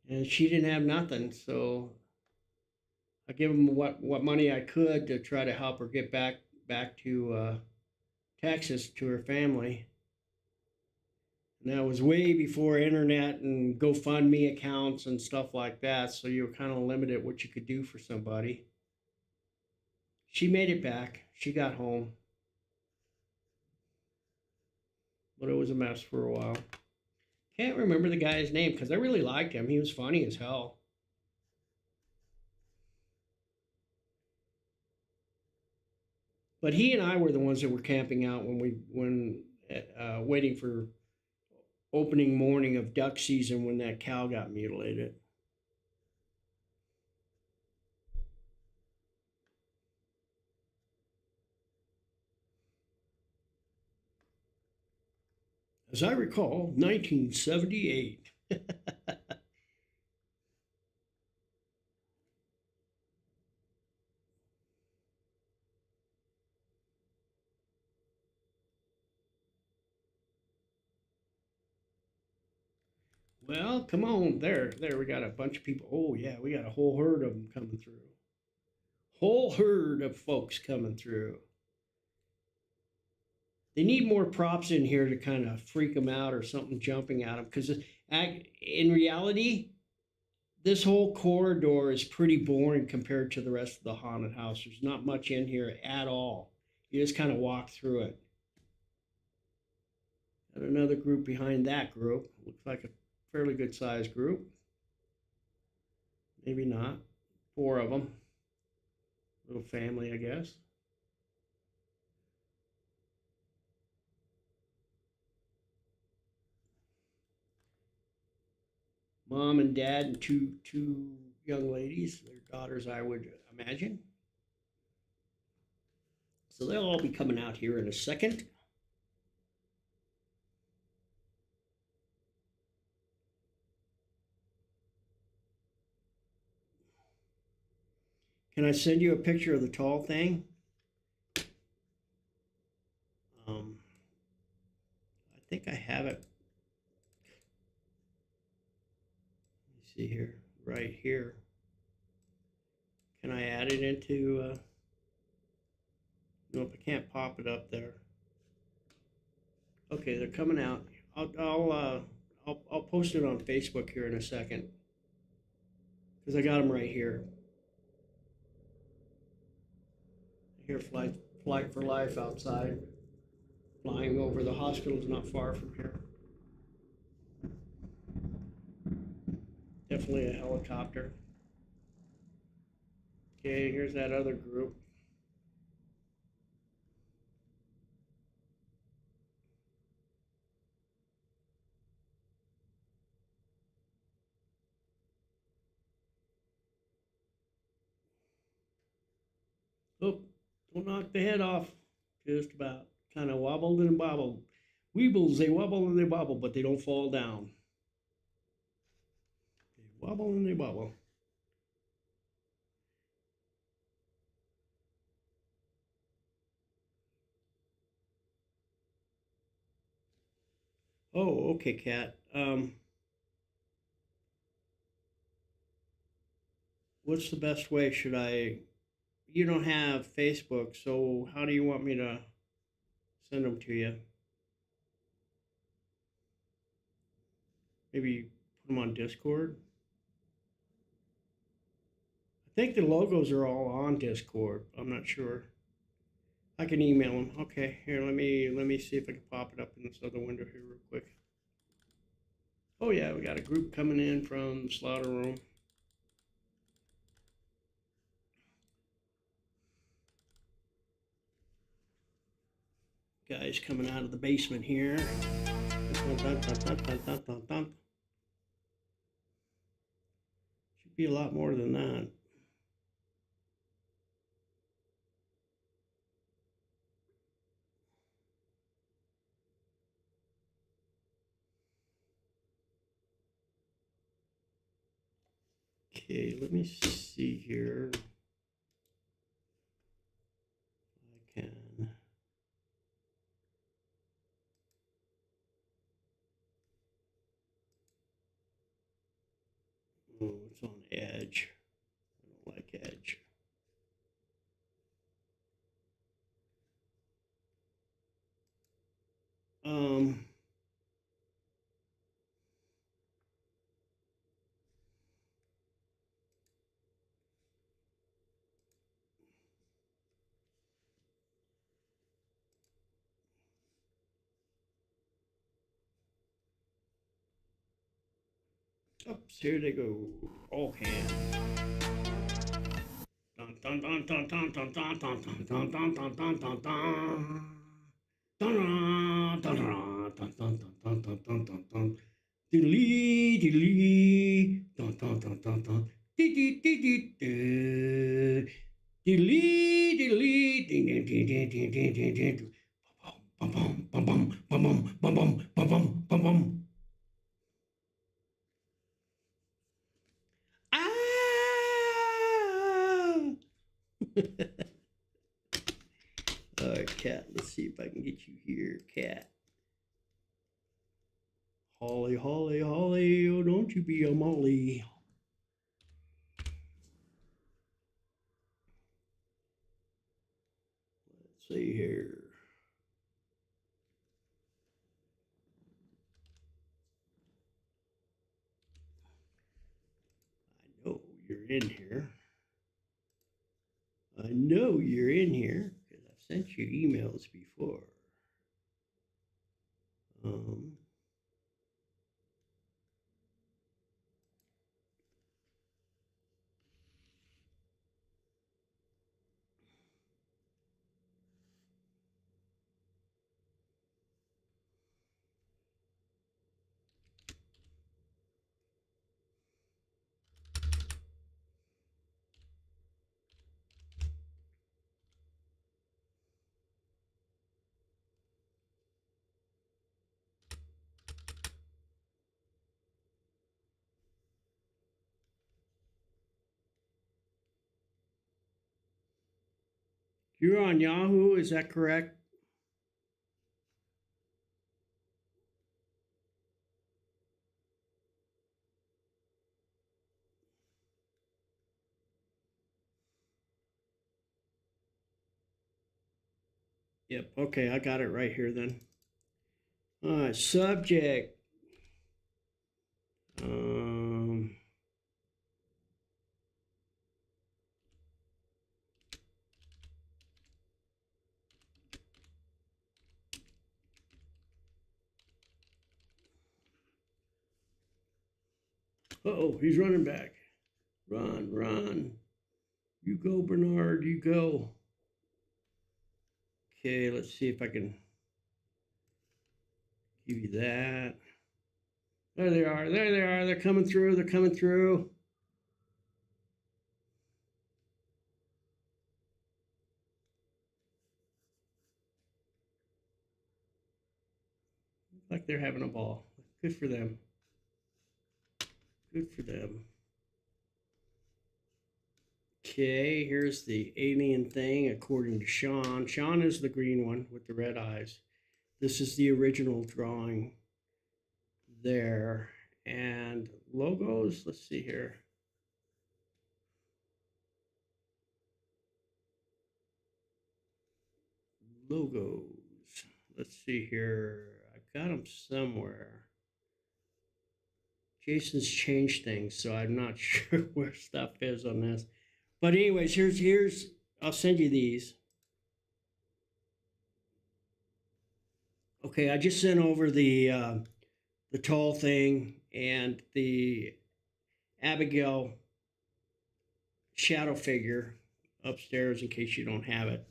And she didn't have nothing, so I gave him what money I could to try to help her get back to Texas to her family. And that was way before internet and GoFundMe accounts and stuff like that. So you were kind of limited what you could do for somebody. She made it back. She got home. But it was a mess for a while. Can't remember the guy's name because I really liked him. He was funny as hell. But he and I were the ones that were camping out when waiting for opening morning of duck season when that cow got mutilated. As I recall, 1978. Well, come on, there, we got a bunch of people. Oh yeah, we got a whole herd of them coming through. Whole herd of folks coming through. They need more props in here to kind of freak them out or something jumping at them because in reality, this whole corridor is pretty boring compared to the rest of the haunted house. There's not much in here at all. You just kind of walk through it. Got another group behind that group. Looks like a fairly good sized group. Maybe not. 4 of them. Little family, I guess. Mom and dad and two young ladies, their daughters, I would imagine. So they'll all be coming out here in a second. Can I send you a picture of the tall thing? I think I have it. Let me see here, right here. Can I add it into? Nope, I can't pop it up there. Okay, they're coming out. I'll post it on Facebook here in a second because I got them right here. Here, Flight for Life outside, flying over the hospital's not far from here. Definitely a helicopter. Okay, here's that other group. Oh, don't knock the head off. Just about. Kind of wobbled and bobbled. Weebles, they wobble and they bobble, but they don't fall down. They wobble and they bobble. Oh, okay, Kat. What's the best way? Should I? You don't have Facebook, so how do you want me to send them to you? Maybe put them on Discord. I think the logos are all on Discord. I'm not sure. I can email them. Okay, here, let me see if I can pop it up in this other window here real quick. Oh yeah, we got a group coming in from the slaughter room. Guys coming out of the basement here. Should be a lot more than that. Okay, let me see here. I can. Oh, it's on Edge. I don't like Edge. Um, Oops, here they go. All hands. Dun dun dun dun dun dun dun dun dun dun dun dun dun dun dun. Dun dun dun dun dun dun dun dun dun dun dun. Diddly diddly dun dun dun dun dun. Dee dee dee dee dee. Diddly diddly ding ding ding ding ding ding ding ding. Bum bum bum bum bum bum bum bum bum bum bum bum. Ah! All right, cat. Let's see if I can get you here, cat. Holly, Holly, Holly, oh, don't you be a Molly. Let's see here. I know you're in here. I know you're in here because I've sent you emails before. You're on Yahoo, is that correct? Yep, okay, I got it right here then. All right, subject. Uh-oh, he's running back. Run, run. You go, Bernard, you go. Okay, let's see if I can give you that. There they are, there they are. They're coming through, they're coming through. Looks like they're having a ball. Good for them. Good for them. Okay, here's the alien thing according to Sean. Sean is the green one with the red eyes. This is the original drawing there. And logos, let's see here. Logos. Let's see here. I've got them somewhere. Jason's changed things, so I'm not sure where stuff is on this. But anyways, here's I'll send you these. Okay, I just sent over the tall thing and the Abigail shadow figure upstairs in case you don't have it.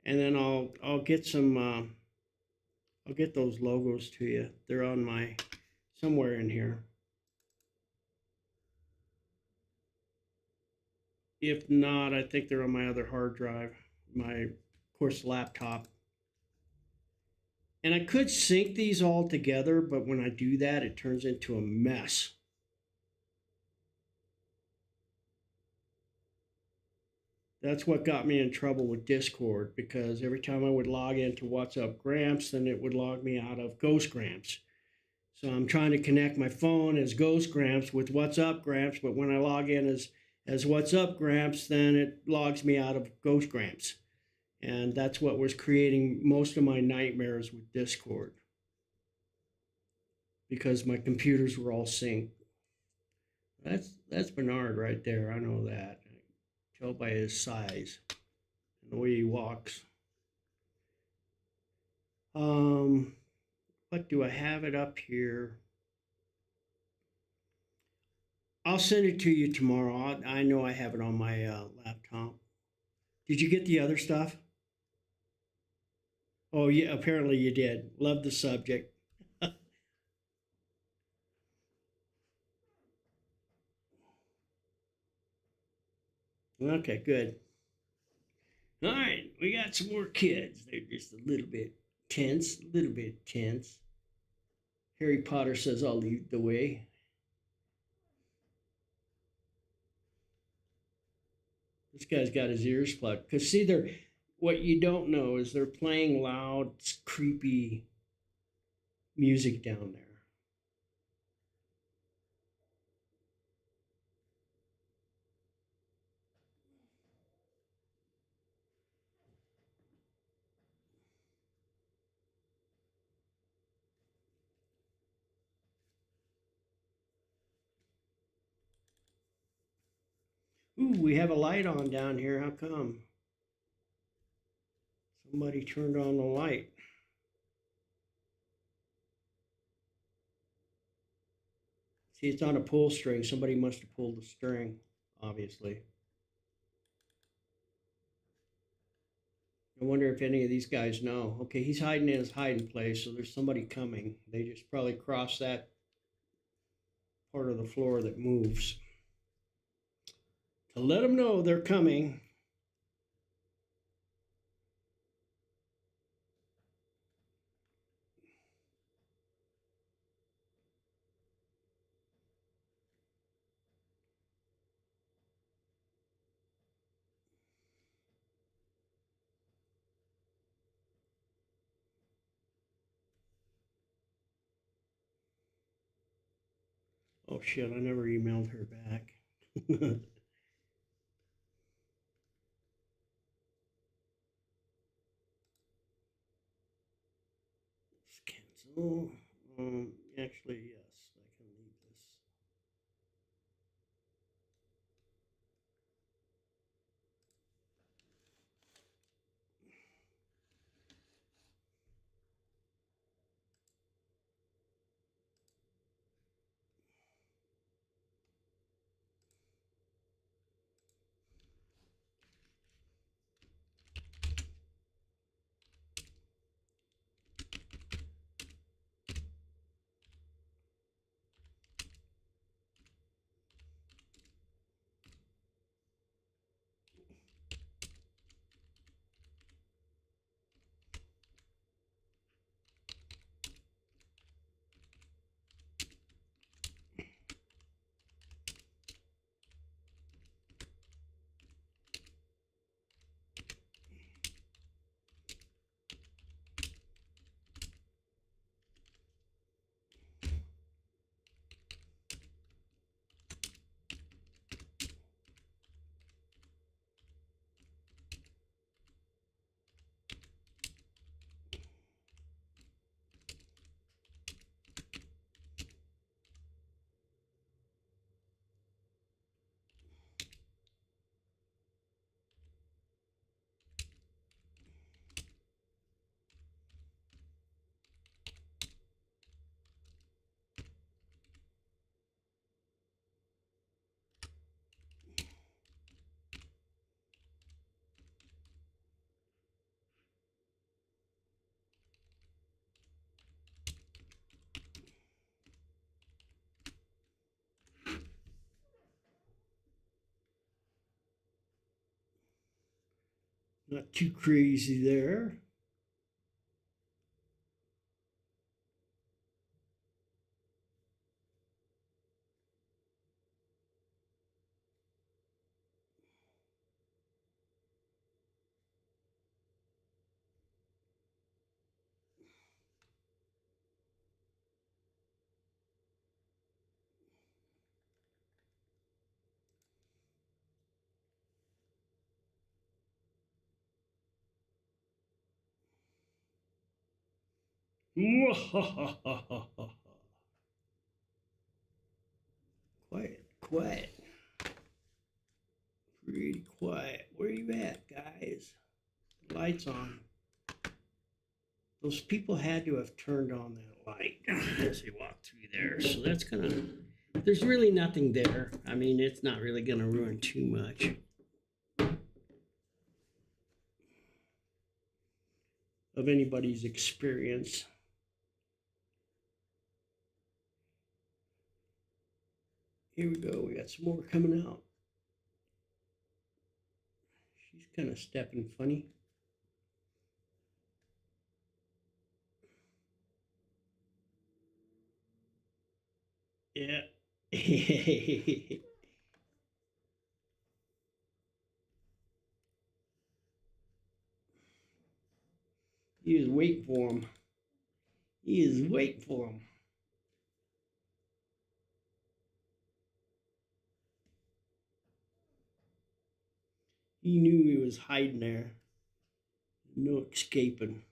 and then I'll get some. I'll get those logos to you. They're on my somewhere in here. If not, I think they're on my other hard drive, my, of course, laptop. And I could sync these all together, but when I do that, it turns into a mess. That's what got me in trouble with Discord, because every time I would log into What's Up Gramps, then it would log me out of Ghost Gramps. So I'm trying to connect my phone as Ghost Gramps with What's Up Gramps, but when I log in as What's Up Gramps, then it logs me out of Ghost Gramps. And that's what was creating most of my nightmares with Discord, because my computers were all synced. That's Bernard right there. I know that. I can tell by his size and the way he walks. What do I have it up here? I'll send it to you tomorrow. I know I have it on my laptop. Did you get the other stuff? Oh, yeah, apparently you did. Love the subject. Okay, good. All right, we got some more kids. They're just a little bit tense, a little bit tense. Harry Potter says, I'll lead the way. This guy's got his ears plugged. Because, see, what you don't know is they're playing loud, creepy music down there. Ooh, we have a light on down here. How come? Somebody turned on the light. See, it's on a pull string. Somebody must have pulled the string, obviously. I wonder if any of these guys know. Okay, he's hiding in his hiding place, so there's somebody coming. They just probably crossed that part of the floor that moves. To let them know they're coming. Oh shit, I never emailed her back. Let's cancel. Actually, yes, I can leave this. Not too crazy there. Quiet, quiet. Pretty quiet. Where you at, guys? Lights on. Those people had to have turned on that light as they walked through there. So that's gonna, there's really nothing there. I mean, it's not really gonna ruin too much. Of anybody's experience. Here we go. We got some more coming out. She's kind of stepping funny. Yeah. He is waiting for him. He is waiting for him. He knew he was hiding there. No escaping.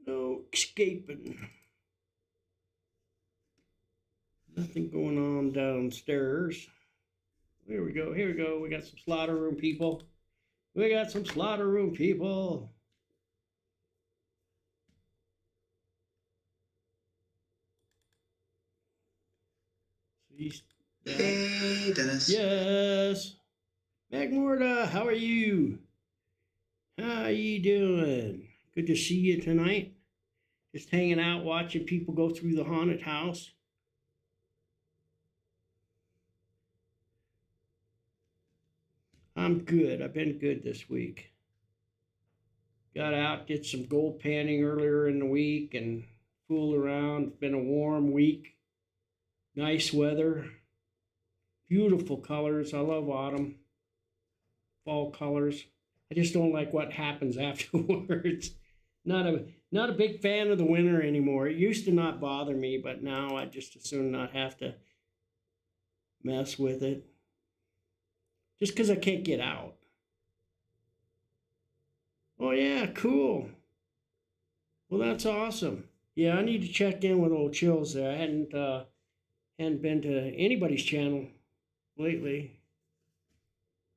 No escaping. Nothing going on downstairs. Here we go. Here we go. We got some slaughter room people. We got some slaughter room people. So he's, Hey, Dennis. yes. Magmorta, how are you? How you doing? Good to see you tonight. Just hanging out, watching people go through the haunted house. I'm good. I've been good this week. Got out, did some gold panning earlier in the week and fooled around. It's been a warm week. Nice weather. Beautiful colors. I love autumn. Fall colors. I just don't like what happens afterwards. Not a big fan of the winter anymore. It used to not bother me, but now I just as soon not have to mess with it. Just because I can't get out. Oh yeah, cool. Well, that's awesome. Yeah, I need to check in with old Chills there. I hadn't been to anybody's channel lately.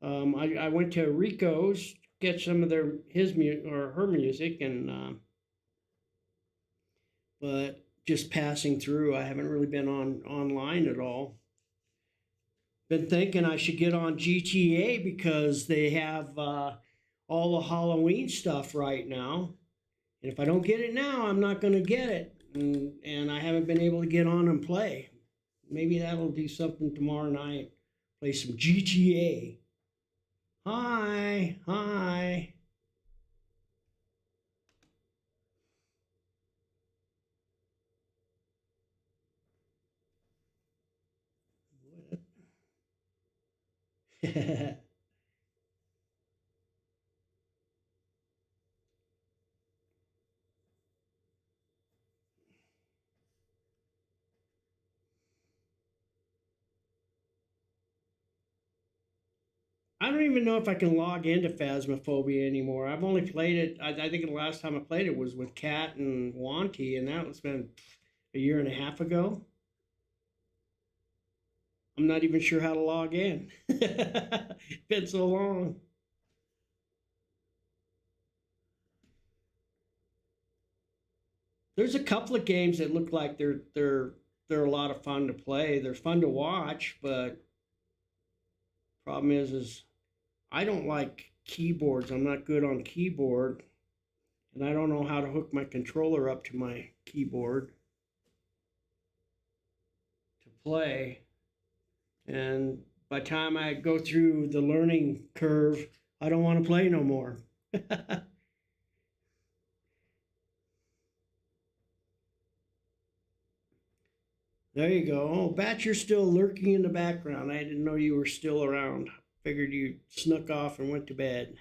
I went to Rico's to get some of his or her music, and but just passing through. I haven't really been online at all. Been thinking I should get on GTA because they have all the Halloween stuff right now. And if I don't get it now, I'm not going to get it. And I haven't been able to get on and play. Maybe that'll do something tomorrow night. Play some GTA. Hi, hi. I don't even know if I can log into Phasmophobia anymore. I've only played it. I think the last time I played it was with Kat and Wanty, and that was been a year and a half ago. I'm not even sure how to log in. It's been so long. There's a couple of games that look like they're a lot of fun to play. They're fun to watch, but problem is I don't like keyboards. I'm not good on keyboard, and I don't know how to hook my controller up to my keyboard to play. And by the time I go through the learning curve, I don't want to play no more. There you go. Oh, Bat, you're still lurking in the background. I didn't know you were still around. Figured you snuck off and went to bed.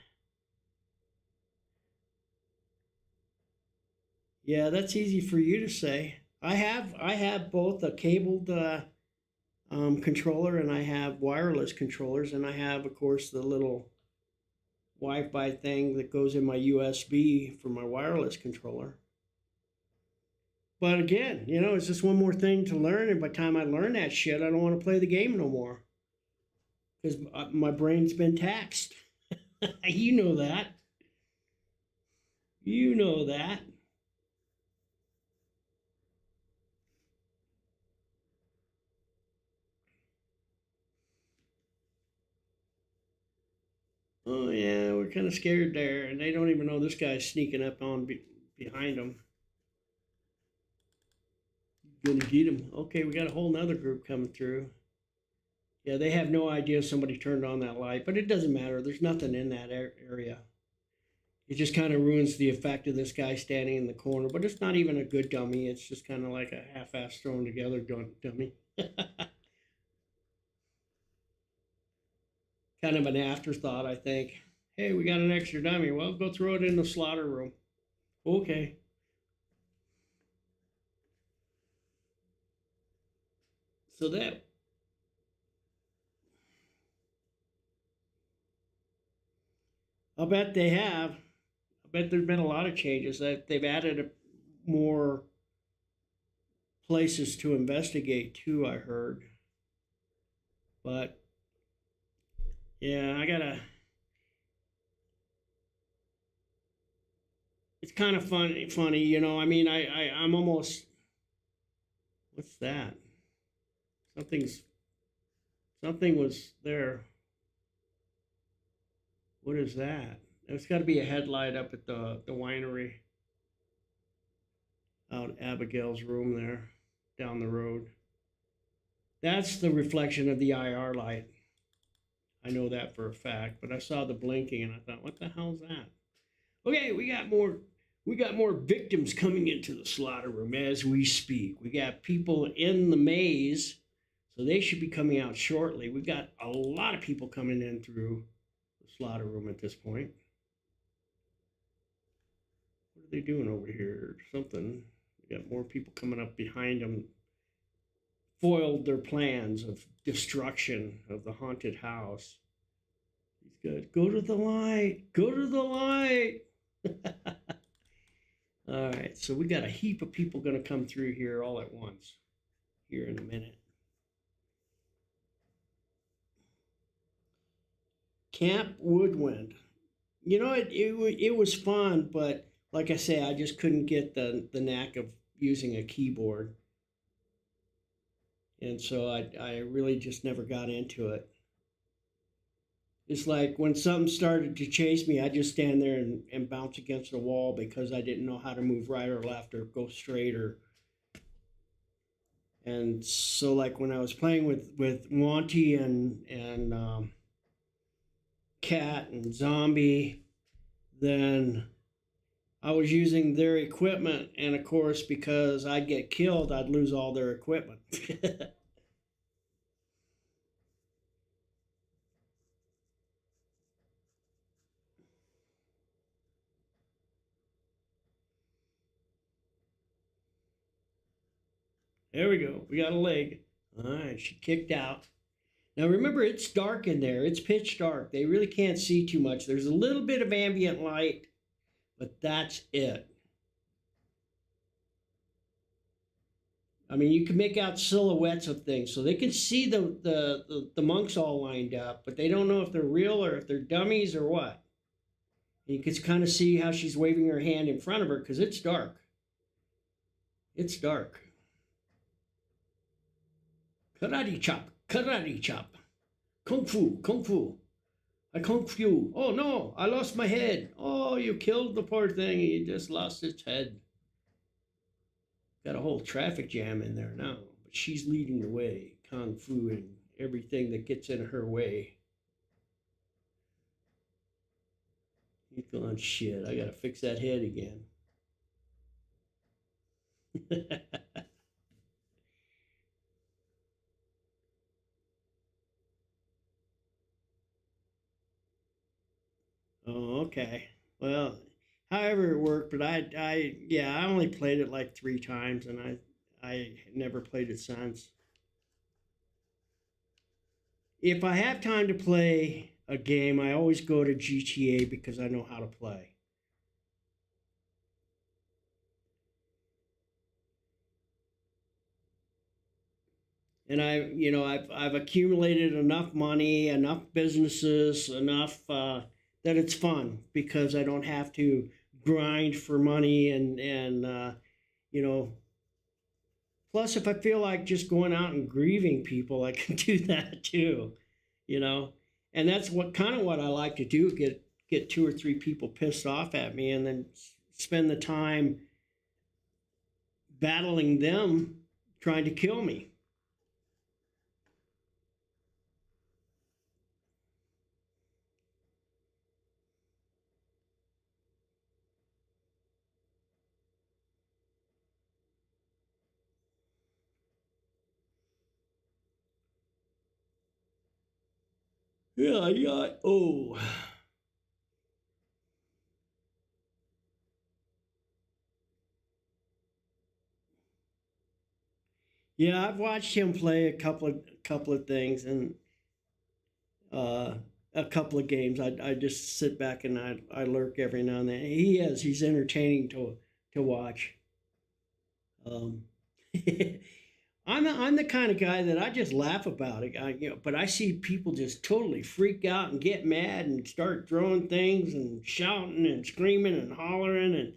Yeah, that's easy for you to say. I have both a cabled controller and I have wireless controllers, and I have, of course, the little Wi-Fi thing that goes in my USB for my wireless controller. But again, it's just one more thing to learn, and by the time I learn that shit, I don't want to play the game no more because my brain's been taxed. You know that. You know that. Oh yeah, we're kind of scared there, and they don't even know this guy's sneaking up on behind them. Gonna get him. Okay, we got a whole nother group coming through. Yeah, they have no idea somebody turned on that light, but it doesn't matter. There's nothing in that area. It just kind of ruins the effect of this guy standing in the corner, but it's not even a good dummy. It's just kind of like a half-ass thrown together dummy. Kind of an afterthought, I think. Hey, we got an extra dummy. Well, go throw it in the slaughter room. Okay. So that. I'll bet they have. I bet there's been a lot of changes. That they've added more places to investigate too, I heard. But yeah, it's kind of funny, I mean, I'm almost, what's that? Something was there. What is that? There's got to be a headlight up at the winery out Abigail's room there, down the road. That's the reflection of the IR light. I know that for a fact, but I saw the blinking and I thought, what the hell's that? Okay, we got more victims coming into the slaughter room as we speak. We got people in the maze, so they should be coming out shortly. We've got a lot of people coming in through the slaughter room at this point. What are they doing over here? Something. We got more people coming up behind them. Foiled their plans of destruction of the haunted house. He's good. Go to the light. Go to the light. All right, so we got a heap of people going to come through here all at once here in a minute. Camp Woodwind. It was fun, but like I say, I just couldn't get the knack of using a keyboard. And so I really just never got into it. It's like when something started to chase me, I just stand there and bounce against the wall because I didn't know how to move right or left or go straight and so like when I was playing with Monty and Cat and Zombie, then I was using their equipment, and of course because I'd get killed, I'd lose all their equipment. There we go. We got a leg. All right, she kicked out. Now remember, it's dark in there. It's pitch dark. They really can't see too much. There's a little bit of ambient light, but that's it. I mean, you can make out silhouettes of things, so they can see the monks all lined up, but they don't know if they're real or if they're dummies or what. And you can kind of see how she's waving her hand in front of her because it's dark. It's dark. Karate chop, karate chop. Kung fu, kung fu. I kung fu. Oh no, I lost my head. Oh, you killed the poor thing. He just lost its head. Got a whole traffic jam in there now, but she's leading the way. Kung fu and everything that gets in her way. He's going, shit, I gotta fix that head again. Oh, okay. Well, however it worked, but yeah, I only played it like 3 times, and I never played it since. If I have time to play a game, I always go to GTA because I know how to play. And I've accumulated enough money, enough businesses, enough that it's fun because I don't have to grind for money and you know. Plus, if I feel like just going out and grieving people, I can do that too, you know. And that's what I like to do: get 2 or 3 people pissed off at me, and then spend the time battling them, trying to kill me. Yeah, yeah. Oh, yeah. I've watched him play a couple of things and uh, a couple of games. I just sit back and I lurk every now and then. He's entertaining to watch. Um, I'm the kind of guy that I just laugh about it. But I see people just totally freak out and get mad and start throwing things and shouting and screaming and hollering and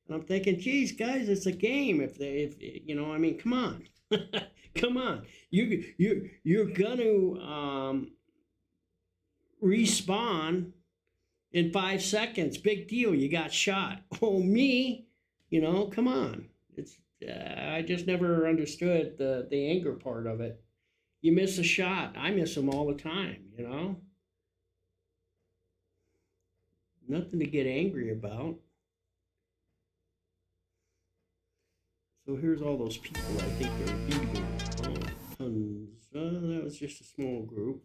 I'm thinking, geez, guys, it's a game. If I mean, come on, come on. You're gonna respawn in 5 seconds. Big deal. You got shot. Oh, me, come on. It's I just never understood the anger part of it. You miss a shot. I miss them all the time. Nothing to get angry about. So here's all those people I think they're leaving. Oh, tons. That was just a small group.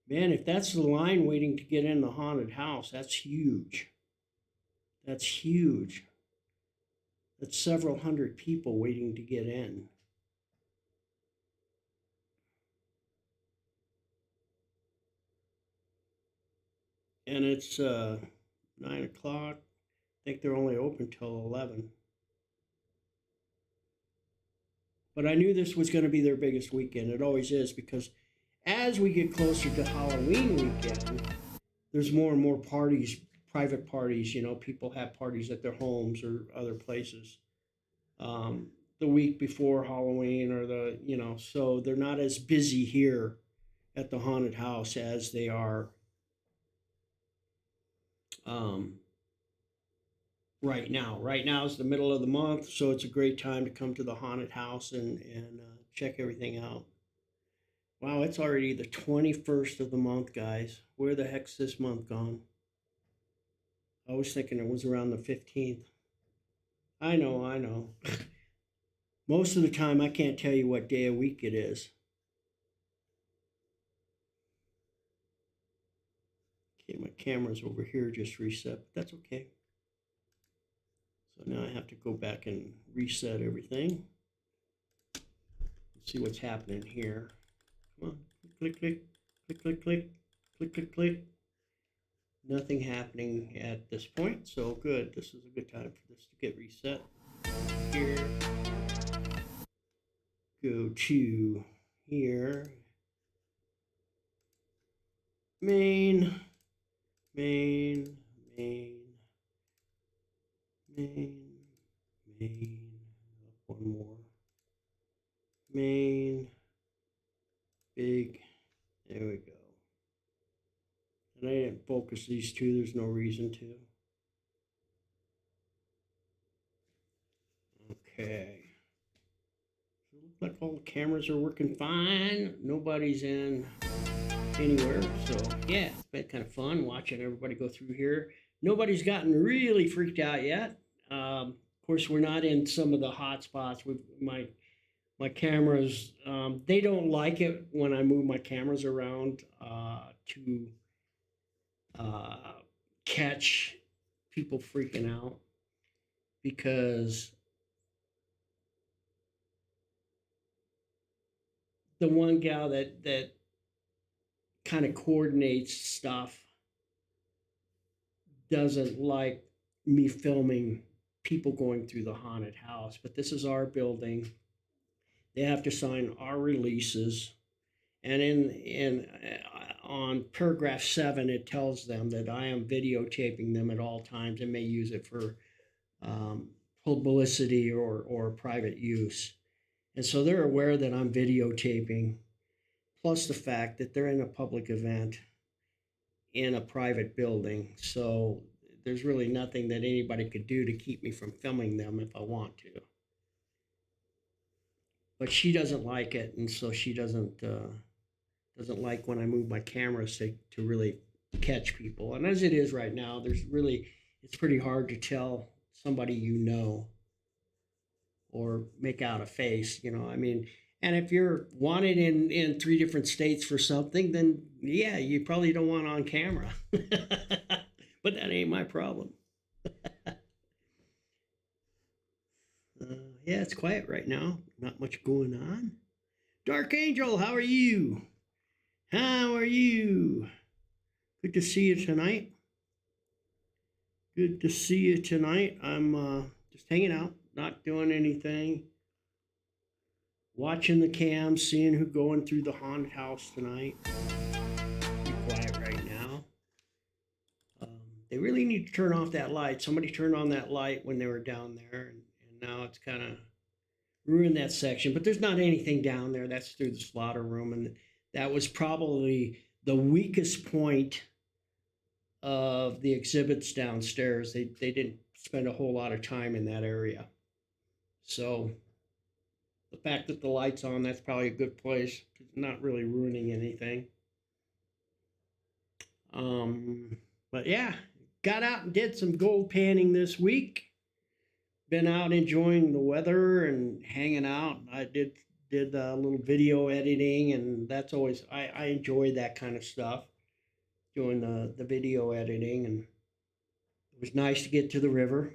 Man, if that's the line waiting to get in the haunted house, that's huge. That's huge. That's several hundred people waiting to get in. And it's 9 o'clock. I think they're only open till 11. But I knew this was going to be their biggest weekend. It always is because as we get closer to Halloween weekend, there's more and more parties, private parties. People have parties at their homes or other places. The week before Halloween or so they're not as busy here at the haunted house as they are um, right now. Right now is the middle of the month, so it's a great time to come to the haunted house and check everything out. Wow, it's already the 21st of the month, guys. Where the heck's this month gone? I was thinking it was around the 15th. I know. Most of the time, I can't tell you what day of week it is. Okay, my camera's over here just reset, but that's okay. So now I have to go back and reset everything. Let's see what's happening here. Come on, click, click, click, click, click, click, click, click. Nothing happening at this point, so good. This is a good time for this to get reset. Here, go to here, main, main, main, main, main, one more, main, big, there we go. And I didn't focus these two, there's no reason to. Okay. So look like all the cameras are working fine. Nobody's in anywhere. So yeah, it's been kind of fun watching everybody go through here. Nobody's gotten really freaked out yet. Of course, we're not in some of the hot spots. My cameras, they don't like it when I move my cameras around to catch people freaking out, because the one gal that kind of coordinates stuff doesn't like me filming people going through the haunted house. But this is our building. They have to sign our releases, and in on paragraph 7, it tells them that I am videotaping them at all times and may use it for publicity or private use. And so they're aware that I'm videotaping, plus the fact that they're in a public event in a private building. So there's really nothing that anybody could do to keep me from filming them if I want to. But she doesn't like it, and so she doesn't like when I move my cameras to really catch people. And as it is right now, it's pretty hard to tell somebody you know or make out a face, I mean. And if you're wanted in 3 different states for something, then yeah, you probably don't want on camera. But that ain't my problem. Yeah, it's quiet right now. Not much going on. Dark Angel, how are you? How are you? Good to see you tonight. Good to see you tonight. I'm just hanging out, not doing anything. Watching the cam, seeing who's going through the haunted house tonight. Be quiet right now. They really need to turn off that light. Somebody turned on that light when they were down there, and now it's kind of ruined that section. But there's not anything down there. That's through the slaughter room, and that was probably the weakest point of the exhibits downstairs. They didn't spend a whole lot of time in that area. So the fact that the light's on, that's probably a good place. It's not really ruining anything. But yeah, got out and did some gold panning this week. Been out enjoying the weather and hanging out. I did a little video editing, and that's always, I enjoy that kind of stuff, doing the video editing. And it was nice to get to the river.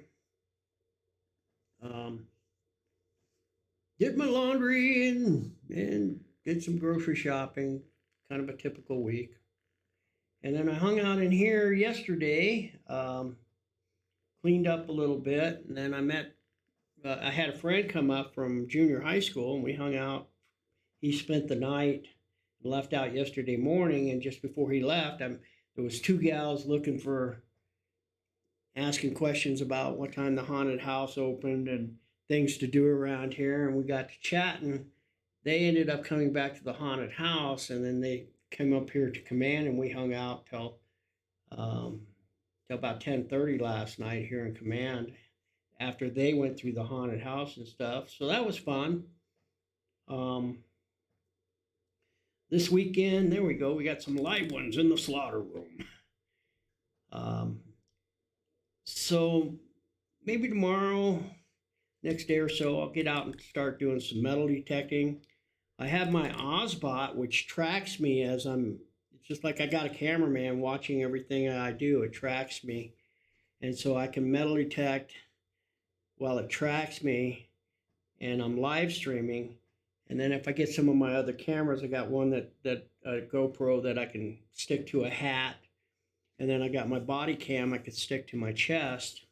Did my laundry and did some grocery shopping, kind of a typical week. And then I hung out in here yesterday, cleaned up a little bit, and then I had a friend come up from junior high school, and we hung out. He spent the night, left out yesterday morning, and just before he left, there was 2 gals asking questions about what time the haunted house opened and things to do around here, and we got to chatting. They ended up coming back to the haunted house, and then they came up here to Command, and we hung out till about 10:30 last night here in Command, after they went through the haunted house and stuff. So that was fun. This weekend, there we go, we got some live ones in the slaughter room. So maybe tomorrow, next day or so, I'll get out and start doing some metal detecting. I have my Ozbot, which tracks me it's just like I got a cameraman watching everything I do. It tracks me. And so I can metal detect while it tracks me, and I'm live streaming. And then if I get some of my other cameras, I got one that GoPro that I can stick to a hat. And then I got my body cam I could stick to my chest.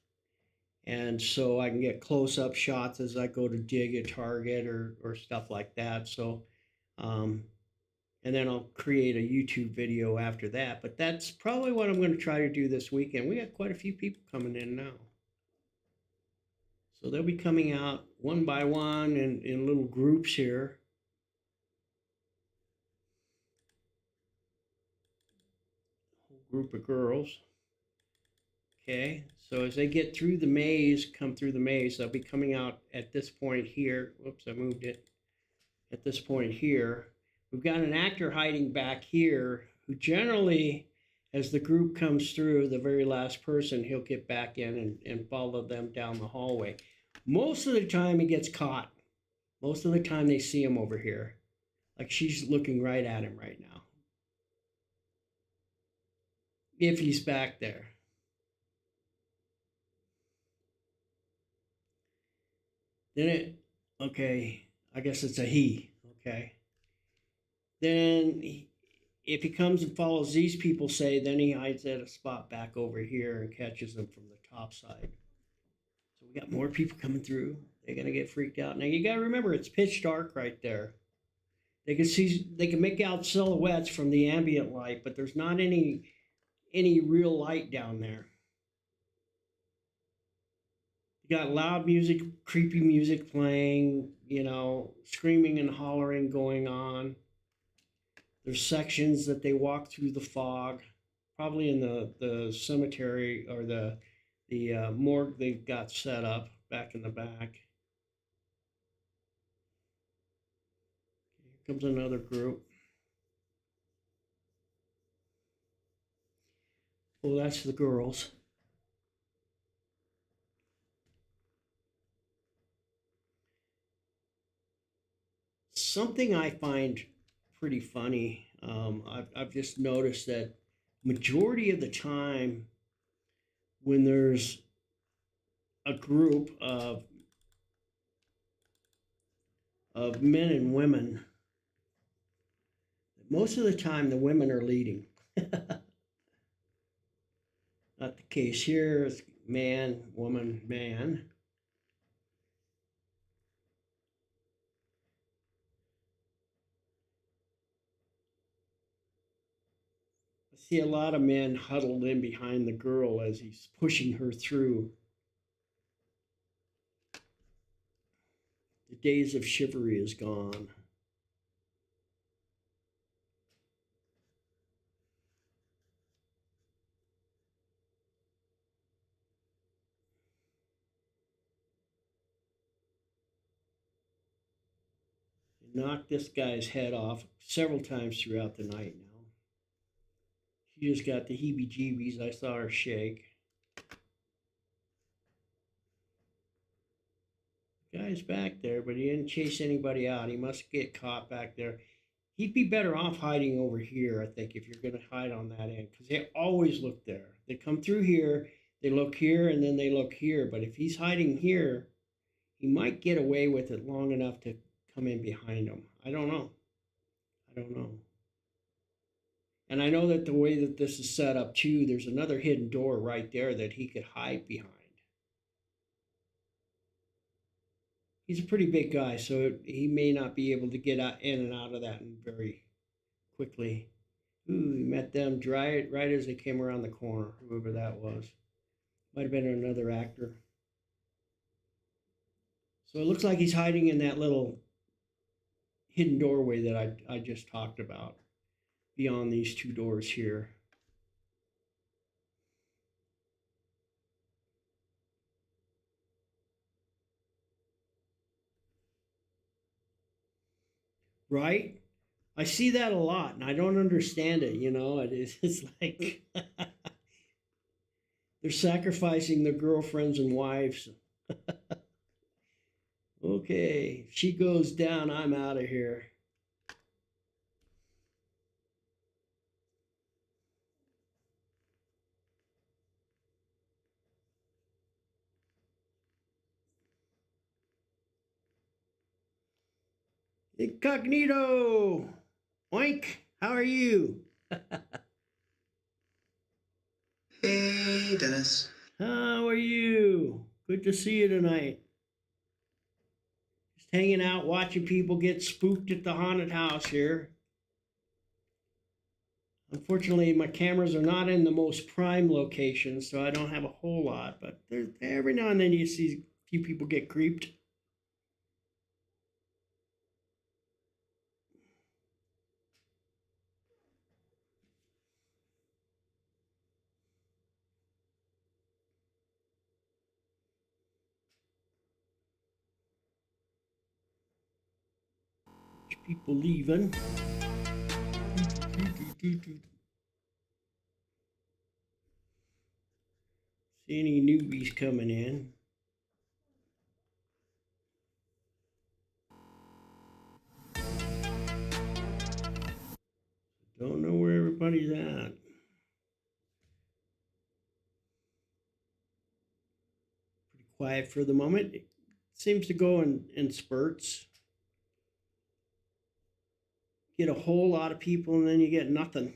And so I can get close-up shots as I go to dig a target or stuff like that. So, and then I'll create a YouTube video after that. But that's probably what I'm going to try to do this weekend. We got quite a few people coming in now. So they'll be coming out one by one in little groups here. Whole group of girls. Okay, so as they get through the maze, come through the maze, they'll be coming out at this point here. Whoops, I moved it. at this point here. We've got an actor hiding back here who generally, as the group comes through, the very last person, he'll get back in and follow them down the hallway. Most of the time he gets caught. Most of the time they see him over here. Like she's looking right at him right now. If he's back there. Okay, I guess it's a he, okay. Then if he comes and follows these people, say, then he hides at a spot back over here and catches them from the top side. So we got more people coming through. They're gonna get freaked out. Now you gotta remember it's pitch dark right there. They can make out silhouettes from the ambient light, but there's not any real light down there. You got loud music, creepy music playing, screaming and hollering going on. There's sections that they walk through the fog, probably in the cemetery or the morgue they've got set up back in the back. Here comes another group. Oh, that's the girls. Something I find pretty funny. I've just noticed that majority of the time when there's a group of men and women, most of the time the women are leading. Not the case here. It's man, woman, man. I see a lot of men huddled in behind the girl as he's pushing her through. The days of chivalry is gone. They knocked this guy's head off several times throughout the night now. She just got the heebie-jeebies. I saw her shake. The guy's back there, but he didn't chase anybody out. He must get caught back there. He'd be better off hiding over here, I think, if you're going to hide on that end, because they always look there. They come through here, they look here, and then they look here. But if he's hiding here, he might get away with it long enough to come in behind him. I don't know. And I know that the way that this is set up too, there's another hidden door right there that he could hide behind. He's a pretty big guy, so he may not be able to get out, in and out of that very quickly. Ooh, he met them right as they came around the corner, whoever that was. Might have been another actor. So it looks like he's hiding in that little hidden doorway that I just talked about, beyond these two doors here. Right? I see that a lot, and I don't understand it. It's like they're sacrificing their girlfriends and wives. Okay, if she goes down, I'm out of here. Incognito! Oink! How are you? Hey, Dennis. How are you? Good to see you tonight. Just hanging out, watching people get spooked at the haunted house here. Unfortunately, my cameras are not in the most prime locations, so I don't have a whole lot, but every now and then you see a few people get creeped. People leaving. See any newbies coming in? Don't know where everybody's at. Pretty quiet for the moment. It seems to go in spurts. Get a whole lot of people and then you get nothing.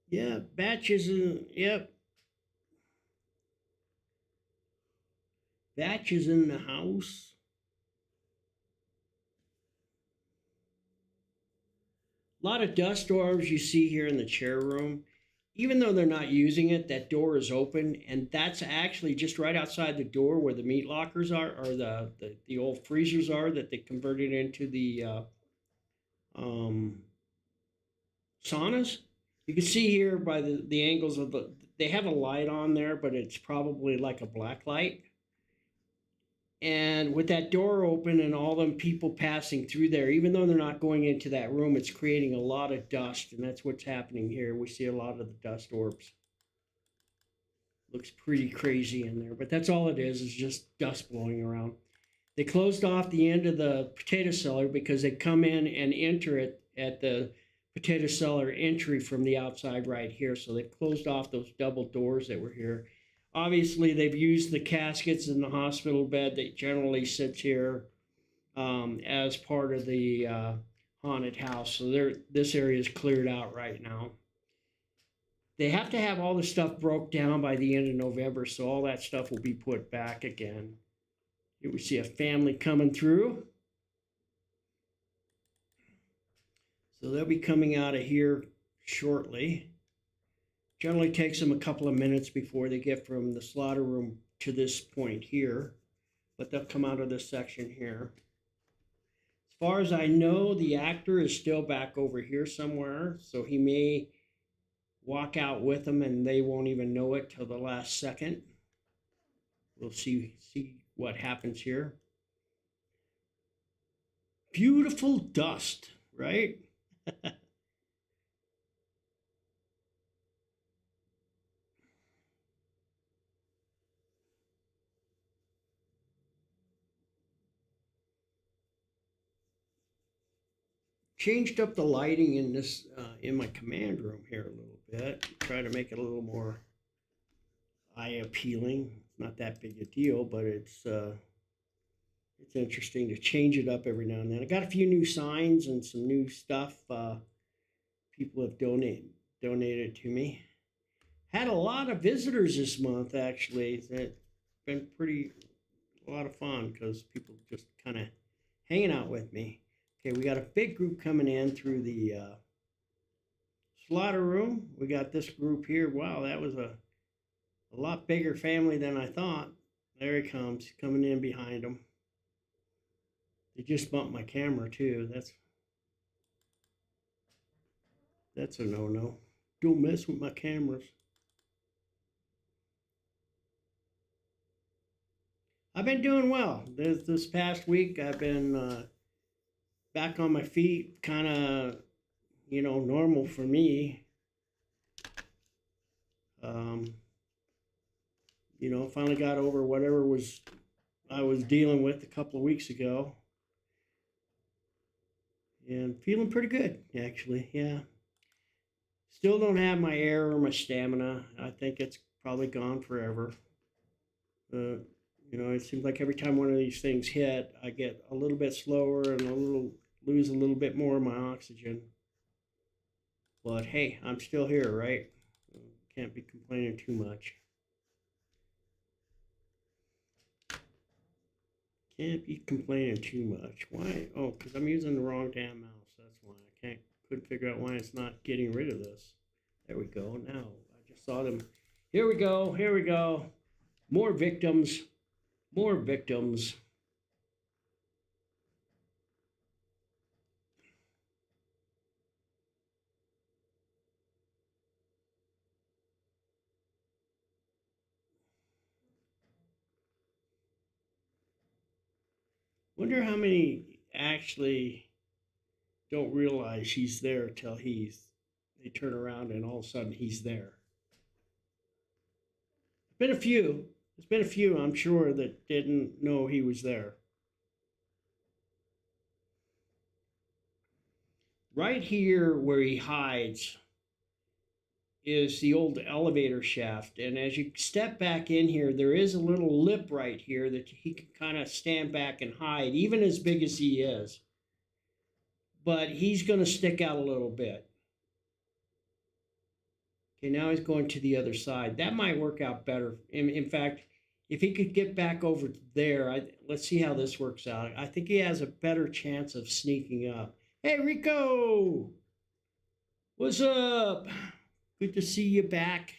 Yeah, batches in, yep. Batches in the house. A lot of dust orbs you see here in the chair room. Even though they're not using it, that door is open, and that's actually just right outside the door where the meat lockers are, or the old freezers are that they converted into the um, saunas. You can see here by the angles of they have a light on there, but it's probably like a black light. And with that door open and all them people passing through there, even though they're not going into that room, it's creating a lot of dust, and that's what's happening here. We see a lot of the dust orbs. Looks pretty crazy in there, but that's all it is just dust blowing around. They closed off the end of the potato cellar because they come in and enter it at the potato cellar entry from the outside right here. So they closed off those double doors that were here. Obviously, they've used the caskets in the hospital bed that generally sits here as part of the haunted house. So this area is cleared out right now. They have to have all the stuff broke down by the end of November, so all that stuff will be put back again. Here we see a family coming through. So they'll be coming out of here shortly. Generally takes them a couple of minutes before they get from the slaughter room to this point here, but they'll come out of this section here. As far as I know, the actor is still back over here somewhere, so he may walk out with them and they won't even know it till the last second. We'll see what happens here. Beautiful dust, right? Changed up the lighting in this in my command room here a little bit. Try to make it a little more eye appealing. It's not that big a deal, but it's interesting to change it up every now and then. I got a few new signs and some new stuff people have donated to me. Had a lot of visitors this month actually. It's been a lot of fun because people just kind of hanging out with me. Okay, we got a big group coming in through the slaughter room. We got this group here. Wow, that was a lot bigger family than I thought. There he comes, coming in behind them. They just bumped my camera too. That's a no-no. Don't mess with my cameras. I've been doing well. This past week, I've been back on my feet, kind of, normal for me. Finally got over whatever I was dealing with a couple of weeks ago. And feeling pretty good, actually, yeah. Still don't have my air or my stamina. I think it's probably gone forever. It seems like every time one of these things hit, I get a little bit slower and lose a little bit more of my oxygen. But hey, I'm still here, right? Can't be complaining too much. Can't be complaining too much. Why? Oh, because I'm using the wrong damn mouse. That's why couldn't figure out why it's not getting rid of this. There we go. Now I just saw them. Here we go. Here we go. More victims. More victims. Wonder how many actually don't realize he's there till they turn around and all of a sudden he's there. Been a few. There's been a few, I'm sure, that didn't know he was there. Right here where he hides is the old elevator shaft. And as you step back in here, there is a little lip right here that he can kind of stand back and hide, even as big as he is. But he's going to stick out a little bit. Okay, now he's going to the other side. That might work out better. In fact, if he could get back over there, let's see how this works out. I think he has a better chance of sneaking up. Hey, Rico! What's up? Good to see you back.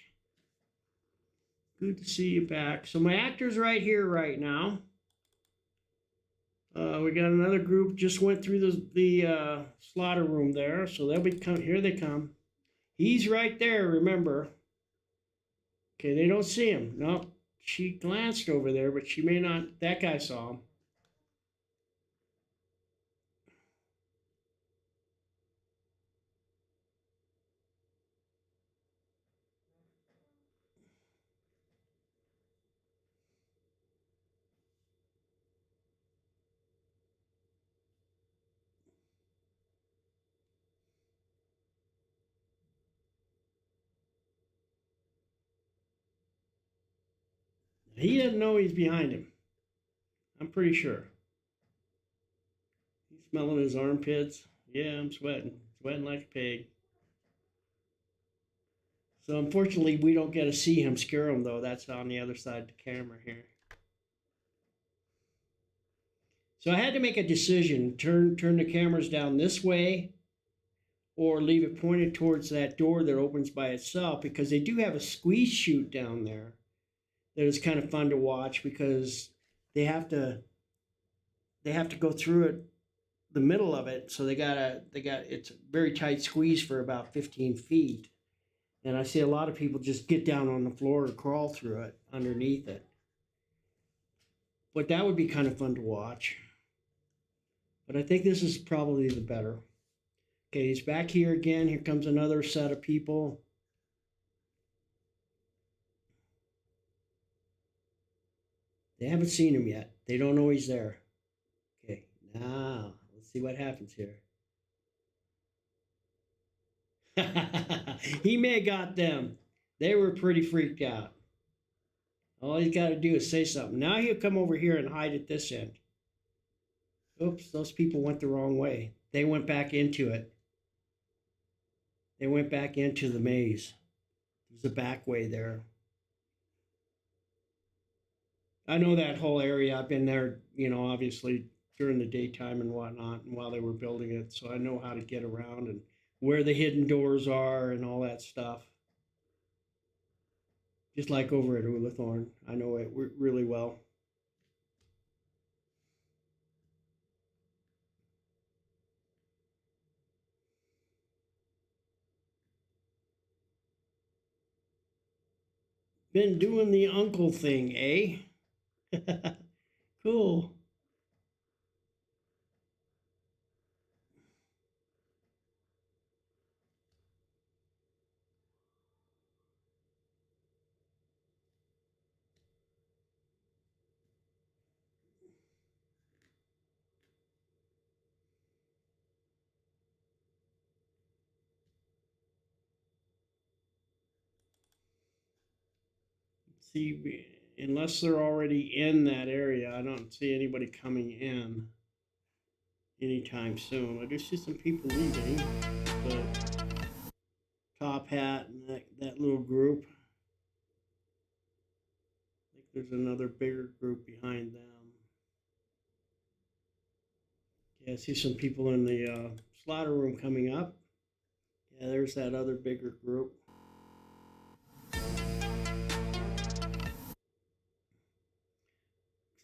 Good to see you back. So my actor's right here right now. We got another group just went through the slaughter room there, so they'll be here. They come. He's right there. Remember. Okay, they don't see him. No, she glanced over there, but she may not. That guy saw him. He doesn't know he's behind him. I'm pretty sure. He's smelling his armpits. Yeah, I'm sweating. Sweating like a pig. So unfortunately, we don't get to see him scare him, though. That's on the other side of the camera here. So I had to make a decision. Turn the cameras down this way or leave it pointed towards that door that opens by itself, because they do have a squeeze chute down there that is kind of fun to watch, because they have to go through it, the middle of it. So it's a very tight squeeze for about 15 feet. And I see a lot of people just get down on the floor or crawl through it underneath it. But that would be kind of fun to watch. But I think this is probably the better. Okay, he's back here again. Here comes another set of people. They haven't seen him yet. They don't know he's there. Okay, now let's see what happens here. He may have got them. They were pretty freaked out. All he's got to do is say something. Now he'll come over here and hide at this end. Oops, those people went the wrong way. They went back into it. They went back into the maze. There's a back way there. I know that whole area. I've been there, obviously during the daytime and whatnot, and while they were building it. So I know how to get around and where the hidden doors are and all that stuff. Just like over at Oolathorn. I know it really well. Been doing the uncle thing, eh? Cool. See, unless they're already in that area, I don't see anybody coming in anytime soon. I do see some people leaving. The Top Hat and that little group. I think there's another bigger group behind them. Yeah, I see some people in the slaughter room coming up. Yeah, there's that other bigger group.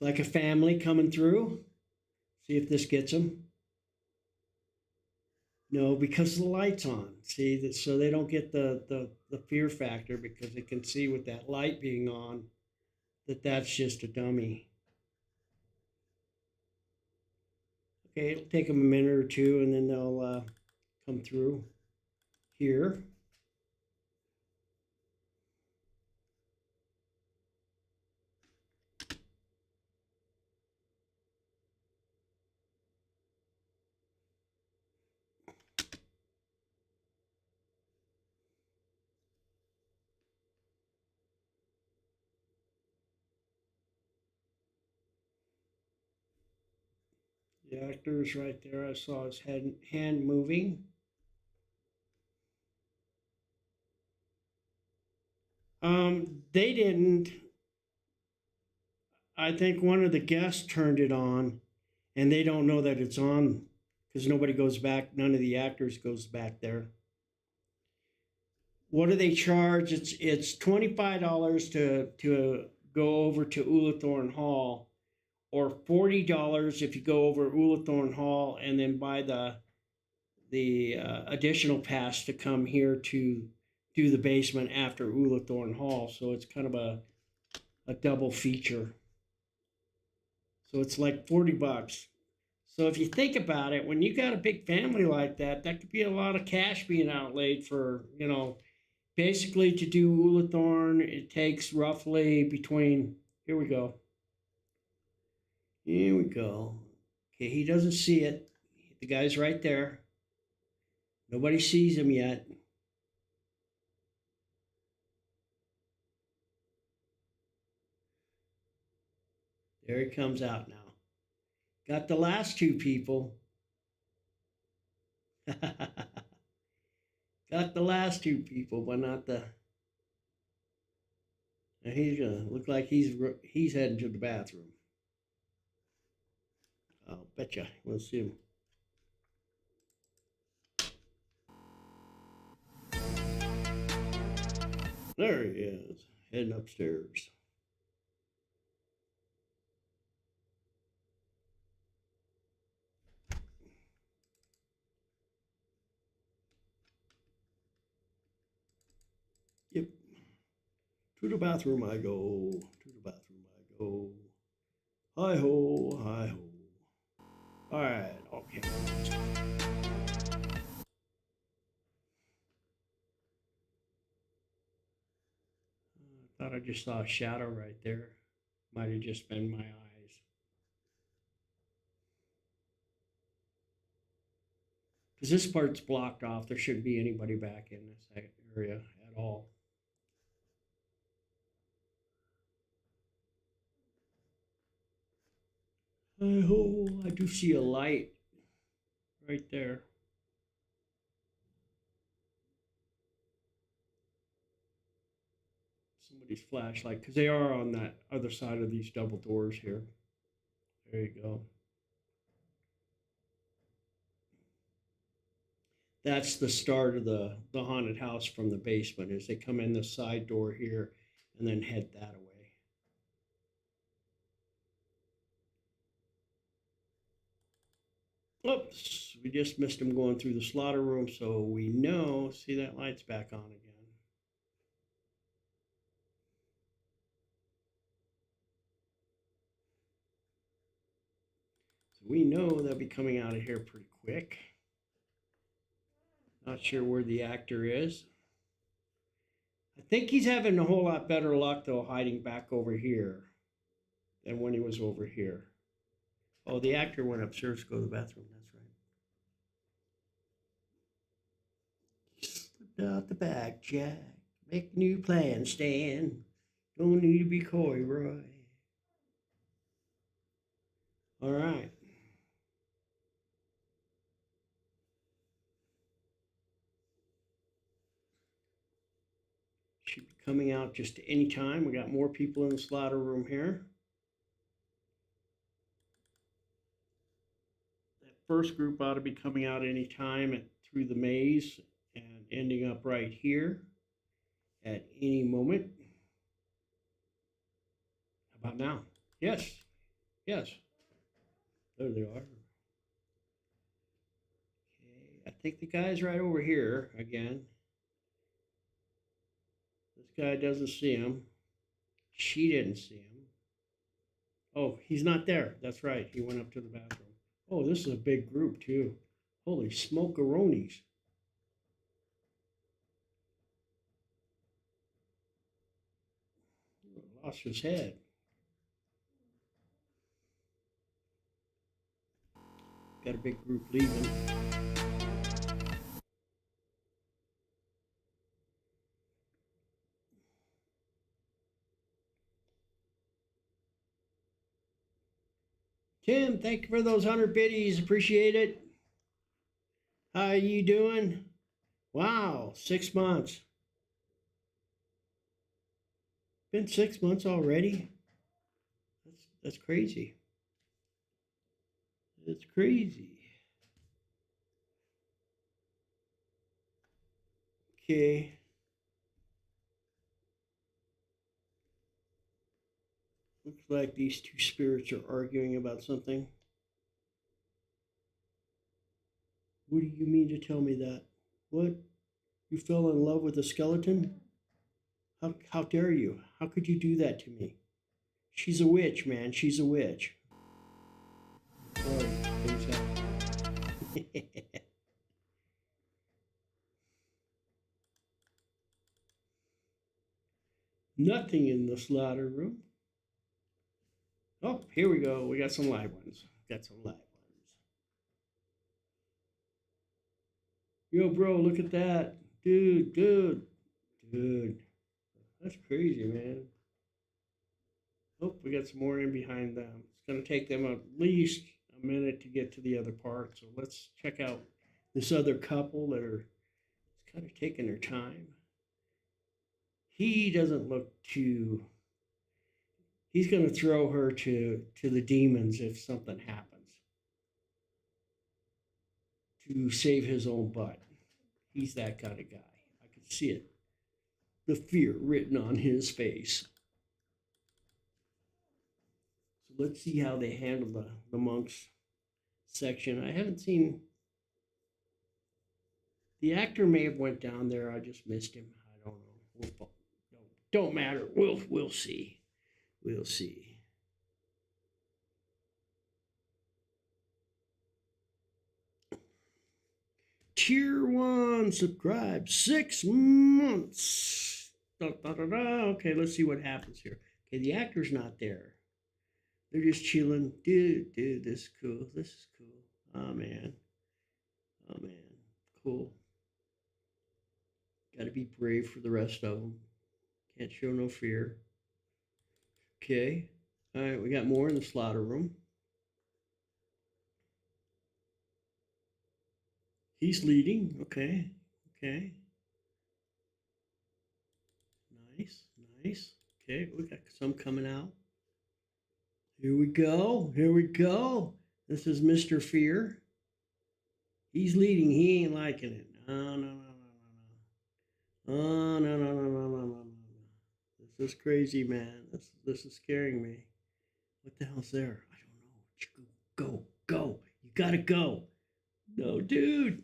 Like a family coming through. See if this gets them. No, because the light's on. See, so they don't get the fear factor, because they can see with that light being on that that's just a dummy. Okay, it'll take them a minute or two, and then they'll come through here. The actor's right there. I saw his hand moving. They didn't. I think one of the guests turned it on, and they don't know that it's on because nobody goes back. None of the actors goes back there. What do they charge? It's $25 to go over to Ullathorne Hall, or $40 if you go over Ullathorne Hall and then buy the additional pass to come here to do the basement after Ullathorne Hall. So it's kind of a double feature. So it's like $40. So if you think about it, when you got a big family like that, that could be a lot of cash being outlaid for, basically to do Ullathorne. It takes roughly between, here we go. Here we go. Okay, he doesn't see it. The guy's right there. Nobody sees him yet. There he comes out now. Got the last two people. Got the last two people, but not the. And he's gonna look like he's heading to the bathroom. I'll betcha we'll see him. There he is, heading upstairs. Yep. To the bathroom I go. To the bathroom I go. Hi ho, hi ho. All right, okay. I thought I just saw a shadow right there. Might have just been my eyes. Because this part's blocked off. There shouldn't be anybody back in this area at all. Oh, I do see a light right there. Somebody's flashlight, because they are on that other side of these double doors here. There you go. That's the start of the haunted house from the basement, is they come in the side door here and then head that away. Oops, we just missed him going through the slaughter room, so we know. See, that light's back on again. So we know they'll be coming out of here pretty quick. Not sure where the actor is. I think he's having a whole lot better luck, though, hiding back over here than when he was over here. Oh, the actor went upstairs to go to the bathroom. That's right. Slip out the back, Jack. Make new plans, Stan. Don't need to be coy, Roy. All right. Should be coming out just any time. We got more people in the slaughter room here. That first group ought to be coming out any time through the maze and ending up right here at any moment. How about now? Yes. Yes. There they are. Okay. I think the guy's right over here again. This guy doesn't see him. She didn't see him. Oh, he's not there. That's right. He went up to the bathroom. Oh, this is a big group too. Holy smokeronies. Lost his head. Got a big group leaving. Tim, thank you for those 100 biddies. Appreciate it. How you doing? Wow, 6 months. Been 6 months already? That's crazy. It's crazy. Okay. Looks like these two spirits are arguing about something. What do you mean to tell me that? What? You fell in love with a skeleton? How dare you? How could you do that to me? She's a witch, man. She's a witch. Sorry, things happen. Nothing in the slaughter room. Oh, here we go. We got some live ones. Got some live ones. Yo, bro, look at that. Dude. That's crazy, man. Oh, we got some more in behind them. It's going to take them at least a minute to get to the other part. So let's check out this other couple that are kind of taking their time. He doesn't look too. He's going to throw her to the demons if something happens to save his own butt. He's that kind of guy. I can see it. The fear written on his face. So let's see how they handle the monks section. I haven't seen. The actor may have went down there. I just missed him. I don't know. Don't matter. We'll see. We'll see. Tier 1, subscribe. 6 months. Da, da, da, da. Okay, let's see what happens here. Okay, the actor's not there. They're just chilling. Dude, this is cool. This is cool. Oh, man. Cool. Got to be brave for the rest of them. Can't show no fear. Okay. All right, we got more in the slaughter room. He's leading. Okay. Nice. Okay, we got some coming out. Here we go. This is Mr. Fear. He's leading. He ain't liking it. No. Oh, no. This is crazy, man. This is scaring me. What the hell's there? I don't know. Go. You gotta go. No, dude.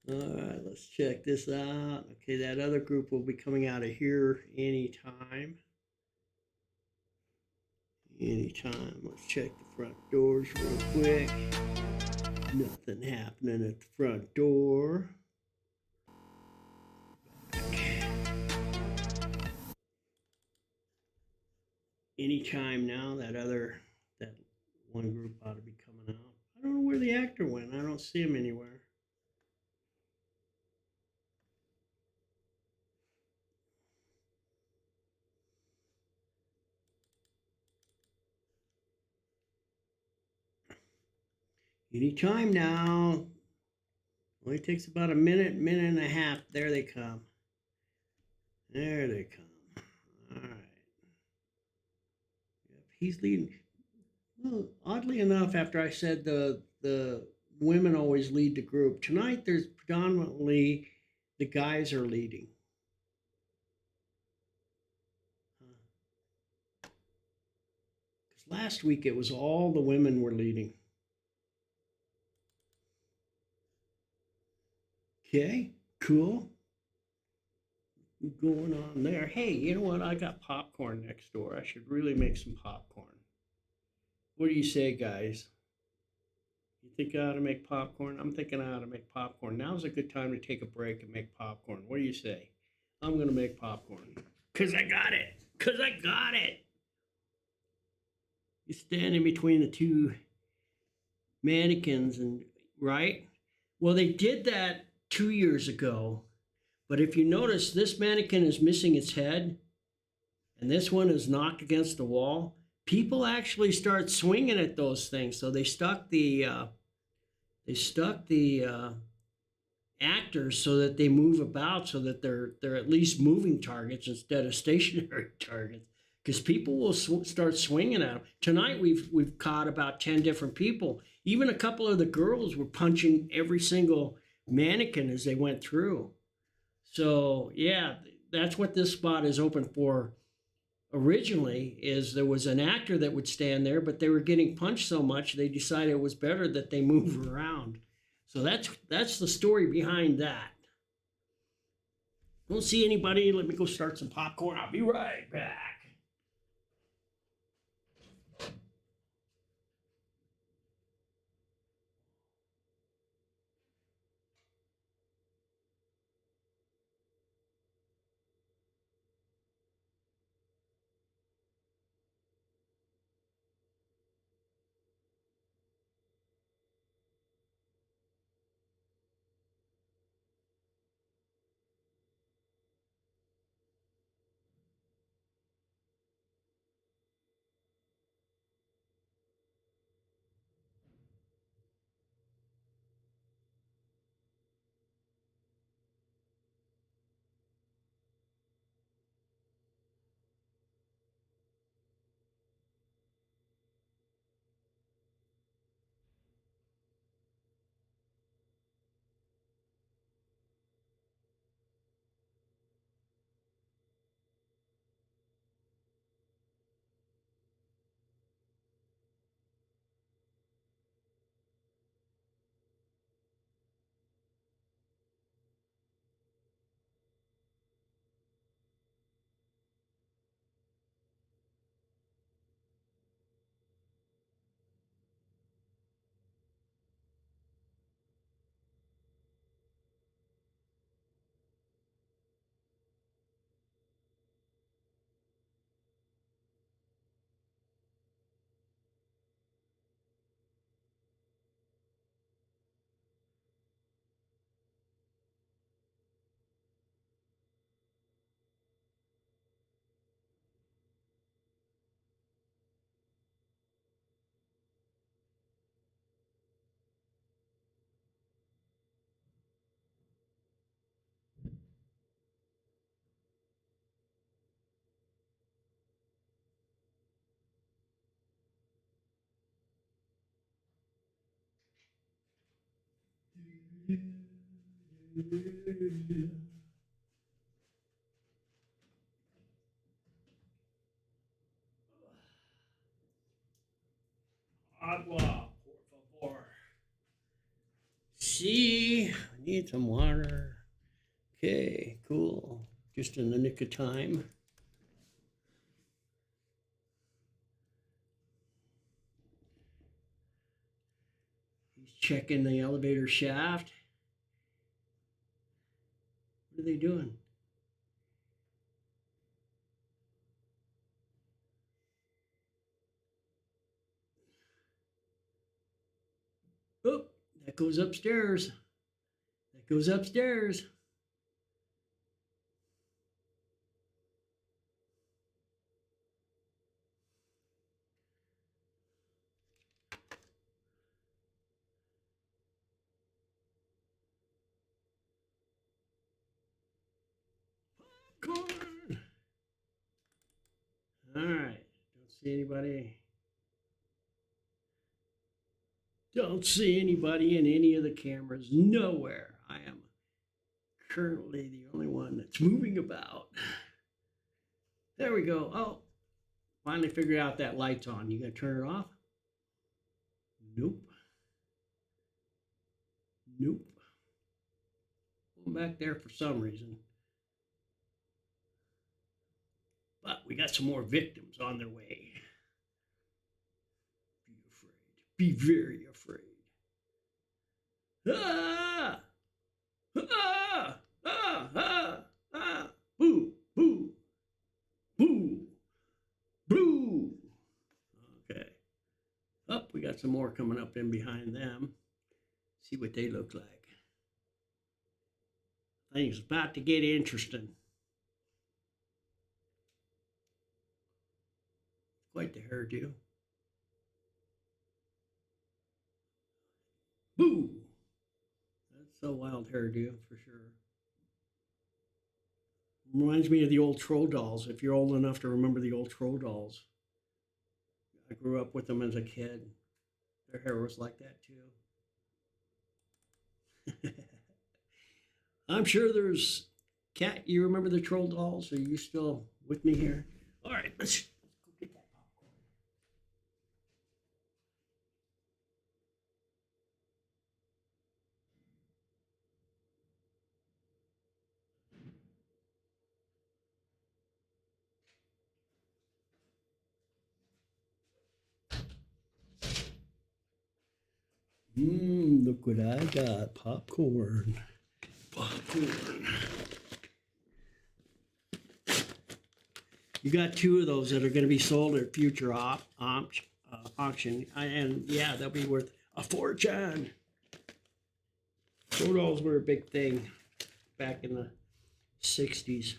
All right, let's check this out. Okay, that other group will be coming out of here anytime. Let's check the front doors real quick. Nothing happening at the front door. Anytime now, that one group ought to be coming out. I don't know where the actor went. I don't see him anywhere. Anytime now. Only takes about a minute and a half. There they come. All right. Yep, he's leading. Well, oddly enough, after I said the women always lead the group, tonight there's predominantly the guys are leading. Because last week it was all the women were leading. Okay, cool. going on there. Hey, you know what? I got popcorn next door. I should really make some popcorn. What do you say, guys? You think I ought to make popcorn? I'm thinking I ought to make popcorn. Now's a good time to take a break and make popcorn. What do you say? I'm going to make popcorn. Because I got it. Because I got it. You stand in between the two mannequins, and right? Well, they did that 2 years ago. But if you notice, this mannequin is missing its head, and this one is knocked against the wall. People actually start swinging at those things, so they stuck the actors so that they move about, so that they're at least moving targets instead of stationary targets. Because people will start swinging at them. Tonight we've caught about 10 different people. Even a couple of the girls were punching every single mannequin as they went through. So yeah, that's what this spot is open for. Originally, is there was an actor that would stand there, but they were getting punched so much they decided it was better that they move around. So that's the story behind that. Don't see anybody. Let me go start some popcorn. I'll be right back. Agua, por favor. See, I need some water. Okay, cool. Just in the nick of time. He's checking the elevator shaft. What are they doing? Oh, that goes upstairs. That goes upstairs. Corn. All right. Don't see anybody. Don't see anybody in any of the cameras. Nowhere. I am currently the only one that's moving about. There we go. Oh, finally figured out that light's on. You gonna turn it off? Nope. Nope. Going back there for some reason. we got some more victims on their way. Be afraid. Be very afraid. Ah! Ah! Ah! Ah! Ah! Boo! Boo! Boo! Boo! Okay. Up, we got some more coming up in behind them. See what they look like. Things about to get interesting. Quite the hairdo. Boo! That's a wild hairdo for sure. Reminds me of the old troll dolls, if you're old enough to remember the old troll dolls. I grew up with them as a kid. Their hair was like that too. I'm sure there's Cat, you remember the troll dolls? Are you still with me here? All right, let's go get that popcorn. Look what I got. Popcorn. Popcorn. You got two of those that are going to be sold at future auction. And yeah, they'll be worth a fortune. Troll dolls were a big thing back in the 60s.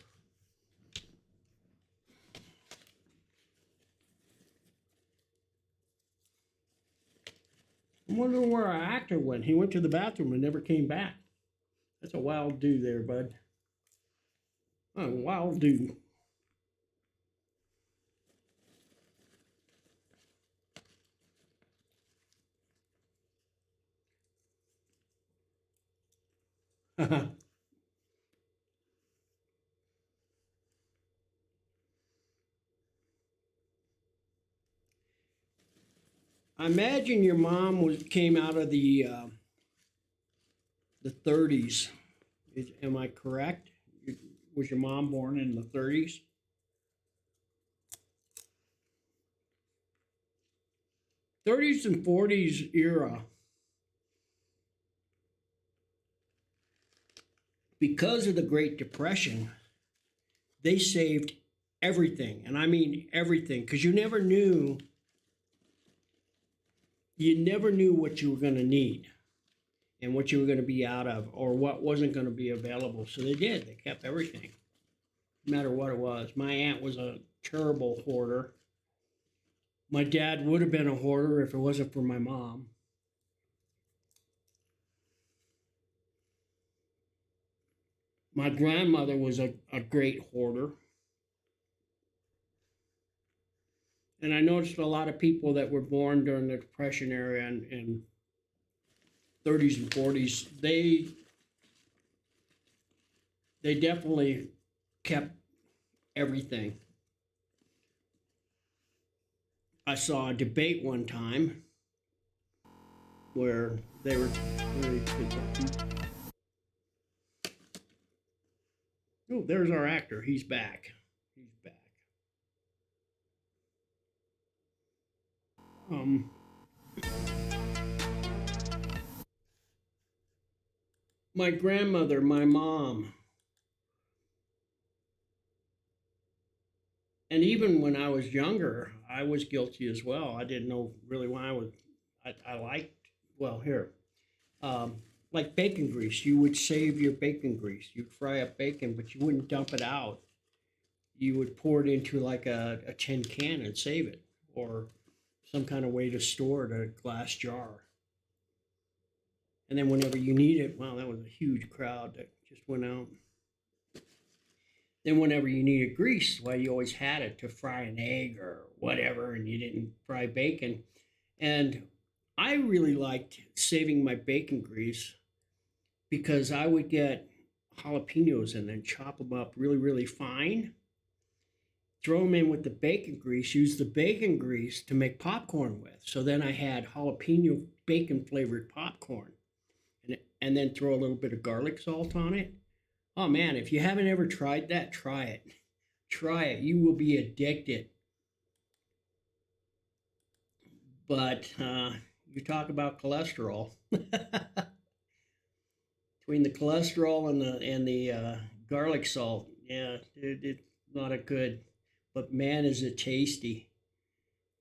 I'm wondering where our actor went. He went to the bathroom and never came back. That's a wild dude there, bud. A wild dude. I imagine your mom came out of the 30s. Am I correct? Was your mom born in the 30s? '30s and '40s era. Because of the Great Depression, they saved everything, and I mean everything, because you never knew what you were going to need and what you were going to be out of or what wasn't going to be available. So they kept everything, no matter what it was. My aunt was a terrible hoarder. My dad would have been a hoarder if it wasn't for my mom. My grandmother was a great hoarder. And I noticed a lot of people that were born during the Depression era and 30s and 40s, they definitely kept everything. I saw a debate one time where they were really. Oh, there's our actor. He's back. He's back. My grandmother, my mom, and even when I was younger, I was guilty as well. I didn't know really why I liked, well, here, like bacon grease. You would save your bacon grease. You'd fry up bacon, but you wouldn't dump it out. You would pour it into like a tin can and save it, or some kind of way to store it in a glass jar. And then whenever you need it, wow, that was a huge crowd that just went out. Then whenever you needed grease, well, you always had it to fry an egg or whatever, and you didn't fry bacon. And I really liked saving my bacon grease because I would get jalapenos and then chop them up really, really fine, throw them in with the bacon grease, use the bacon grease to make popcorn with. So then I had jalapeno bacon flavored popcorn. And then throw a little bit of garlic salt on it. Oh man, if you haven't ever tried that, try it. Try it. You will be addicted. But you talk about cholesterol. Between the cholesterol and the garlic salt, yeah, it's not a good. But man, is it tasty!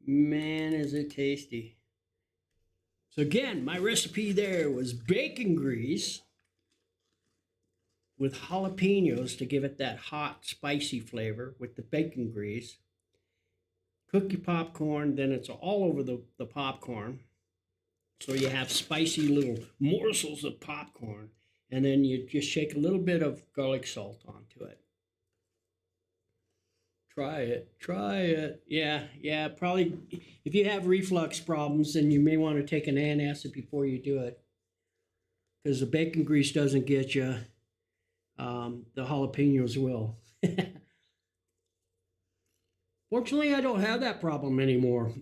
Man, is it tasty! So again, my recipe there was bacon grease with jalapenos to give it that hot, spicy flavor with the bacon grease. Cook your popcorn, then it's all over the popcorn. So you have spicy little morsels of popcorn, and then you just shake a little bit of garlic salt onto it. Try it, try it. Yeah, probably if you have reflux problems, then you may want to take an antacid before you do it. Because the bacon grease doesn't get you, the jalapenos will. Fortunately, I don't have that problem anymore.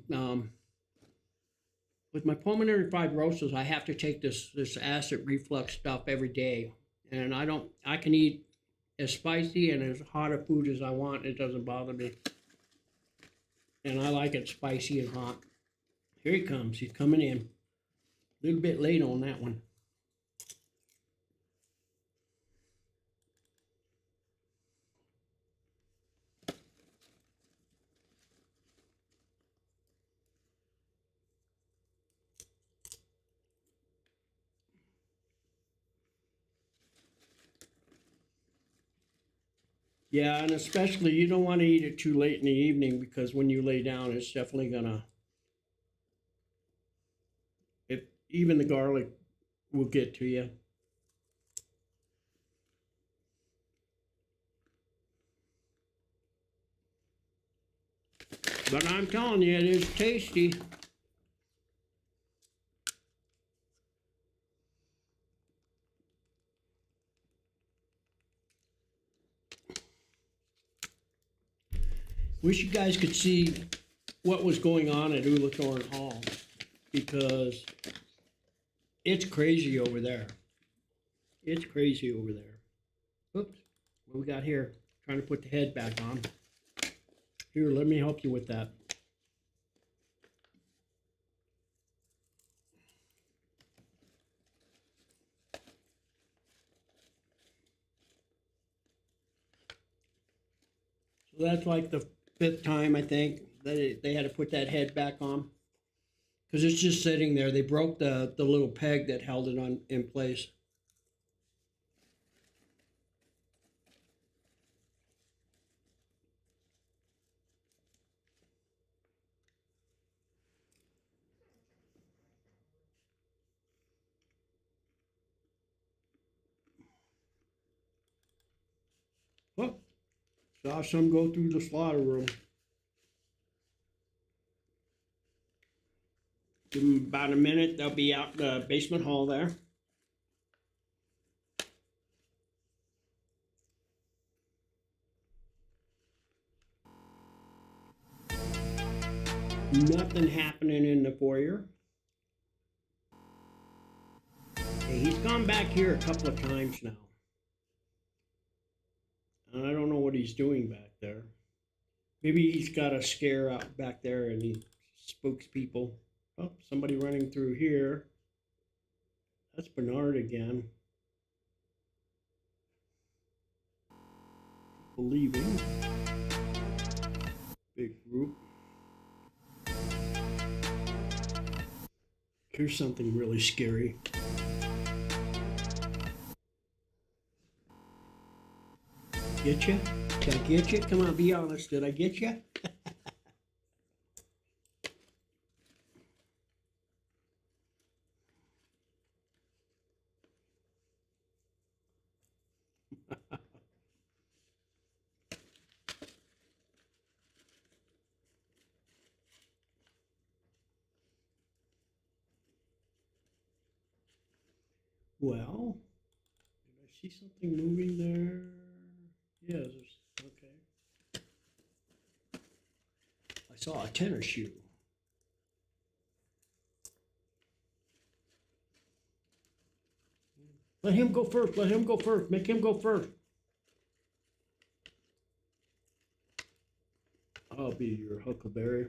With my pulmonary fibrosis, I have to take this acid reflux stuff every day, and I can eat as spicy and as hot a food as I want. It doesn't bother me, and I like it spicy and hot. Here he comes. He's coming in. A little bit late on that one. Yeah, and especially you don't want to eat it too late in the evening, because when you lay down, it's definitely gonna, even the garlic will get to you. But I'm telling you, it is tasty. Wish you guys could see what was going on at Ulathorne Hall, because it's crazy over there. It's crazy over there. Oops, what we got here? Trying to put the head back on. Here, let me help you with that. So that's like the 5th time, I think, that they had to put that head back on, because it's just sitting there. They broke the little peg that held it on in place. Oh, saw some go through the slaughter room. Give them about a minute. They'll be out the basement hall there. Nothing happening in the foyer. Hey, he's gone back here a couple of times now. And I don't know what he's doing back there. Maybe he's got a scare out back there and he spooks people. Oh, somebody running through here. That's Bernard again. People leaving. Big group. Here's something really scary. Get you? Did I get you? Come on, be honest. Did I get you? Well, did I see something moving there? Yeah, okay. I saw a tennis shoe. Let him go first. Let him go first. Make him go first. I'll be your huckleberry.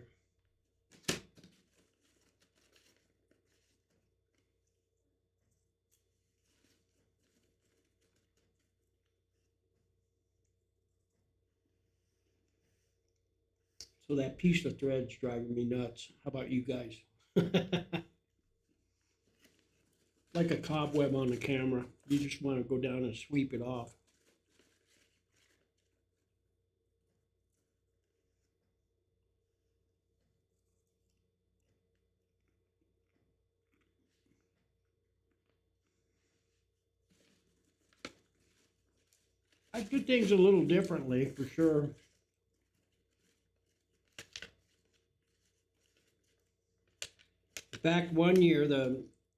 So that piece of thread's driving me nuts. How about you guys? Like a cobweb on the camera. You just want to go down and sweep it off. I do things a little differently, for sure. In fact, one year,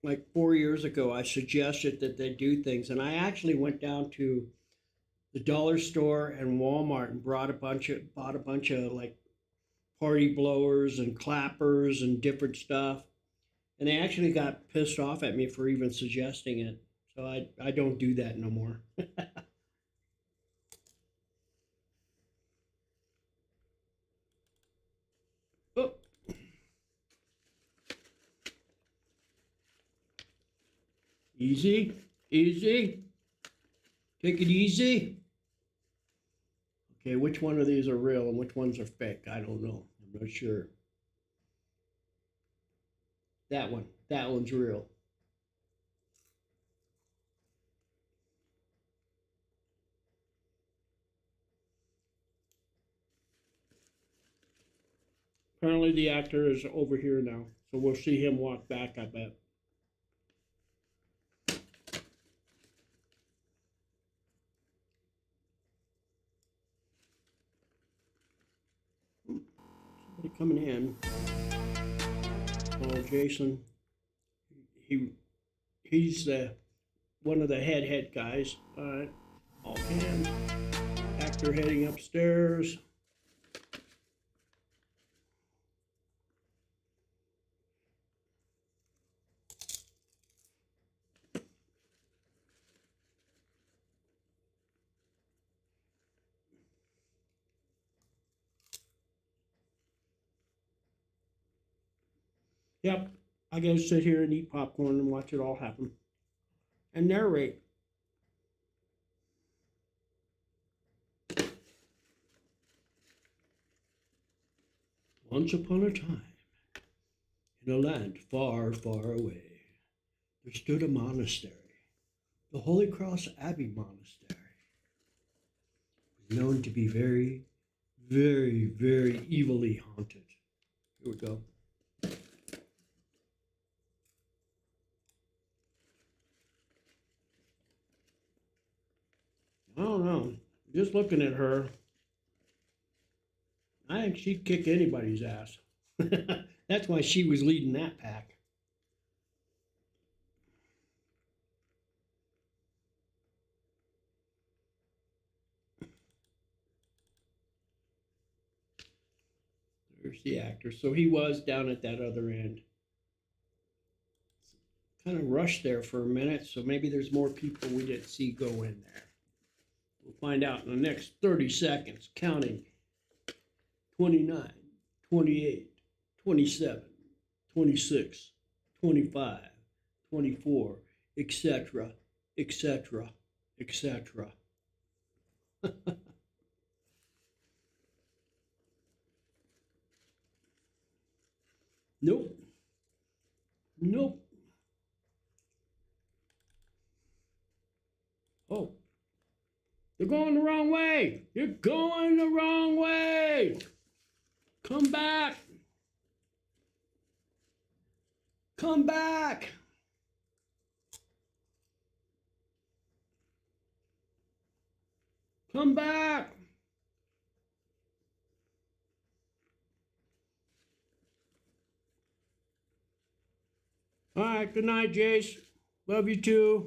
like 4 years ago, I suggested that they do things, and I actually went down to the dollar store and Walmart and bought a bunch of like party blowers and clappers and different stuff. And they actually got pissed off at me for even suggesting it. So I don't do that no more. Oh, easy, easy. Take it easy. Okay, which one of these are real and which ones are fake? I don't know. I'm not sure. That one's real. Apparently the actor is over here now, so we'll see him walk back, I bet. Somebody coming in. Oh, Jason. He's one of the head guys. All right. All hands. Actor heading upstairs. Yep. I gotta sit here and eat popcorn and watch it all happen. And narrate. Once upon a time, in a land far, far away, there stood a monastery. The Holy Cross Abbey Monastery was known to be very, very, very evilly haunted. Here we go. I don't know. Just looking at her, I think she'd kick anybody's ass. That's why she was leading that pack. There's the actor. So he was down at that other end. Kind of rushed there for a minute, so maybe there's more people we didn't see go in there. We'll find out in the next 30 seconds, counting 29, 28, 27, 26, 25, 24, etc., etc., etc. Nope. Nope. Oh. You're going the wrong way. You're going the wrong way. Come back. Come back. Come back. All right, good night, Jace. Love you too.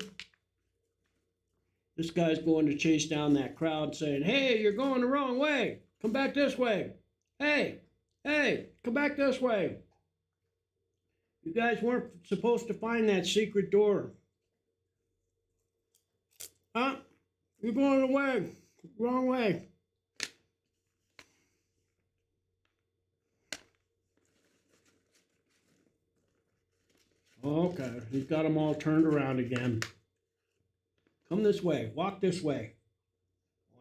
This guy's going to chase down that crowd saying, hey, you're going the wrong way. Come back this way. Hey, come back this way. You guys weren't supposed to find that secret door. Huh? You're going away. Wrong way. Okay, he's got them all turned around again. Come this way. Walk this way.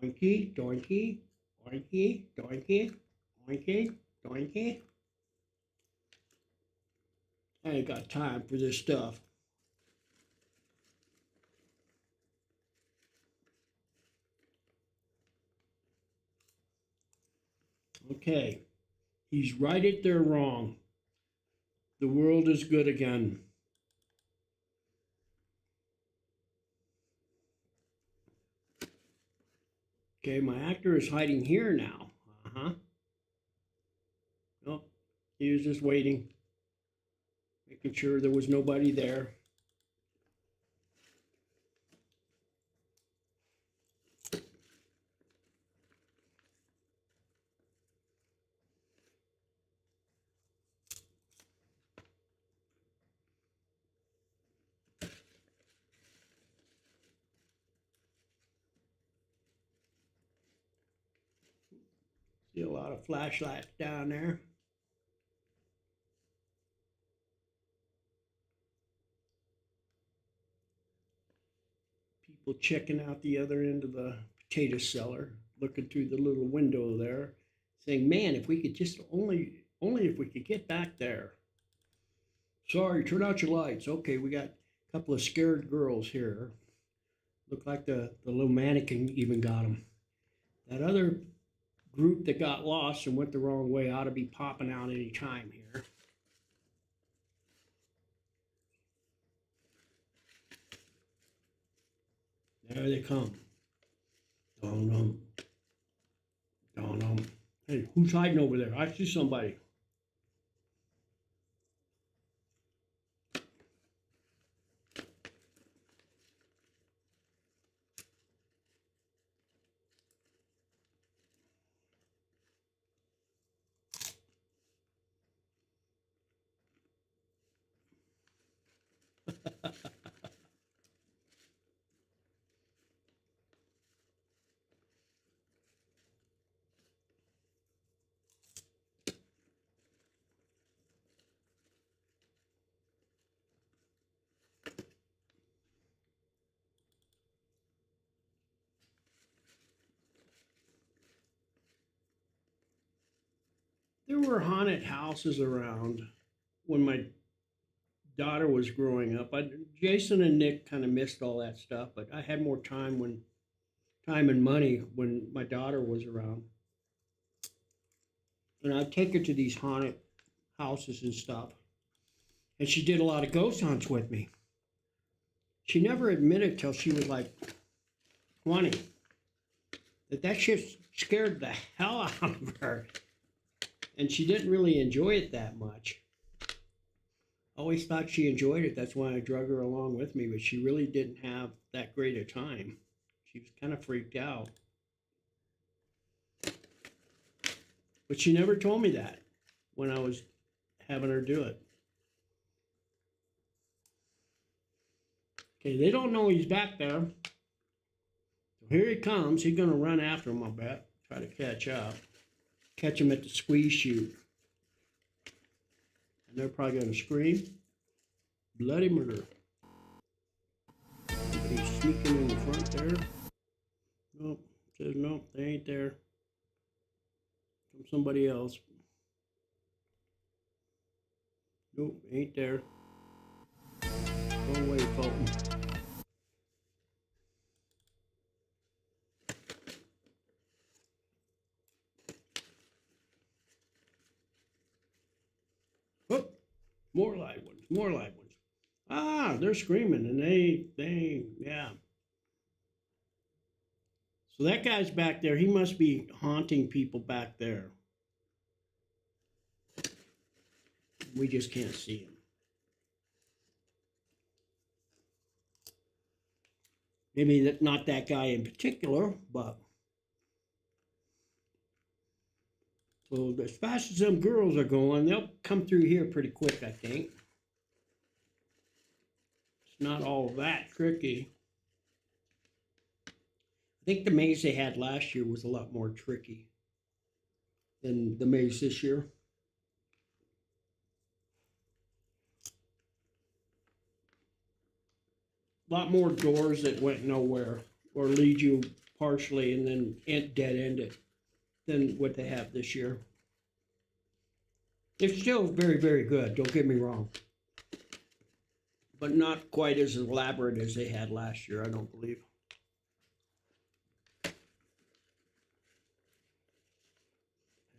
Oinky, doinky, oinky, doinky, oinky, doinky. I ain't got time for this stuff. Okay, he's right it, they're wrong. The world is good again. Okay, my actor is hiding here now. Uh-huh. Nope, he was just waiting, making sure there was nobody there. See a lot of flashlights down there. People checking out the other end of the potato cellar, looking through the little window there, saying, man, if we could just only if we could get back there. Sorry, turn out your lights. Okay, we got a couple of scared girls here. Look like the little mannequin even got them. That other group that got lost and went the wrong way ought to be popping out any time here. There they come. Don't know. Don't know. Hey, who's hiding over there? I see somebody. There were haunted houses around when my daughter was growing up. Jason and Nick kind of missed all that stuff, but I had more time and money when my daughter was around. And I'd take her to these haunted houses and stuff. And she did a lot of ghost hunts with me. She never admitted till she was like 20 that shit scared the hell out of her. And she didn't really enjoy it that much. Always thought she enjoyed it. That's why I drug her along with me, but she really didn't have that great a time. She was kind of freaked out. But she never told me that when I was having her do it. Okay, they don't know he's back there. So here he comes. He's going to run after him, I bet. Try to catch up. Catch him at the squeeze chute. And they're probably going to scream. Bloody murder. Somebody's sneaking in the front there. Nope. Says nope, they ain't there. From somebody else. Nope, ain't there. Go away, Fulton. Whoop. More live ones, more live ones. Ah, they're screaming and yeah. So that guy's back there. He must be haunting people back there. We just can't see him. Maybe not that guy in particular, but so as fast as them girls are going, they'll come through here pretty quick, I think. It's not all that tricky. I think the maze they had last year was a lot more tricky than the maze this year. lot more doors that went nowhere or lead you partially and then dead end it than what they have this year. It's still very, very good, don't get me wrong. But not quite as elaborate as they had last year, I don't believe.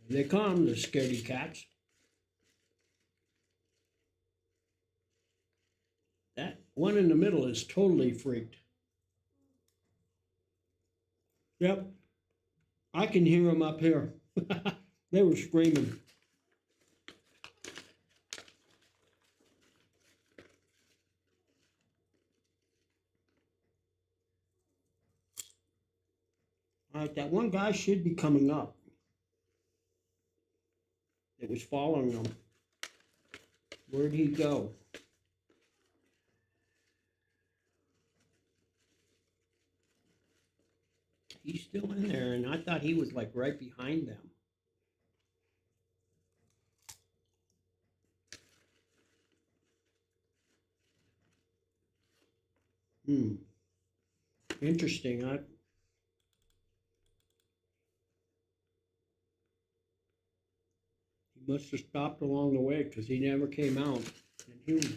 They come, the scaredy cats. That one in the middle is totally freaked. Yep. I can hear them up here. They were screaming. All right, that one guy should be coming up. It was following them. Where'd he go? He's still in there, and I thought he was like right behind them. Interesting. He must have stopped along the way because he never came out, and he was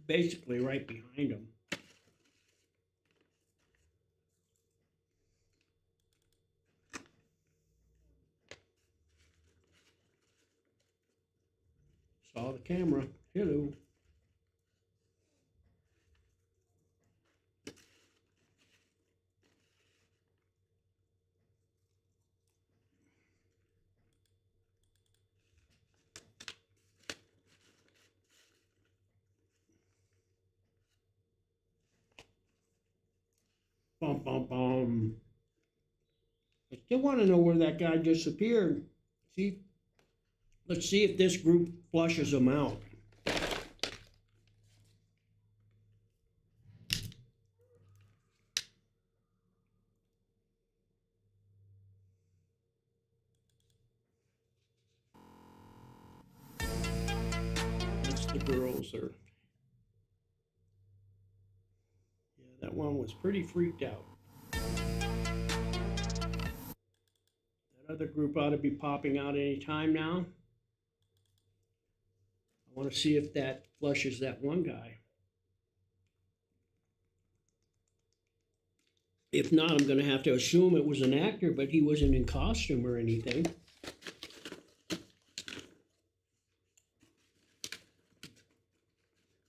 basically right behind him. Saw the camera. Hello. Bum, bum, bum. I still want to know where that guy disappeared. See, let's see if this group flushes him out. That's the girls are. Yeah, that one was pretty freaked out. That other group ought to be popping out any time now. I want to see if that flushes that one guy. If not, I'm going to have to assume it was an actor, but he wasn't in costume or anything.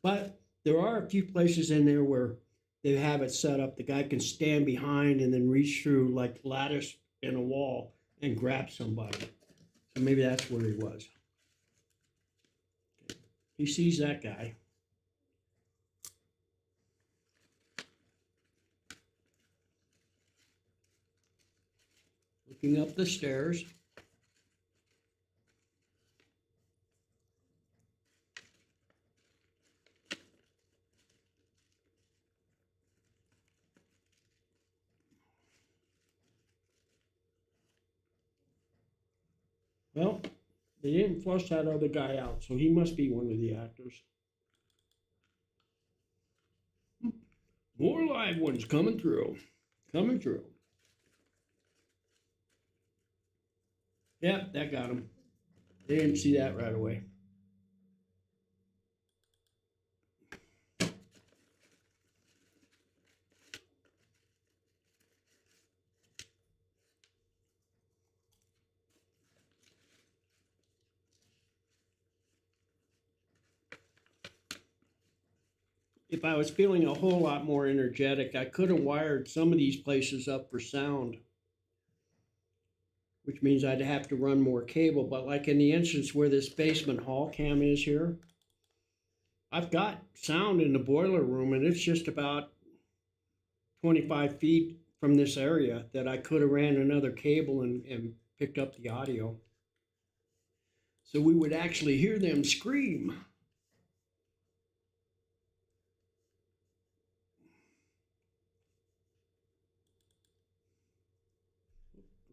But there are a few places in there where they have it set up. The guy can stand behind and then reach through like lattice in a wall and grab somebody. So maybe that's where he was. Okay. He sees that guy. Looking up the stairs. Well, they didn't flush that other guy out, so he must be one of the actors. More live ones coming through. Coming through. Yep, that got him. They didn't see that right away. If I was feeling a whole lot more energetic, I could have wired some of these places up for sound, which means I'd have to run more cable. But like in the instance where this basement hall cam is here, I've got sound in the boiler room, and it's just about 25 feet from this area that I could have ran another cable and picked up the audio. So we would actually hear them scream.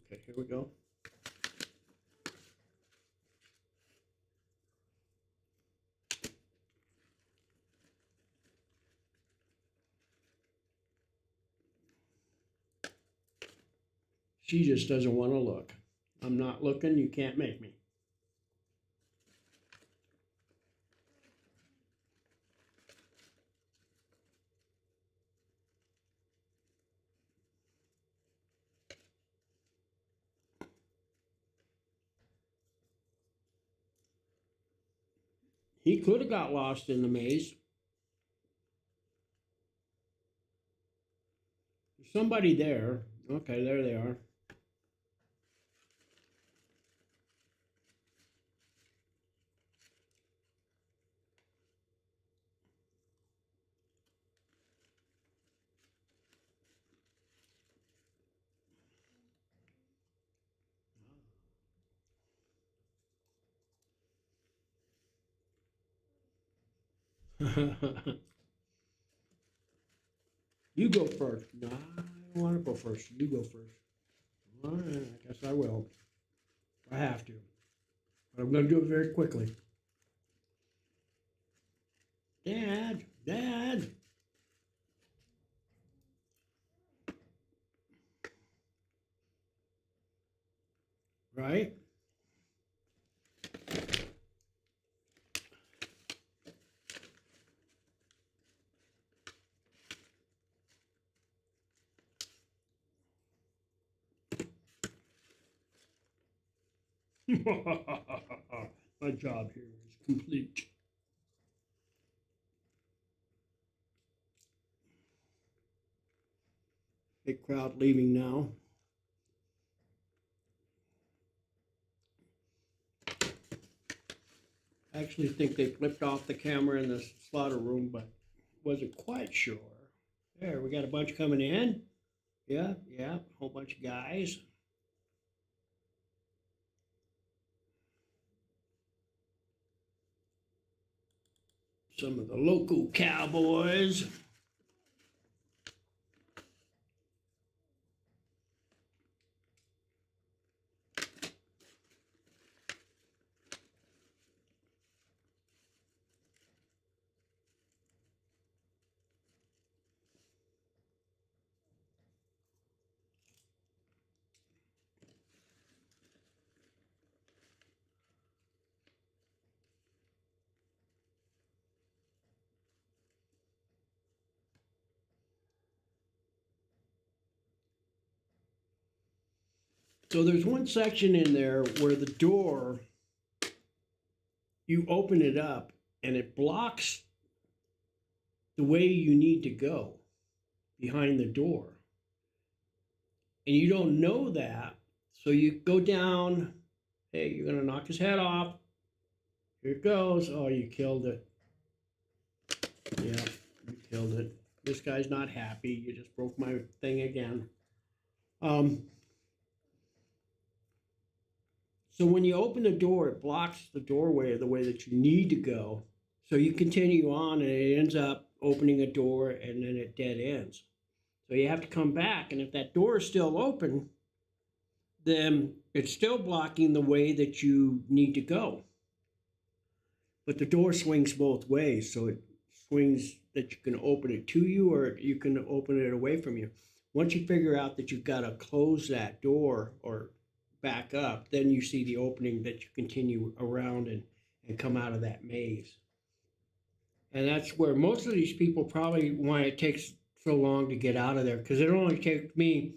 Okay, here we go. She just doesn't want to look. I'm not looking, you can't make me. He could have got lost in the maze. There's somebody there. Okay, there they are. You go first. No, I don't want to go first. You go first. All right, I guess I will. I have to. But I'm going to do it very quickly. Dad, Dad. Right? My job here is complete. Big crowd leaving now. I actually think they flipped off the camera in the slaughter room, but wasn't quite sure. There, we got a bunch coming in. Yeah, a whole bunch of guys. Some of the local cowboys. So there's one section in there where the door, you open it up and it blocks the way you need to go behind the door. And you don't know that. So you go down, hey, you're going to knock his head off. Here it goes. Oh, you killed it. Yeah, you killed it. This guy's not happy. You just broke my thing again. So when you open the door, it blocks the doorway the way that you need to go. So you continue on and it ends up opening a door and then it dead ends. So you have to come back. And if that door is still open, then it's still blocking the way that you need to go. But the door swings both ways. So it swings that you can open it to you or you can open it away from you. Once you figure out that you've got to close that door or back up, then you see the opening that you continue around and come out of that maze. And that's where most of these people probably why it takes so long to get out of there, because it only takes me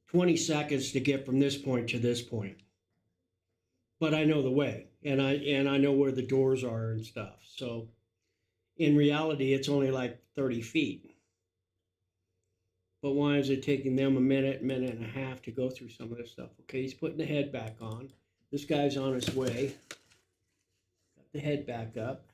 20 seconds to get from this point to this point. But I know the way and I know where the doors are and stuff. So in reality, it's only like 30 feet. But why is it taking them a minute and a half to go through some of this stuff? Okay, he's putting the head back on. This guy's on his way. Got the head back up.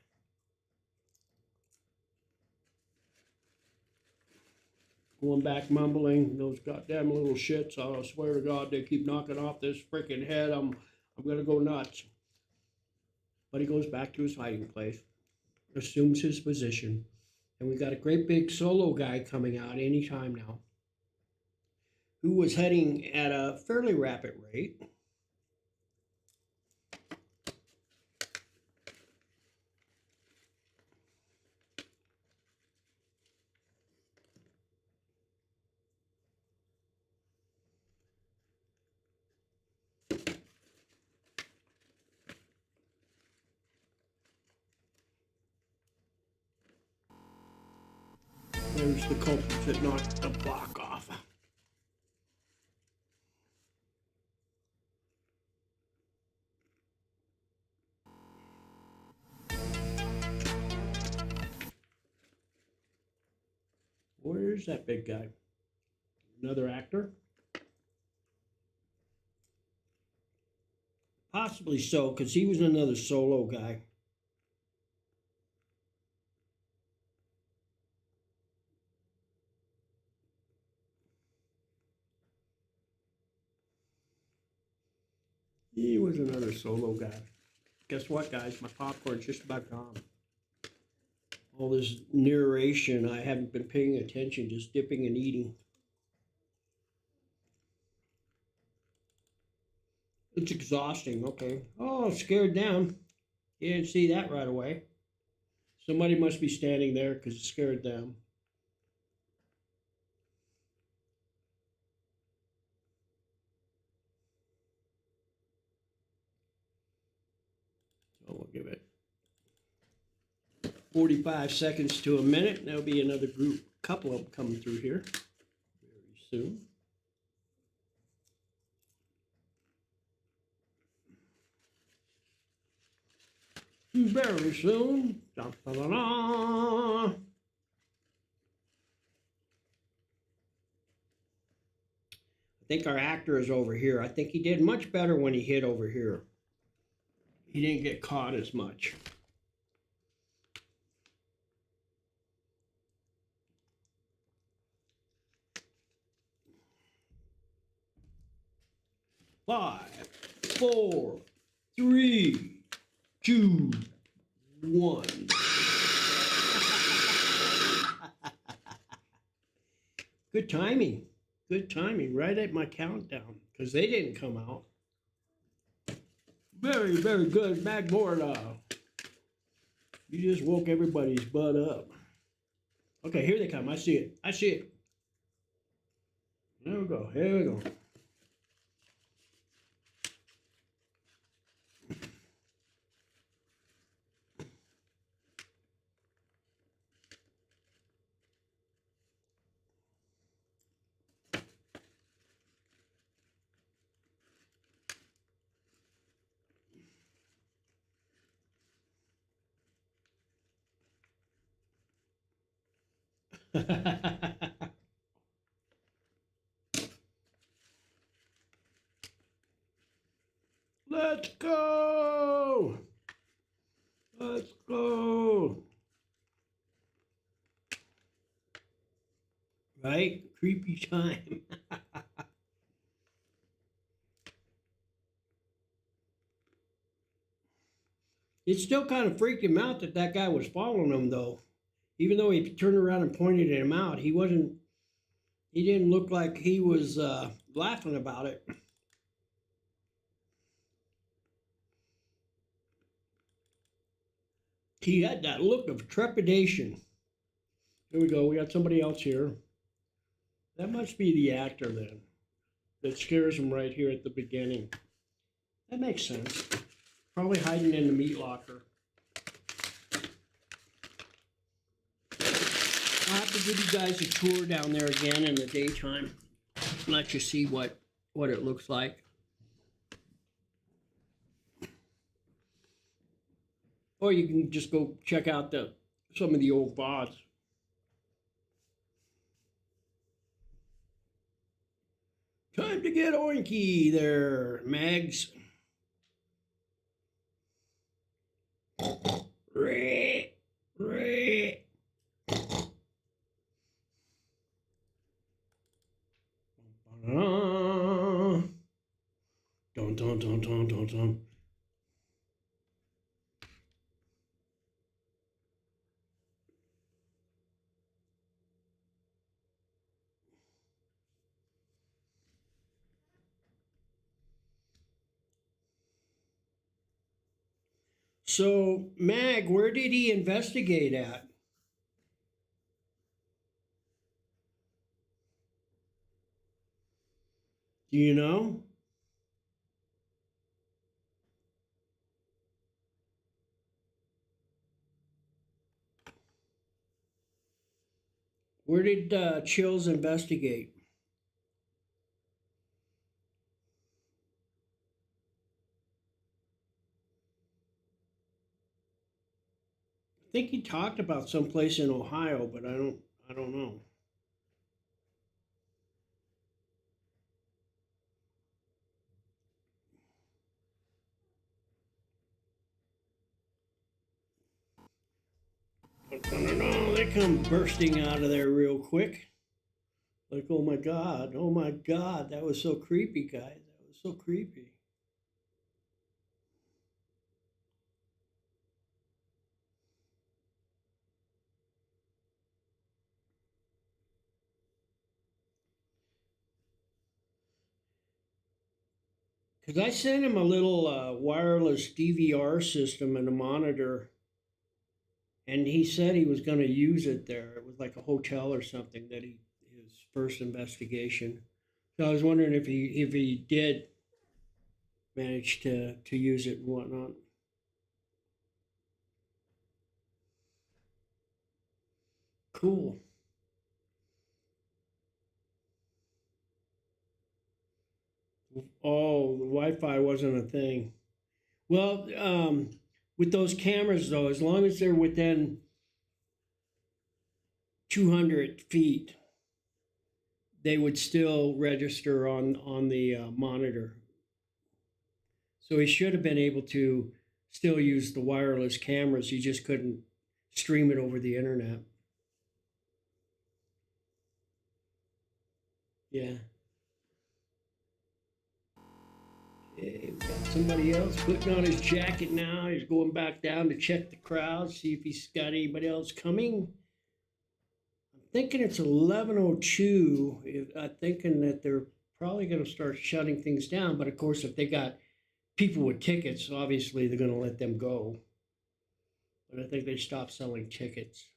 Going back mumbling, those goddamn little shits. I swear to God, they keep knocking off this freaking head. I'm gonna go nuts. But he goes back to his hiding place, assumes his position. And we got a great big solo guy coming out anytime now, who was heading at a fairly rapid rate. There's the culprits that knocked the block off. Where's that big guy? Another actor? Possibly so, because he was another solo guy. He was another solo guy. Guess what, guys? My popcorn's just about gone. All this narration, I haven't been paying attention, just dipping and eating. It's exhausting, okay. Oh, scared them. You didn't see that right away. Somebody must be standing there because it scared them. So we'll give it 45 seconds to a minute, and there'll be another group, couple of them coming through here very soon. Very soon. Dun, dun, dun, dun. I think our actor is over here. I think he did much better when he hit over here. He didn't get caught as much. Five, four, three, two, one. Good timing. Good timing. Right at my countdown, because they didn't come out. Very, very good, Magmorta. You just woke everybody's butt up. Okay, here they come. I see it. I see it. There we go. Here we go. Let's go! Let's go! Right? Creepy time. It still kind of freaked him out that that guy was following him, though. Even though he turned around and pointed at him out, he didn't look like he was laughing about it. He had that look of trepidation. Here we go. We got somebody else here. That must be the actor then, that scares him right here at the beginning. That makes sense. Probably hiding in the meat locker. I'll have to give you guys a tour down there again in the daytime. Let you see what it looks like. Or you can just go check out some of the old VODs. Time to get oinky there, Mags. Ray, Ray. Dun, dun, dun, dun, dun, dun. So, Mag, where did he investigate at? Do you know? Where did Chills investigate? I think he talked about someplace in Ohio, but I don't know. No, they come bursting out of there real quick. Like, oh my God, that was so creepy, guys. That was so creepy. Because I sent him a little wireless DVR system and a monitor, and he said he was going to use it there. It was like a hotel or something that his first investigation. So I was wondering if he did manage to use it and whatnot. Cool. Oh, the Wi-Fi wasn't a thing. Well, with those cameras though, as long as they're within 200 feet, they would still register on the monitor. So he should have been able to still use the wireless cameras. He just couldn't stream it over the internet. Yeah. Okay, we got somebody else putting on his jacket now. He's going back down to check the crowd, see if he's got anybody else coming. I'm thinking it's 11:02. I'm thinking that they're probably going to start shutting things down. But of course, if they got people with tickets, obviously they're going to let them go. But I think they stopped selling tickets.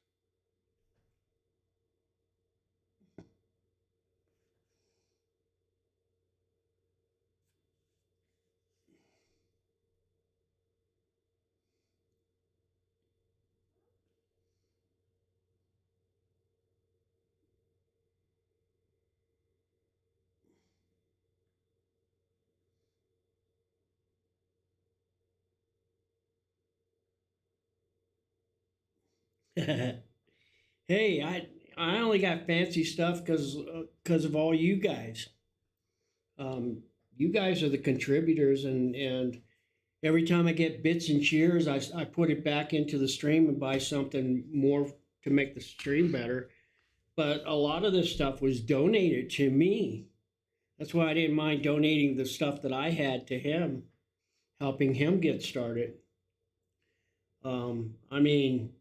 Hey, I only got fancy stuff because of all you guys. You guys are the contributors, and every time I get bits and cheers, I put it back into the stream and buy something more to make the stream better. But a lot of this stuff was donated to me. That's why I didn't mind donating the stuff that I had to him, helping him get started. I mean,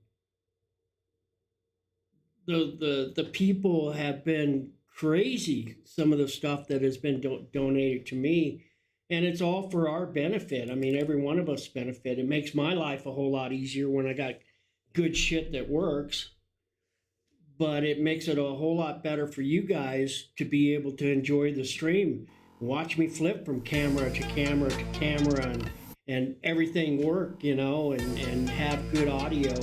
the people have been crazy. Some of the stuff that has been donated to me, and it's all for our benefit. I mean, every one of us benefit. It makes my life a whole lot easier when I got good shit that works, but it makes it a whole lot better for you guys to be able to enjoy the stream, watch me flip from camera to camera to camera, and everything work, and have good audio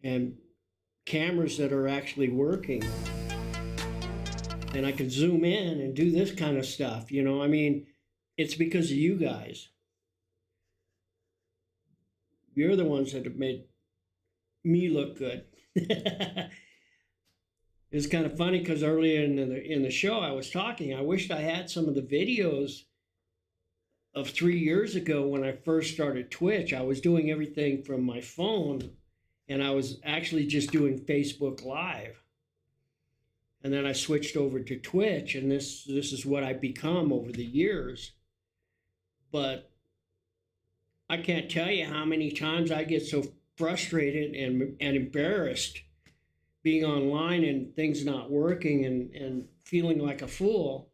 and cameras that are actually working. And I can zoom in and do this kind of stuff, I mean, it's because of you guys. You're the ones that have made me look good. It's kind of funny because earlier in the show I was talking. I wished I had some of the videos of 3 years ago when I first started Twitch. I was doing everything from my phone, and I was actually just doing Facebook Live. And then I switched over to Twitch, and this is what I've become over the years. But I can't tell you how many times I get so frustrated and embarrassed being online and things not working and feeling like a fool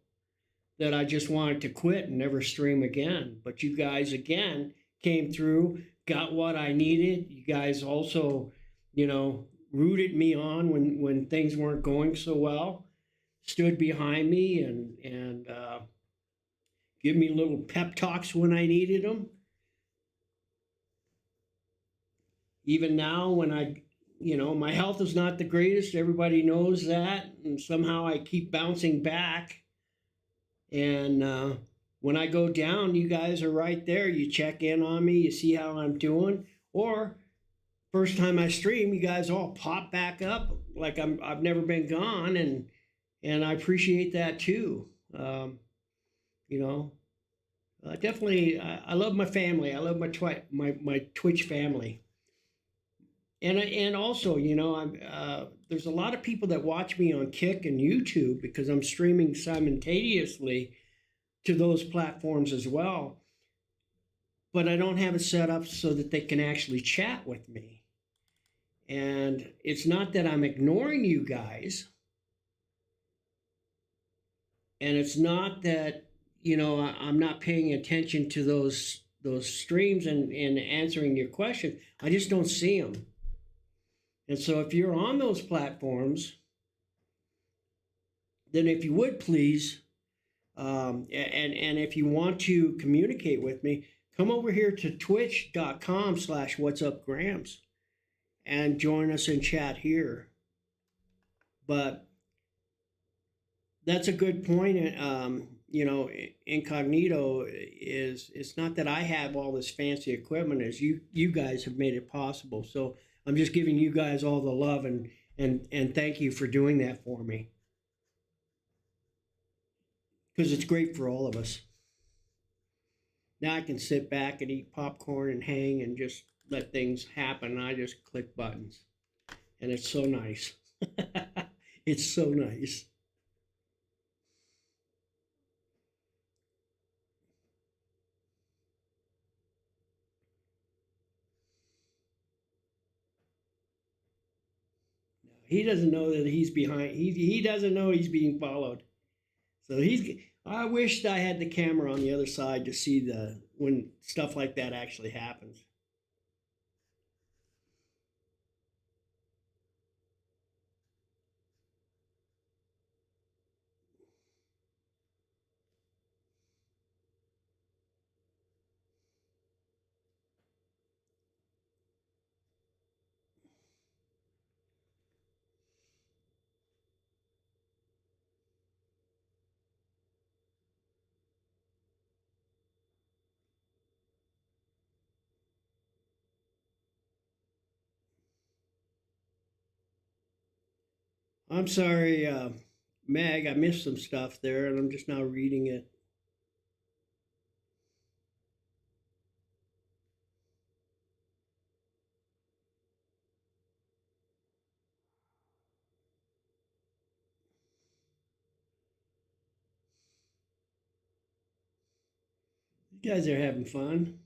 that I just wanted to quit and never stream again. But you guys, again, came through, got what I needed. You guys also, rooted me on when things weren't going so well, stood behind me and give me little pep talks when I needed them. Even now, when my health is not the greatest. Everybody knows that. And somehow I keep bouncing back. And when I go down, you guys are right there. You check in on me, you see how I'm doing. Or first time I stream, you guys all pop back up like I've never been gone, and I appreciate that too. You know, definitely, I love my family. I love my Twitch family, and also, I'm there's a lot of people that watch me on Kick and YouTube because I'm streaming simultaneously to those platforms as well. But I don't have it set up so that they can actually chat with me. And it's not that I'm ignoring you guys. And it's not that, I'm not paying attention to those streams and answering your questions. I just don't see them. And so if you're on those platforms, then if you would please, and if you want to communicate with me, come over here to twitch.com/whatsupgrams and join us in chat here. But that's a good point. Incognito is, it's not that I have all this fancy equipment, as you guys have made it possible. So I'm just giving you guys all the love and thank you for doing that for me. Because it's great for all of us. Now I can sit back and eat popcorn and hang and just let things happen. I just click buttons. And it's so nice. It's so nice. He doesn't know that he's behind. He doesn't know he's being followed. So I wished I had the camera on the other side to see when stuff like that actually happens. I'm sorry, Meg, I missed some stuff there, and I'm just now reading it. You guys are having fun.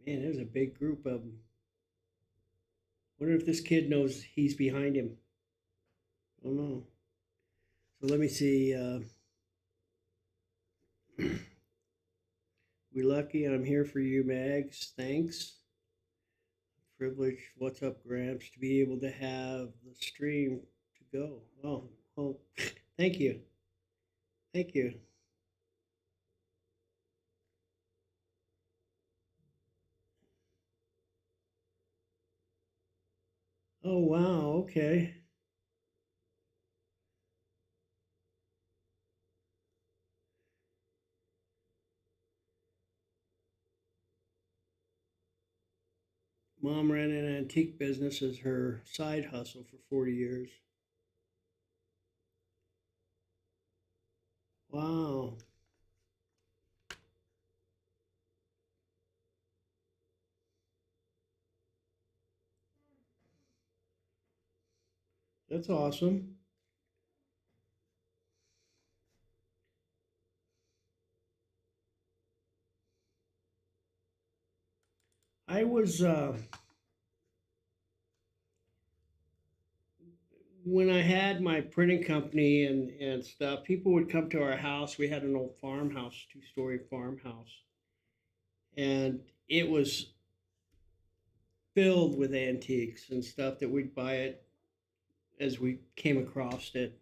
Man, there's a big group of them. Wonder if this kid knows he's behind him. I don't know. So let me see. We're lucky. I'm here for you, Mags. Thanks. Privilege. What's up, Gramps? To be able to have the stream to go. Oh, thank you. Thank you. Oh, wow. Okay. Mom ran an antique business as her side hustle for 40 years. Wow. That's awesome. I was, when I had my printing company and stuff, people would come to our house. We had an old farmhouse, 2-story farmhouse. And it was filled with antiques and stuff that we'd buy it as we came across it.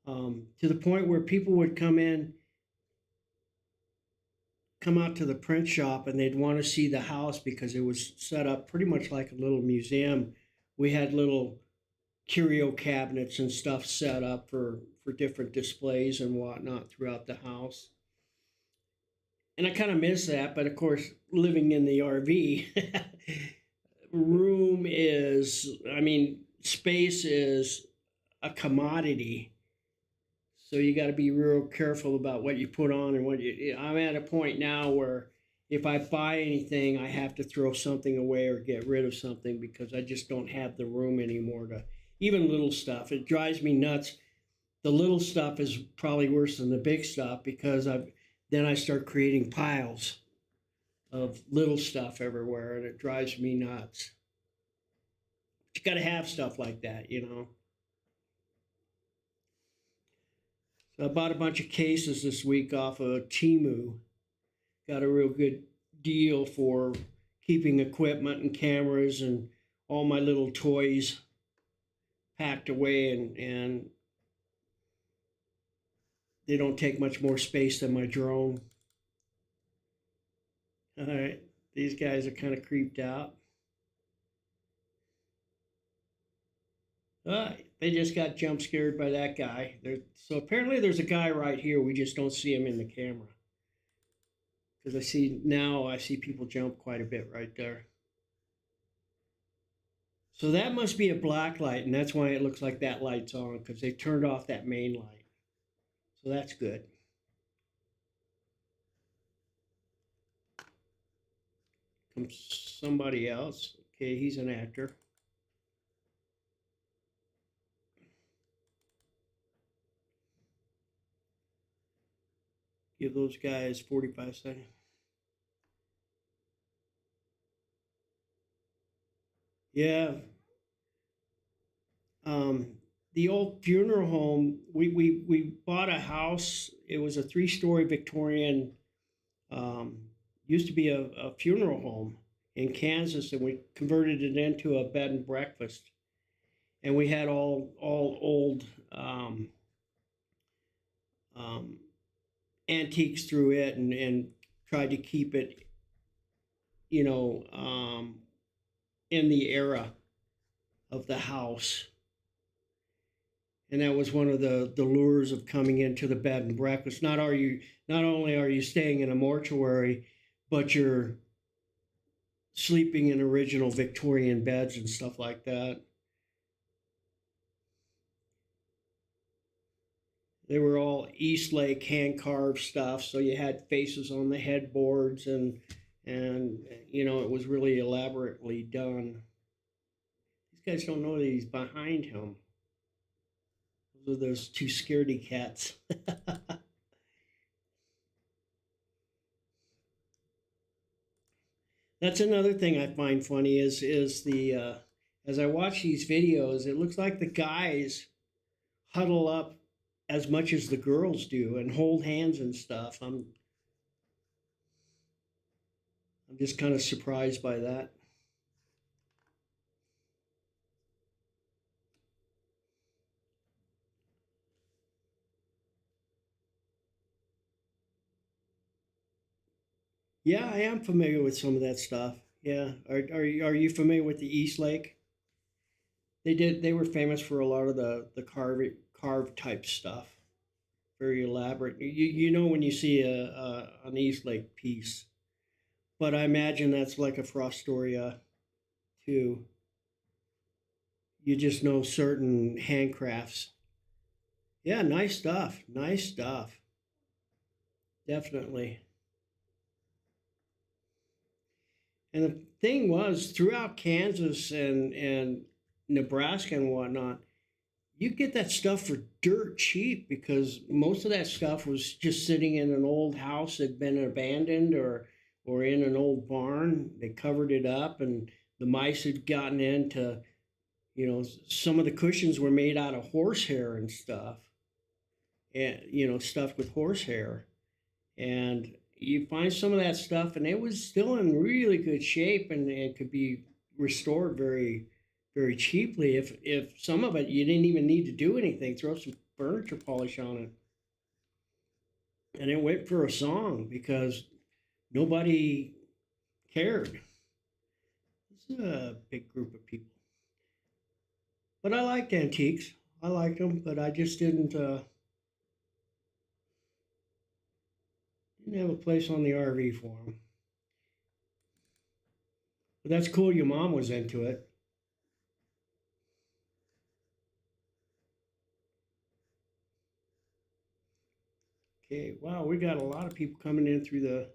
To the point where people would come come out to the print shop and they'd want to see the house because it was set up pretty much like a little museum. We had little curio cabinets and stuff set up for different displays and whatnot throughout the house. And I kind of miss that, but of course, living in the RV, space is a commodity. So you got to be real careful about what you put on and I'm at a point now where if I buy anything, I have to throw something away or get rid of something because I just don't have the room anymore to, even little stuff. It drives me nuts. The little stuff is probably worse than the big stuff because then I start creating piles of little stuff everywhere and it drives me nuts. You got to have stuff like that, you know. So I bought a bunch of cases this week off of Temu. Got a real good deal for keeping equipment and cameras and all my little toys packed away, and they don't take much more space than my drone. All right, these guys are kind of creeped out. They just got jump scared by that guy. So apparently there's a guy right here. We just don't see him in the camera. Because I see people jump quite a bit right there. So that must be a black light, and that's why it looks like that light's on, because they turned off that main light. So that's good. Comes somebody else. Okay, he's an actor. Give those guys 45 seconds. Yeah. The old funeral home, we bought a house. It was a 3-story Victorian, used to be a funeral home in Kansas, and we converted it into a bed and breakfast. And we had all old antiques through it and tried to keep it, you know, in the era of the house. And that was one of the lures of coming into the bed and breakfast. Not only are you staying in a mortuary, but you're sleeping in original Victorian beds and stuff like that. They were all East Lake hand carved stuff, so you had faces on the headboards and you know, it was really elaborately done. These guys don't know that he's behind him. Those are those 2 scaredy cats. That's another thing I find funny is the as I watch these videos, it looks like the guys huddle up as much as the girls do and hold hands and stuff. I'm just kind of surprised by that. Yeah, I am familiar with some of that stuff. Yeah, are you familiar with the East Lake? They were famous for a lot of the carved type stuff, very elaborate. You know when you see an East Lake piece, but I imagine that's like a Frostoria too. You just know certain handcrafts. Yeah, nice stuff. Nice stuff. Definitely. And the thing was, throughout Kansas and Nebraska and whatnot, you get that stuff for dirt cheap because most of that stuff was just sitting in an old house that had been abandoned or in an old barn. They covered it up and the mice had gotten into, you know, some of the cushions were made out of horsehair and stuff, and, you know, stuffed with horsehair. And you find some of that stuff and it was still in really good shape and could be restored very, very cheaply. If some of it you didn't even need to do anything, throw some furniture polish on it. And it went for a song because nobody cared. It's a big group of people. But I liked antiques. I liked them, but I just didn't have a place on the RV for them. But that's cool. Your mom was into it. Okay, wow, we got a lot of people coming in through the.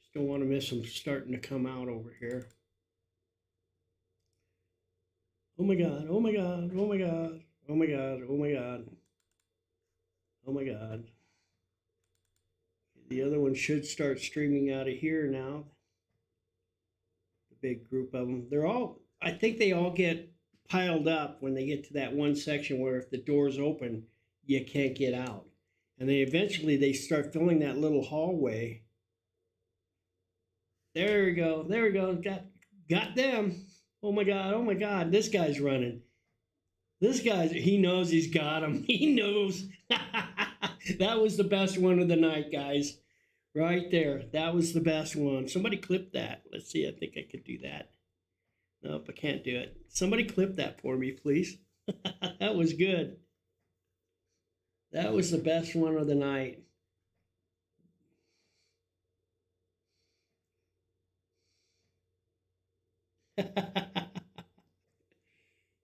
Just don't want to miss them starting to come out over here. Oh my God, oh my God, oh my God, oh my God, oh my God, oh my God. The other one should start streaming out of here now. The big group of them. They're all, I think they all get piled up when they get to that one section where if the door's open, you can't get out. And then eventually they start filling that little hallway. There we go. There we go. Got them. Oh my God. Oh my God. This guy's running. This guy's, he knows he's got him. He knows. That was the best one of the night, guys. Right there. That was the best one. Somebody clip that. Let's see. I think I could do that. Nope, I can't do it. Somebody clip that for me, please. That was good. That was the best one of the night.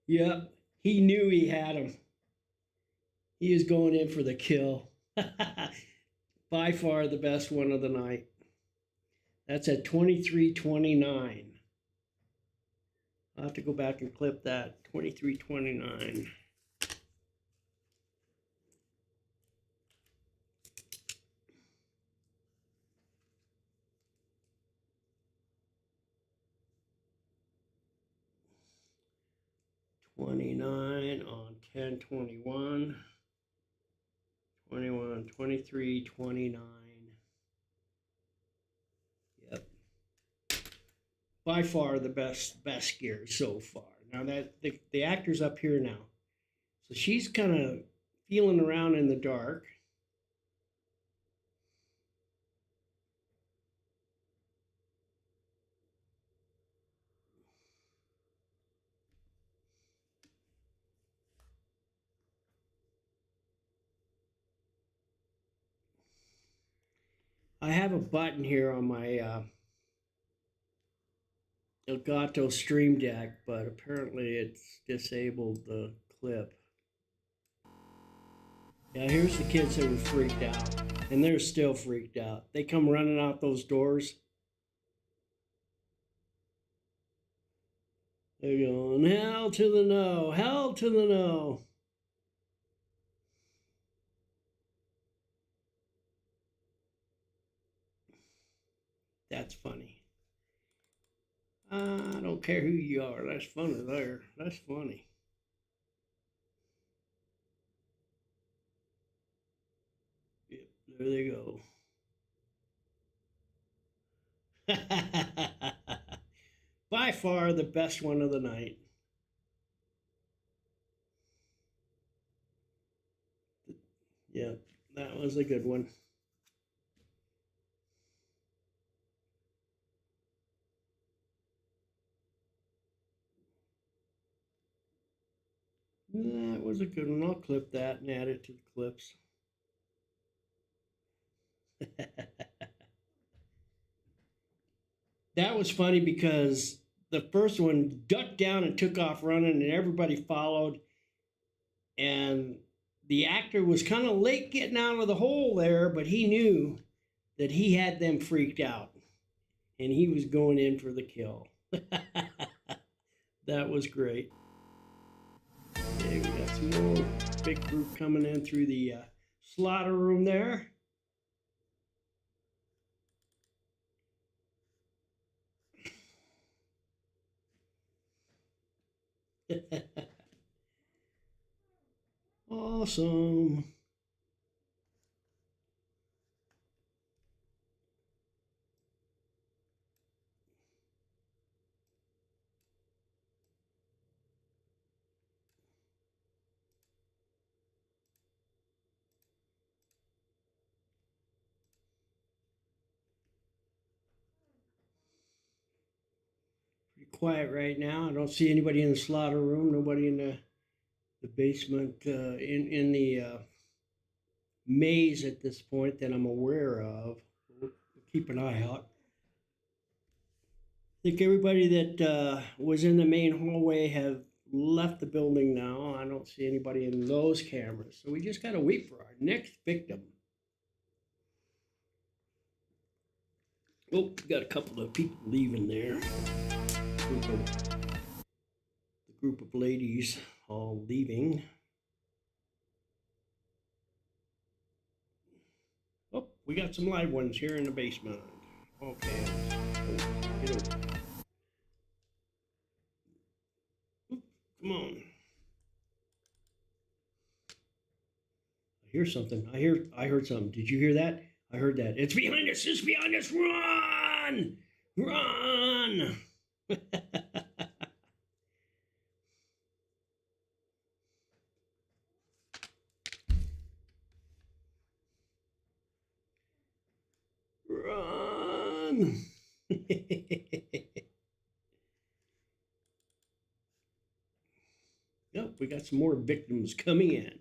Yep. He knew he had him. He was going in for the kill. By far the best one of the night. That's at 23:29. I'll have to go back and clip that. 23:29. '29 on 10/21. 21, 23, 29. Yep. By far the best gear so far. Now that the actor's up here now. So she's kind of feeling around in the dark. I have a button here on my Elgato Stream Deck, but apparently it's disabled the clip. Yeah, here's the kids that were freaked out, and they're still freaked out. They come running out those doors. They're going, hell to the no, hell to the no. That's funny. I don't care who you are. That's funny there. That's funny. Yep, there they go. By far the best one of the night. Yep, that was a good one. That was a good one. I'll clip that and add it to the clips. That was funny because the first one ducked down and took off running, and everybody followed. And the actor was kind of late getting out of the hole there, but he knew that he had them freaked out, and he was going in for the kill. That was great. Okay, we got some more big group coming in through the slaughter room there. Awesome. quiet right now. I don't see anybody in the slaughter room, nobody in the basement, in the maze at this point that I'm aware of. We'll keep an eye out. I think everybody that was in the main hallway have left the building now. I don't see anybody in those cameras. So we just got to wait for our next victim. Oh, we got a couple of people leaving there. The group of ladies all leaving. Oh, we got some live ones here in the basement. Okay. Get over. Come on. I hear something. I heard something. Did you hear that? I heard that. It's behind us. It's behind us. Run! Run! Run! Nope, we got some more victims coming in.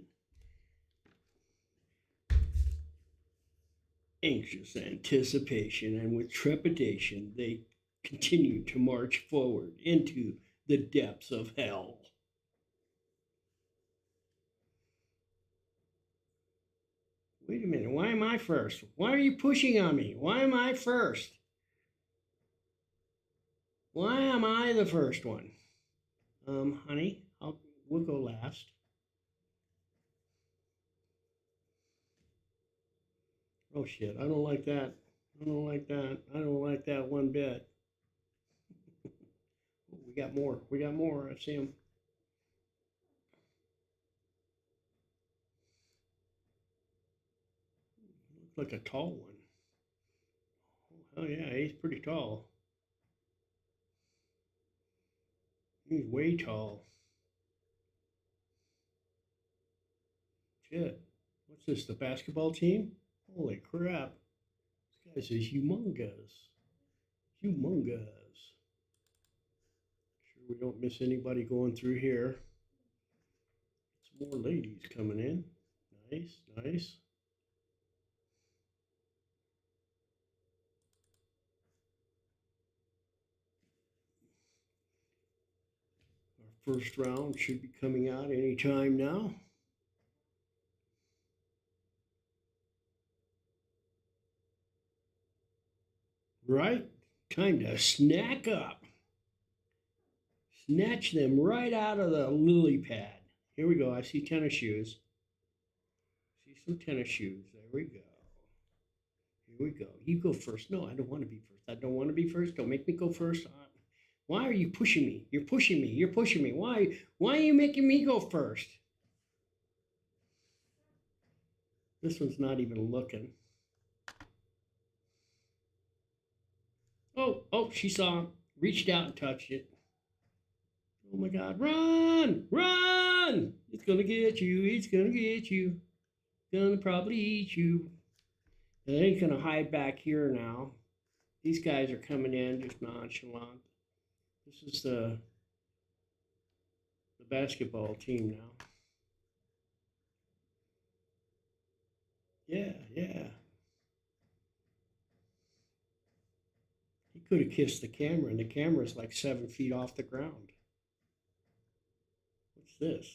Anxious anticipation and with trepidation, they continue to march forward into the depths of hell. Wait a minute, why am I first? Why are you pushing on me? Why am I first? Why am I the first one? Honey, we'll go last. Oh shit, I don't like that. I don't like that. I don't like that one bit. We got more. We got more. I see them. Looks like a tall one. Oh yeah, he's pretty tall. He's way tall. Shit. What's this, the basketball team? Holy crap. This guy's is humongous. Humongous. Sure we don't miss anybody going through here. Some more ladies coming in. Nice, nice. Our first round should be coming out anytime now. Right? Time to snack up. Snatch them right out of the lily pad. Here we go. I see tennis shoes. See some tennis shoes. There we go. Here we go. You go first. No, I don't want to be first. I don't want to be first. Don't make me go first. Why are you pushing me? You're pushing me. You're pushing me. Why are you making me go first? This one's not even looking. Oh, she saw him. Reached out and touched it. Oh my God, run! Run! It's gonna get you. It's gonna get you. Gonna probably eat you. It ain't gonna hide back here now. These guys are coming in just nonchalant. This is the basketball team now. Yeah. He could have kissed the camera, and the camera's like 7 feet off the ground. What's this?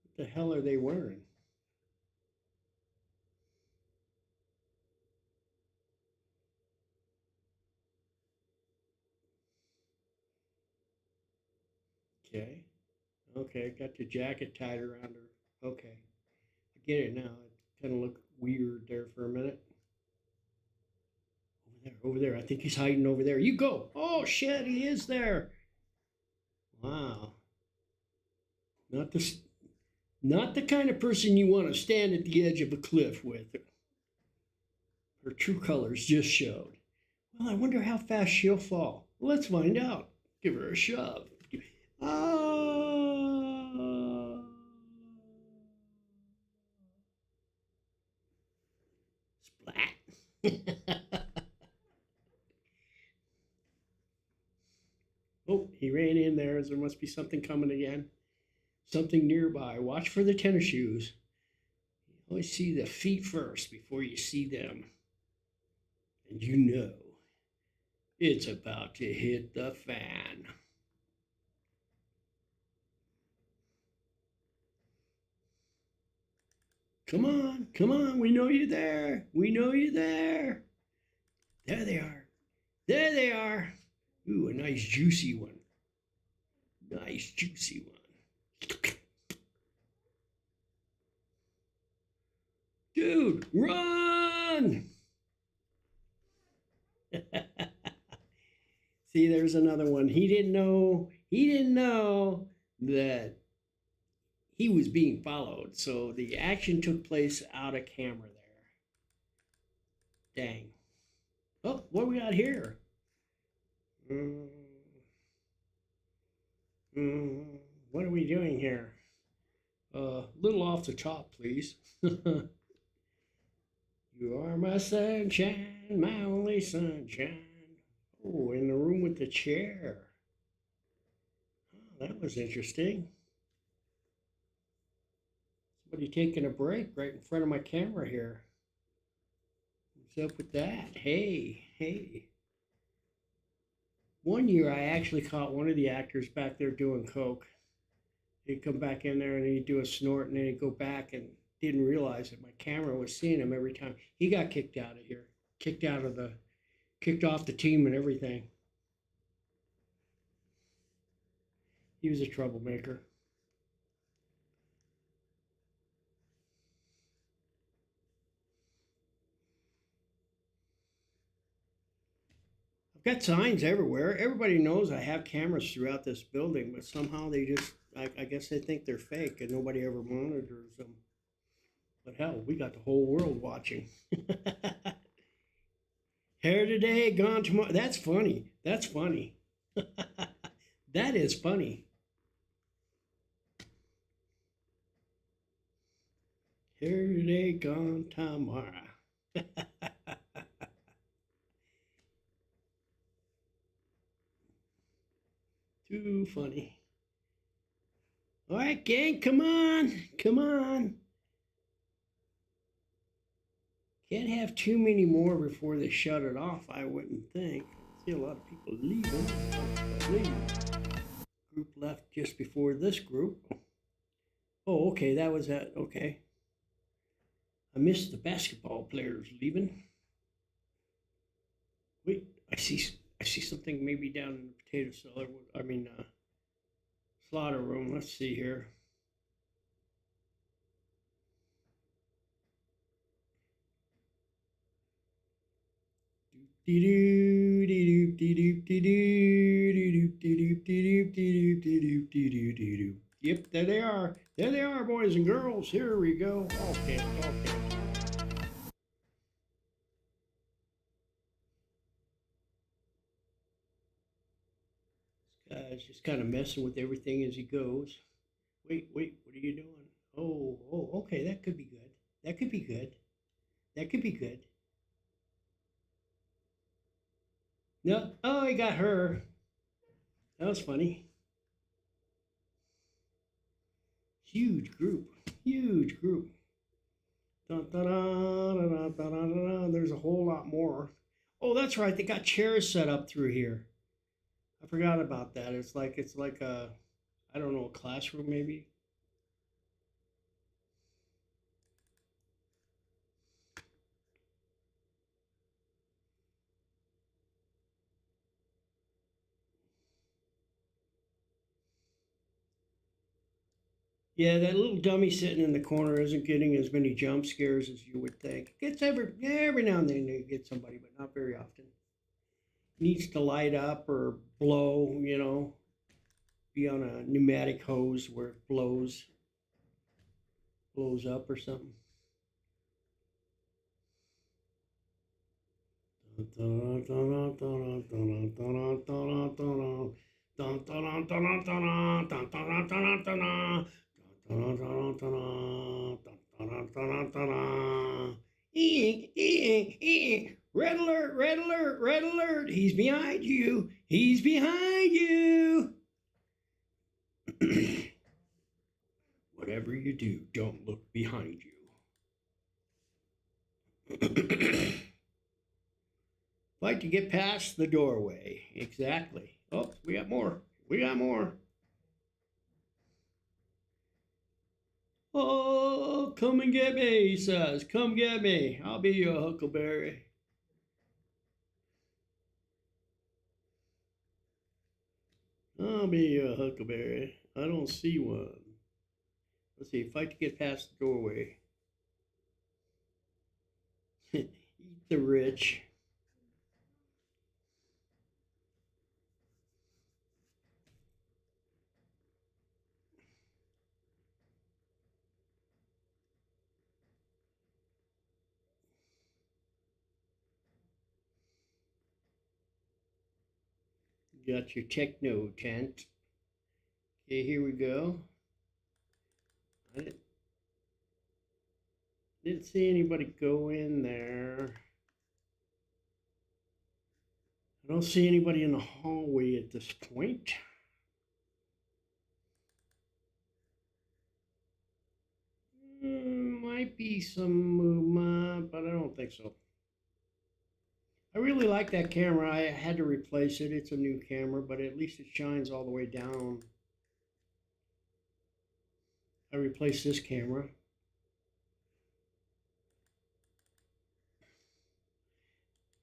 What the hell are they wearing? Okay, got the jacket tied around her. Okay, I get it now. It kind of looked weird there for a minute. Over there. I think he's hiding over there. You go. Oh shit, he is there. Wow. Not the kind of person you want to stand at the edge of a cliff with. Her true colors just showed. Well, I wonder how fast she'll fall. Let's find out. Give her a shove. Splat. There must be something coming again. Something nearby. Watch for the tennis shoes. You always see the feet first before you see them. And you know it's about to hit the fan. Come on, come on. We know you're there. We know you're there. There they are. There they are. Ooh, a nice juicy one. Nice juicy one. Dude, run! See, there's another one. He didn't know that he was being followed. So the action took place out of camera there. Dang. Oh, what do we got here? What are we doing here? Little off the top, please. You are my sunshine, my only sunshine. Oh, in the room with the chair. Oh, that was interesting. Somebody taking a break right in front of my camera here. What's up with that? Hey, hey. One year I actually caught one of the actors back there doing coke. He'd come back in there and he'd do a snort and then he'd go back and didn't realize that my camera was seeing him every time. He got kicked out of here, kicked off the team and everything. He was a troublemaker. I've got signs everywhere. Everybody knows I have cameras throughout this building, but somehow they just, I guess they think they're fake and nobody ever monitors them. But hell, we got the whole world watching. Here today, gone tomorrow. That's funny. That's funny. That is funny. Here today, gone tomorrow. Too funny. All right, gang, come on. Come on. Can't have too many more before they shut it off, I wouldn't think. I see a lot of people leaving. Group left just before this group. Oh, okay, that was that. Okay. I missed the basketball players leaving. Wait, I see something maybe down in the potato cellar. Slaughter room. Let's see here. Yep, there they are. There they are, boys and girls. Here we go. Okay. This guy's just kind of messing with everything as he goes. Wait, what are you doing? Oh, okay, that could be good. That could be good. No, oh, he got her. That was funny. Huge group. Dun, dun, dun, dun, dun, dun, dun. There's a whole lot more. Oh, that's right. They got chairs set up through here. I forgot about that. It's like a, I don't know, a classroom maybe. Yeah, that little dummy sitting in the corner isn't getting as many jump scares as you would think. Gets every now and then they get somebody, but not very often. Needs to light up or blow, be on a pneumatic hose where it blows up or something. Red alert, red alert, red alert. He's behind you. He's behind you. Whatever you do, don't look behind you. Fight to get past the doorway. Exactly. Oh, we got more. We got more. Oh, come and get me, he says. Come get me. I'll be your huckleberry. I'll be your huckleberry. I don't see one. Let's see. Fight to get past the doorway. Eat the rich. Got your techno tent. Okay, here we go. I didn't see anybody go in there. I don't see anybody in the hallway at this point. Might be some movement, but I don't think so. I really like that camera. I had to replace it. It's a new camera, but at least it shines all the way down. I replaced this camera.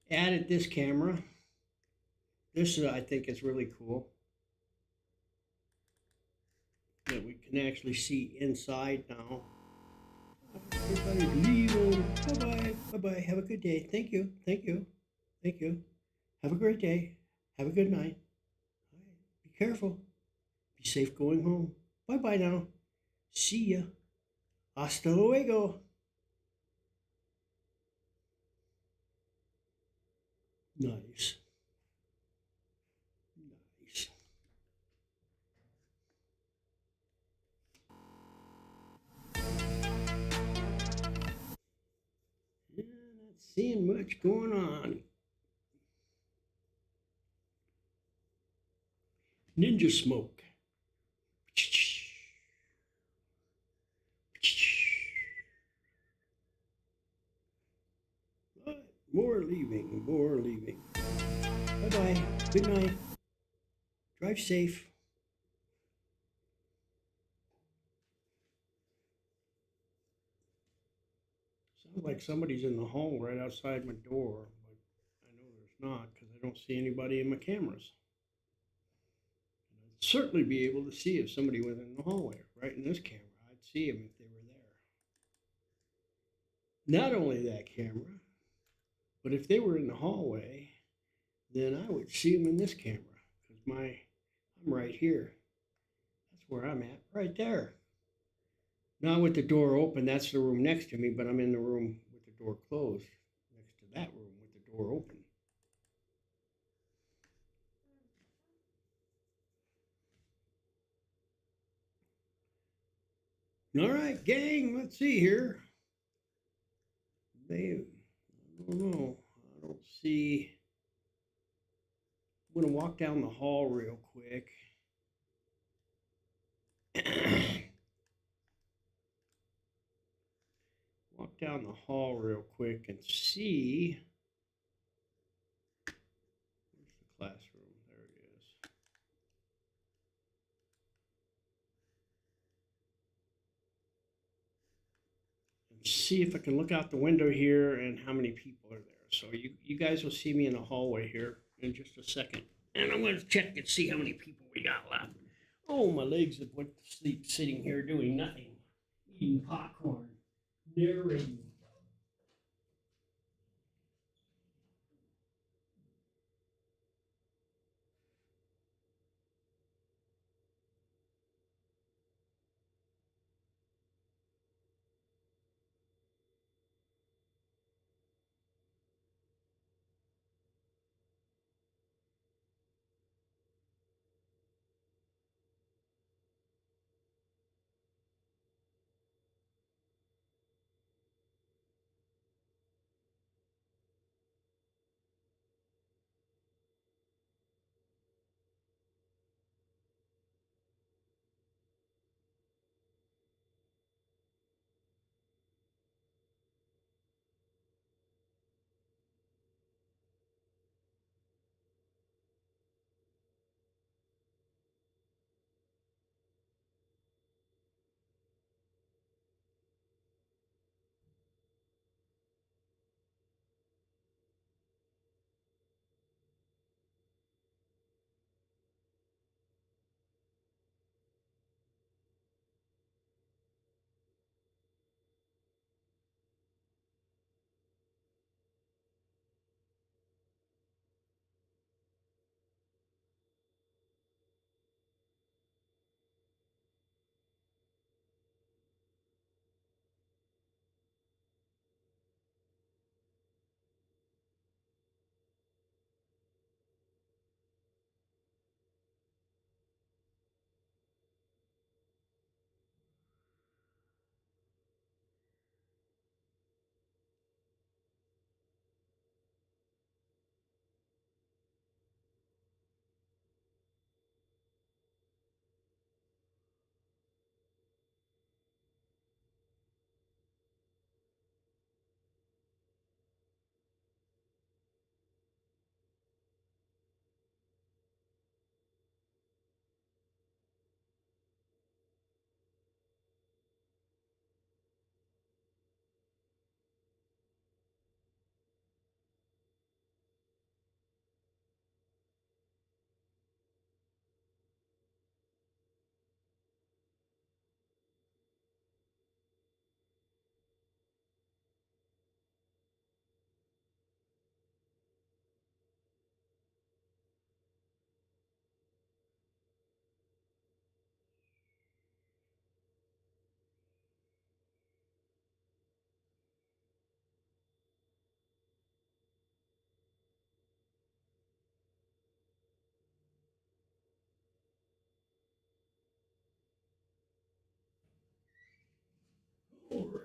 Added this camera. This I think is really cool. That we can actually see inside now. Everybody's leaving. Bye-bye. Bye-bye. Have a good day. Thank you. Thank you. Thank you. Have a great day. Have a good night. Be careful. Be safe going home. Bye-bye now. See ya. Hasta luego. Nice. Nice. Yeah, not seeing much going on. Ninja smoke. More leaving, more leaving. Bye-bye. Good night. Drive safe. Sounds like somebody's in the hall right outside my door, but I know there's not because I don't see anybody in my cameras. I'd certainly be able to see if somebody was in the hallway right in this camera. I'd see them if they were there. Not only that camera, but if they were in the hallway, then I would see them in this camera because I'm right here. That's where I'm at, right there. Not with the door open, that's the room next to me, but I'm in the room with the door closed, next to that room with the door open. All right, gang, let's see here. I don't know. I don't see. I'm going to walk down the hall real quick. Walk down the hall real quick and see. Where's the classroom? There it is. And see if I can look out the window here and how many people are there. So you guys will see me in the hallway here in just a second. And I'm going to check and see how many people we got left. Oh, my legs have went to sleep sitting here doing nothing. Eating popcorn. Narrating.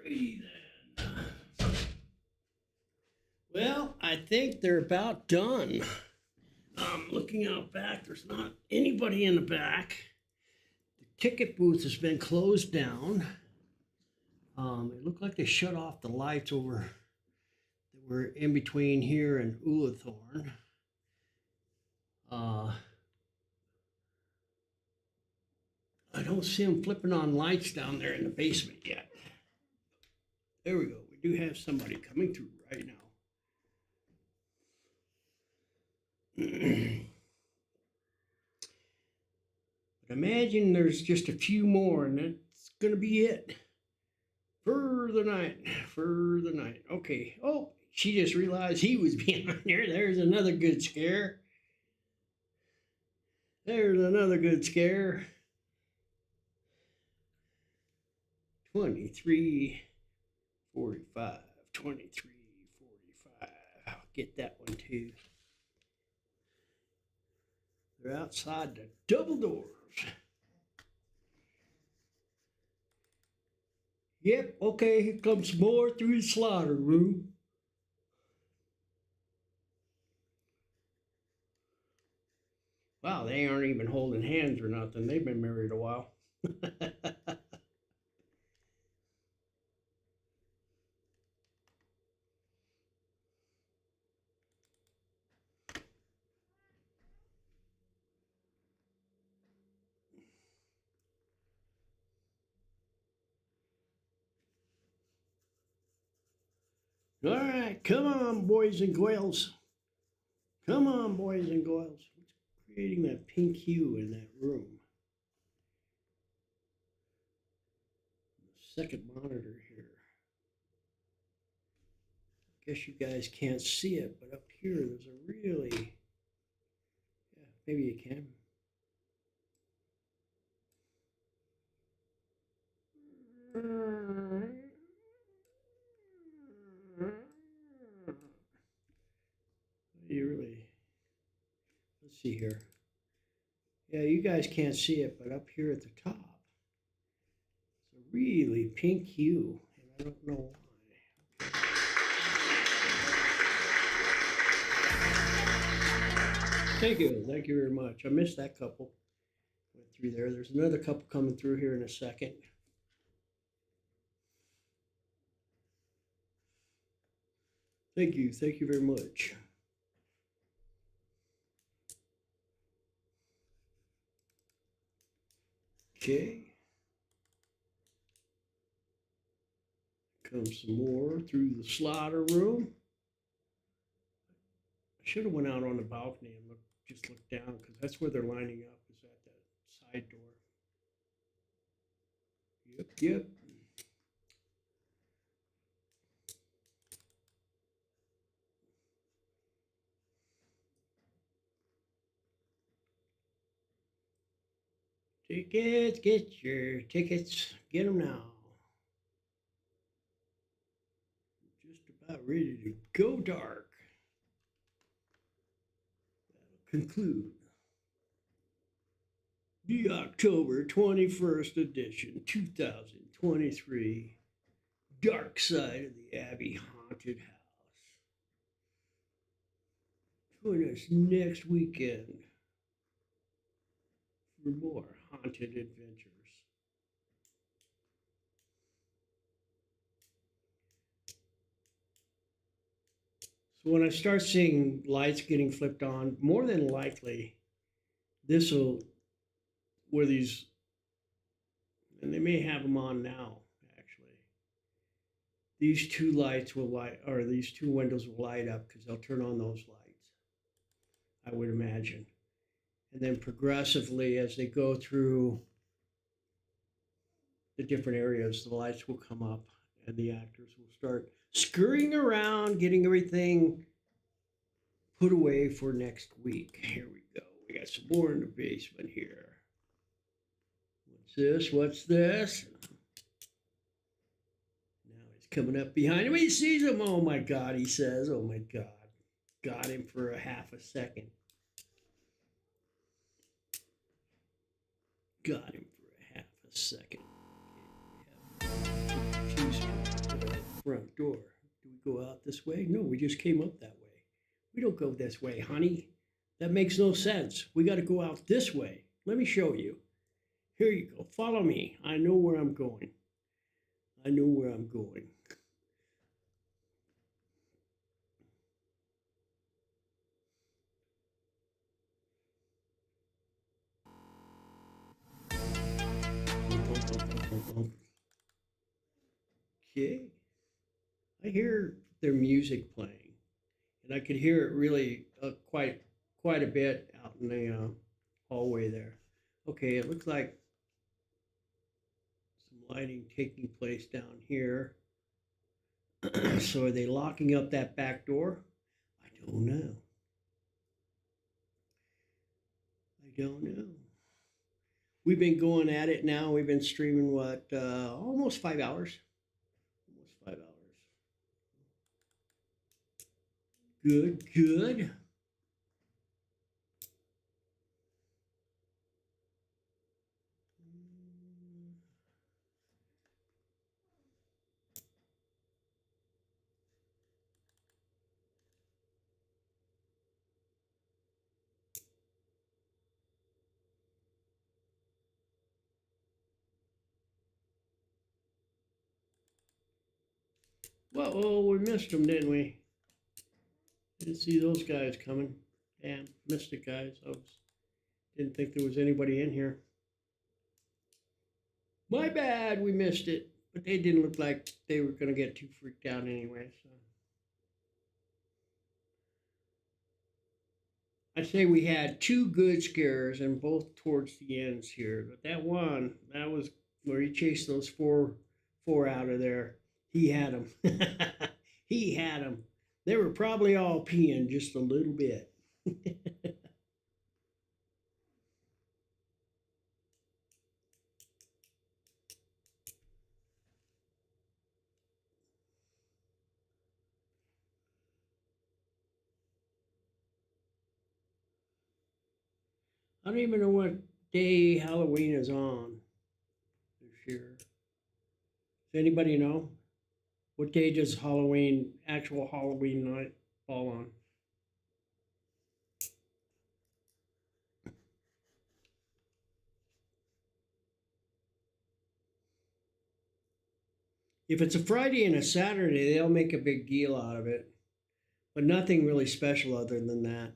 Alrighty then. Well, I think they're about done. Looking out back, there's not anybody in the back. The ticket booth has been closed down. It looked like they shut off the lights over that were in between here and Ullathorne. I don't see them flipping on lights down there in the basement yet. There we go. We do have somebody coming through right now. But imagine there's just a few more, and that's going to be it for the night. For the night. Okay. Oh, she just realized he was behind there. There's another good scare. There's another good scare. 23:45. 23:45. I'll get that one too. They're outside the double doors. Yep, okay, here comes some more through the slaughter room. Wow, they aren't even holding hands or nothing. They've been married a while. All right, come on, boys and girls. Come on, boys and girls. What's creating that pink hue in that room? The second monitor here. I guess you guys can't see it, but up here there's a really, yeah, maybe you can. You really, let's see here. Yeah, you guys can't see it, but up here at the top, it's a really pink hue, and I don't know why. Thank you very much. I missed that couple. Went through there. There's another couple coming through here in a second. Thank you very much. Okay. Comes some more through the slaughter room. I should have went out on the balcony and just looked down, because that's where they're lining up, is at that side door. Yep. Tickets, get your tickets. Get them now. Just about ready to go dark. That'll conclude the October 21st edition, 2023, Dark Side of the Abbey Haunted House. Join us next weekend for more haunted adventures. So when I start seeing lights getting flipped on, more than likely, where these, and they may have them on now, actually. These two lights will light, or these two windows will light up, because they'll turn on those lights, I would imagine. And then progressively, as they go through the different areas, the lights will come up and the actors will start scurrying around, getting everything put away for next week. Here we go. We got some more in the basement here. What's this? What's this? Now he's coming up behind him. He sees him. Oh my God, he says. Oh my God. Got him for a half a second. Got him for a half a second. Okay, we have two spots. front door. Do we go out this way? No, we just came up that way. We don't go this way, honey. That makes no sense. We got to go out this way. Let me show you. Here you go. Follow me. I know where I'm going. I know where I'm going. Okay. I hear their music playing, and I could hear it really quite a bit out in the hallway there. Okay, it looks like some lighting taking place down here. So are they locking up that back door? I don't know. I don't know. We've been going at it now. We've been streaming what, almost 5 hours. Almost 5 hours. Good, good. Well, oh, we missed them, didn't we? Didn't see those guys coming. Damn, missed it, guys. Didn't think there was anybody in here. My bad, we missed it. But they didn't look like they were going to get too freaked out anyway. So I'd say we had two good scares, and both towards the ends here. But that one, that was where he chased those four out of there. He had them. He had them. They were probably all peeing just a little bit. I don't even know what day Halloween is on this year. Does anybody know? What day does Halloween, actual Halloween night, fall on? If it's a Friday and a Saturday, they'll make a big deal out of it, but nothing really special other than that.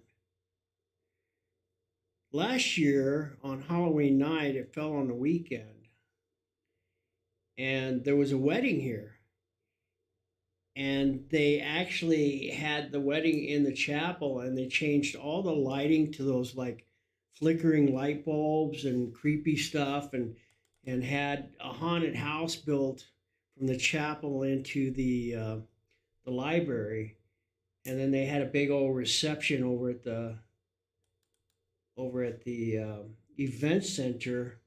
Last year on Halloween night, it fell on the weekend, and there was a wedding here. And they actually had the wedding in the chapel, and they changed all the lighting to those like flickering light bulbs and creepy stuff, and had a haunted house built from the chapel into the library. And then they had a big old reception over at the event center,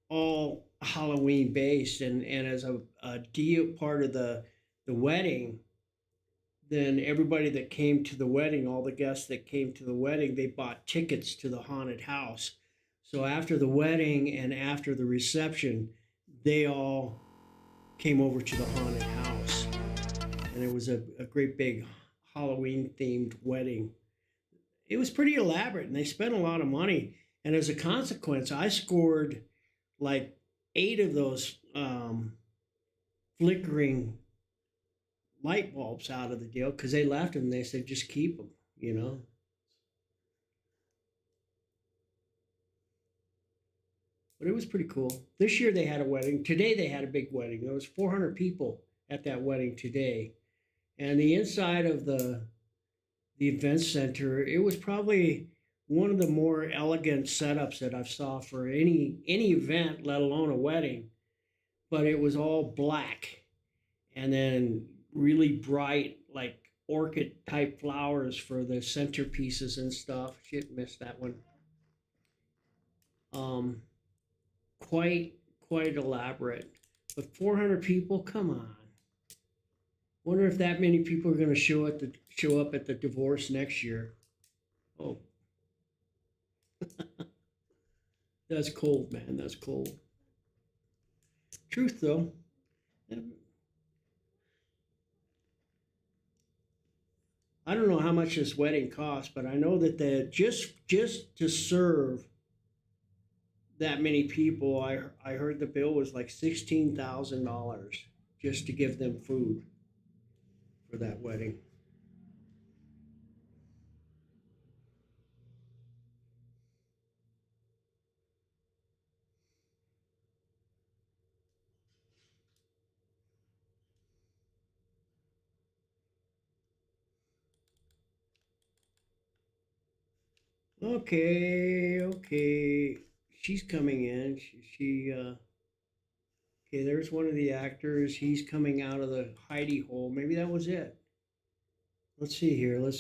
all Halloween based, and as a deal part of the wedding, then everybody that came to the wedding, all the guests that came to the wedding, they bought tickets to the haunted house. So after the wedding and after the reception, they all came over to the haunted house. And it was a great big Halloween themed wedding. It was pretty elaborate, and they spent a lot of money. And as a consequence, I scored like 8 of those flickering light bulbs out of the deal because they left and they said just keep them, you know. But it was pretty cool. This year they had a wedding. Today they had a big wedding. There was 400 people at that wedding today, and the inside of the event center, it was probably one of the more elegant setups that I've saw for any event, let alone a wedding. But it was all black, and then really bright, like orchid type flowers for the centerpieces and stuff. Shit, missed that one. Quite elaborate. But 400 people, come on. Wonder if that many people are going to show up at the divorce next year. Oh, that's cold, man. That's cold. Truth though. I don't know how much this wedding cost, but I know that just to serve that many people, I heard the bill was like $16,000 just to give them food for that wedding. Okay, okay. She's coming in. Okay, there's one of the actors. He's coming out of the hidey hole. Maybe that was it. Let's see here. I'm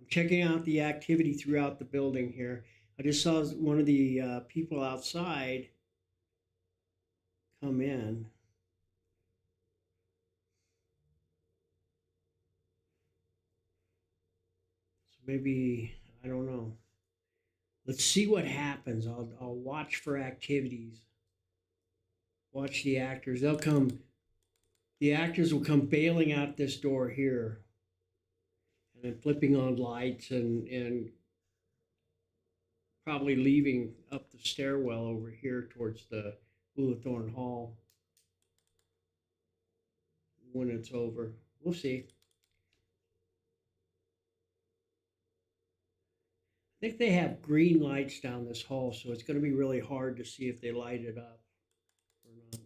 checking out the activity throughout the building here. I just saw one of the people outside come in. So maybe, I don't know. Let's see what happens. I'll watch for activities. Watch the actors. The actors will come bailing out this door here and then flipping on lights and probably leaving up the stairwell over here towards the Hawthorne Hall when it's over. We'll see. I think they have green lights down this hall, so it's going to be really hard to see if they light it up or not.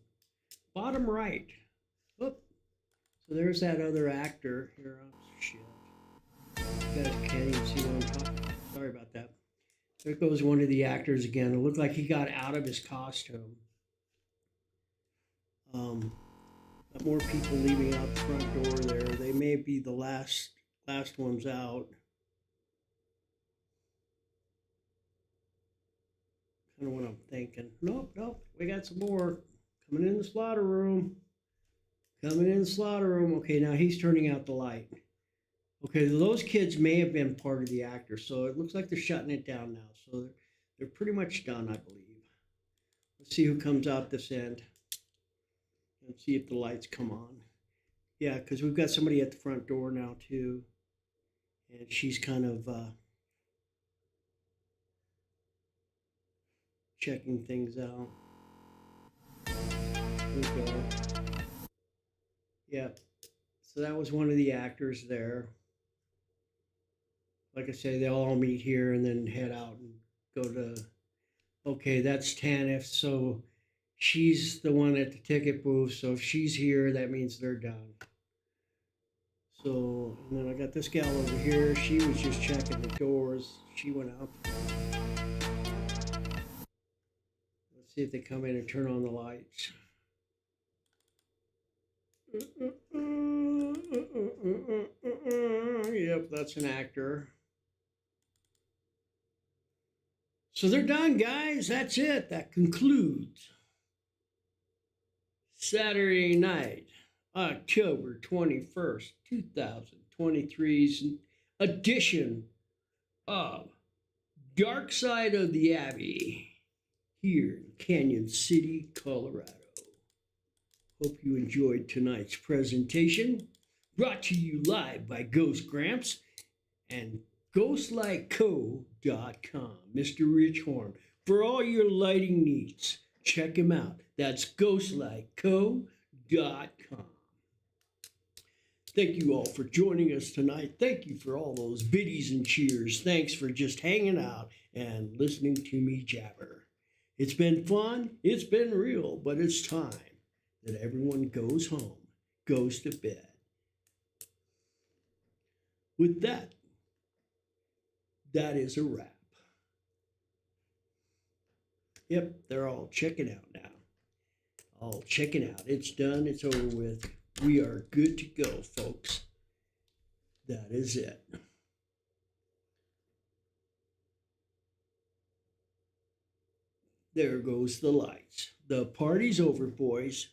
Bottom right. Oop. So there's that other actor here. Oh, shit. You guys can't even see what I'm talking about. Sorry about that. There goes one of the actors again. It looked like he got out of his costume. Got more people leaving out the front door there. They may be the last ones out. Kind of what I'm thinking. Nope. We got some more coming in the slaughter room. Okay, now he's turning out the light. Okay, those kids may have been part of the actor, so it looks like they're shutting it down now. So they're pretty much done, I believe. Let's see who comes out this end. Let's see if the lights come on. Yeah, because we've got somebody at the front door now too, and she's kind of checking things out. There we go. Yeah, so that was one of the actors there. Like I say, they'll all meet here and then head out and go to, okay, that's Tanif. So she's the one at the ticket booth. So if she's here, that means they're done. So, and then I got this gal over here. She was just checking the doors. She went out. Let's see if they come in and turn on the lights. Yep, that's an actor. So they're done, guys. That's it. That concludes Saturday night, October 21st, 2023's edition of Dark Side of the Abbey here in Canyon City, Colorado. Hope you enjoyed tonight's presentation, brought to you live by Ghost Gramps and GhostLightCo.com. Mr. Rich Horn. For all your lighting needs, check him out. That's GhostLightCo.com. Thank you all for joining us tonight. Thank you for all those biddies and cheers. Thanks for just hanging out and listening to me jabber. It's been fun. It's been real, but it's time that everyone goes home, goes to bed. With that, that is a wrap. Yep, they're all checking out now. All checking out. It's done. It's over with. We are good to go, folks. That is it. There goes the lights. The party's over, boys.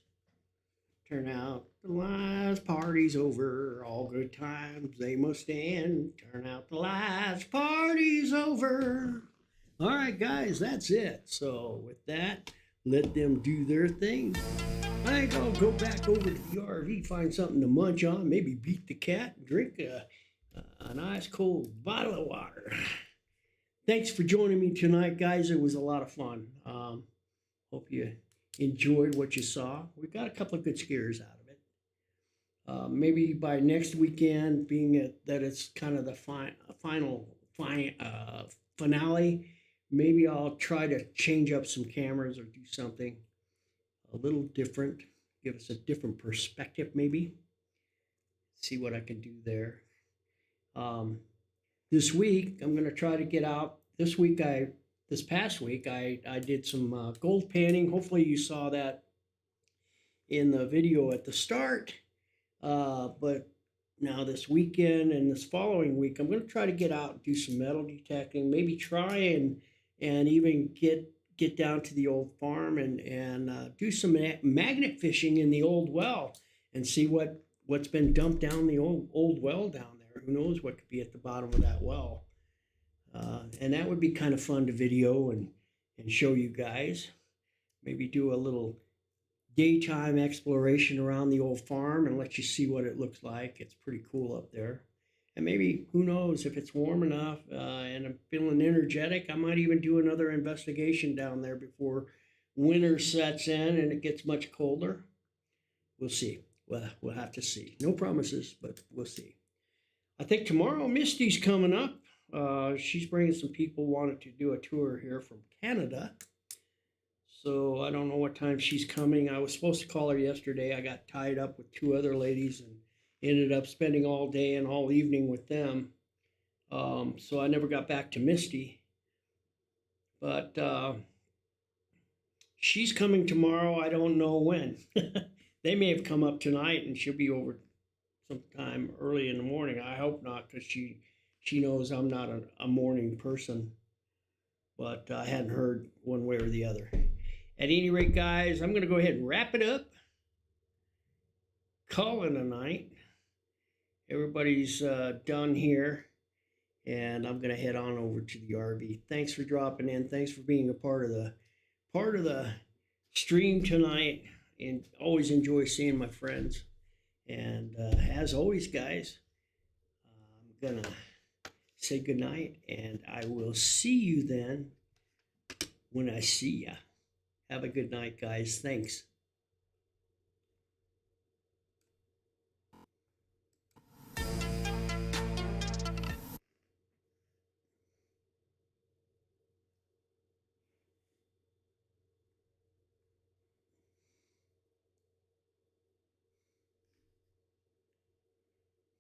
Turn out the lights, party's over. All good times, they must end. Turn out the lights, party's over. All right, guys, that's it. So with that, let them do their thing. I think I'll go back over to the RV, find something to munch on, maybe beat the cat, drink a a nice cold bottle of water. Thanks for joining me tonight, guys. It was a lot of fun. Hope you enjoyed what you saw. We got a couple of good scares out of it. Maybe by next weekend, that it's kind of the finale, maybe I'll try to change up some cameras or do something a little different, give us a different perspective, maybe. See what I can do there. This week, I'm going to try to get out. This past week, I did some gold panning. Hopefully, you saw that in the video at the start. But now this weekend and this following week, I'm going to try to get out and do some metal detecting. Maybe try and even get down to the old farm and do some magnet fishing in the old well and see what's been dumped down the old well down there. Who knows what could be at the bottom of that well? And that would be kind of fun to video and show you guys. Maybe do a little daytime exploration around the old farm and let you see what it looks like. It's pretty cool up there. And maybe, who knows, if it's warm enough and I'm feeling energetic, I might even do another investigation down there before winter sets in and it gets much colder. We'll see. Well, we'll have to see. No promises, but we'll see. I think tomorrow Misty's coming up. She's bringing some people wanted to do a tour here from Canada. So I don't know what time she's coming. I was supposed to call her yesterday. I got tied up with two other ladies and ended up spending all day and all evening with them. So I never got back to Misty. But she's coming tomorrow. I don't know when. They may have come up tonight and she'll be over sometime early in the morning. I hope not, because she knows I'm not a morning person. But I hadn't heard one way or the other. At any rate, guys, I'm going to go ahead and wrap it up. Call it a night. Everybody's done here. And I'm going to head on over to the RV. Thanks for dropping in. Thanks for being a part of the stream tonight. And always enjoy seeing my friends. And as always, guys, I'm going to say goodnight. And I will see you then when I see ya. Have a good night, guys. Thanks.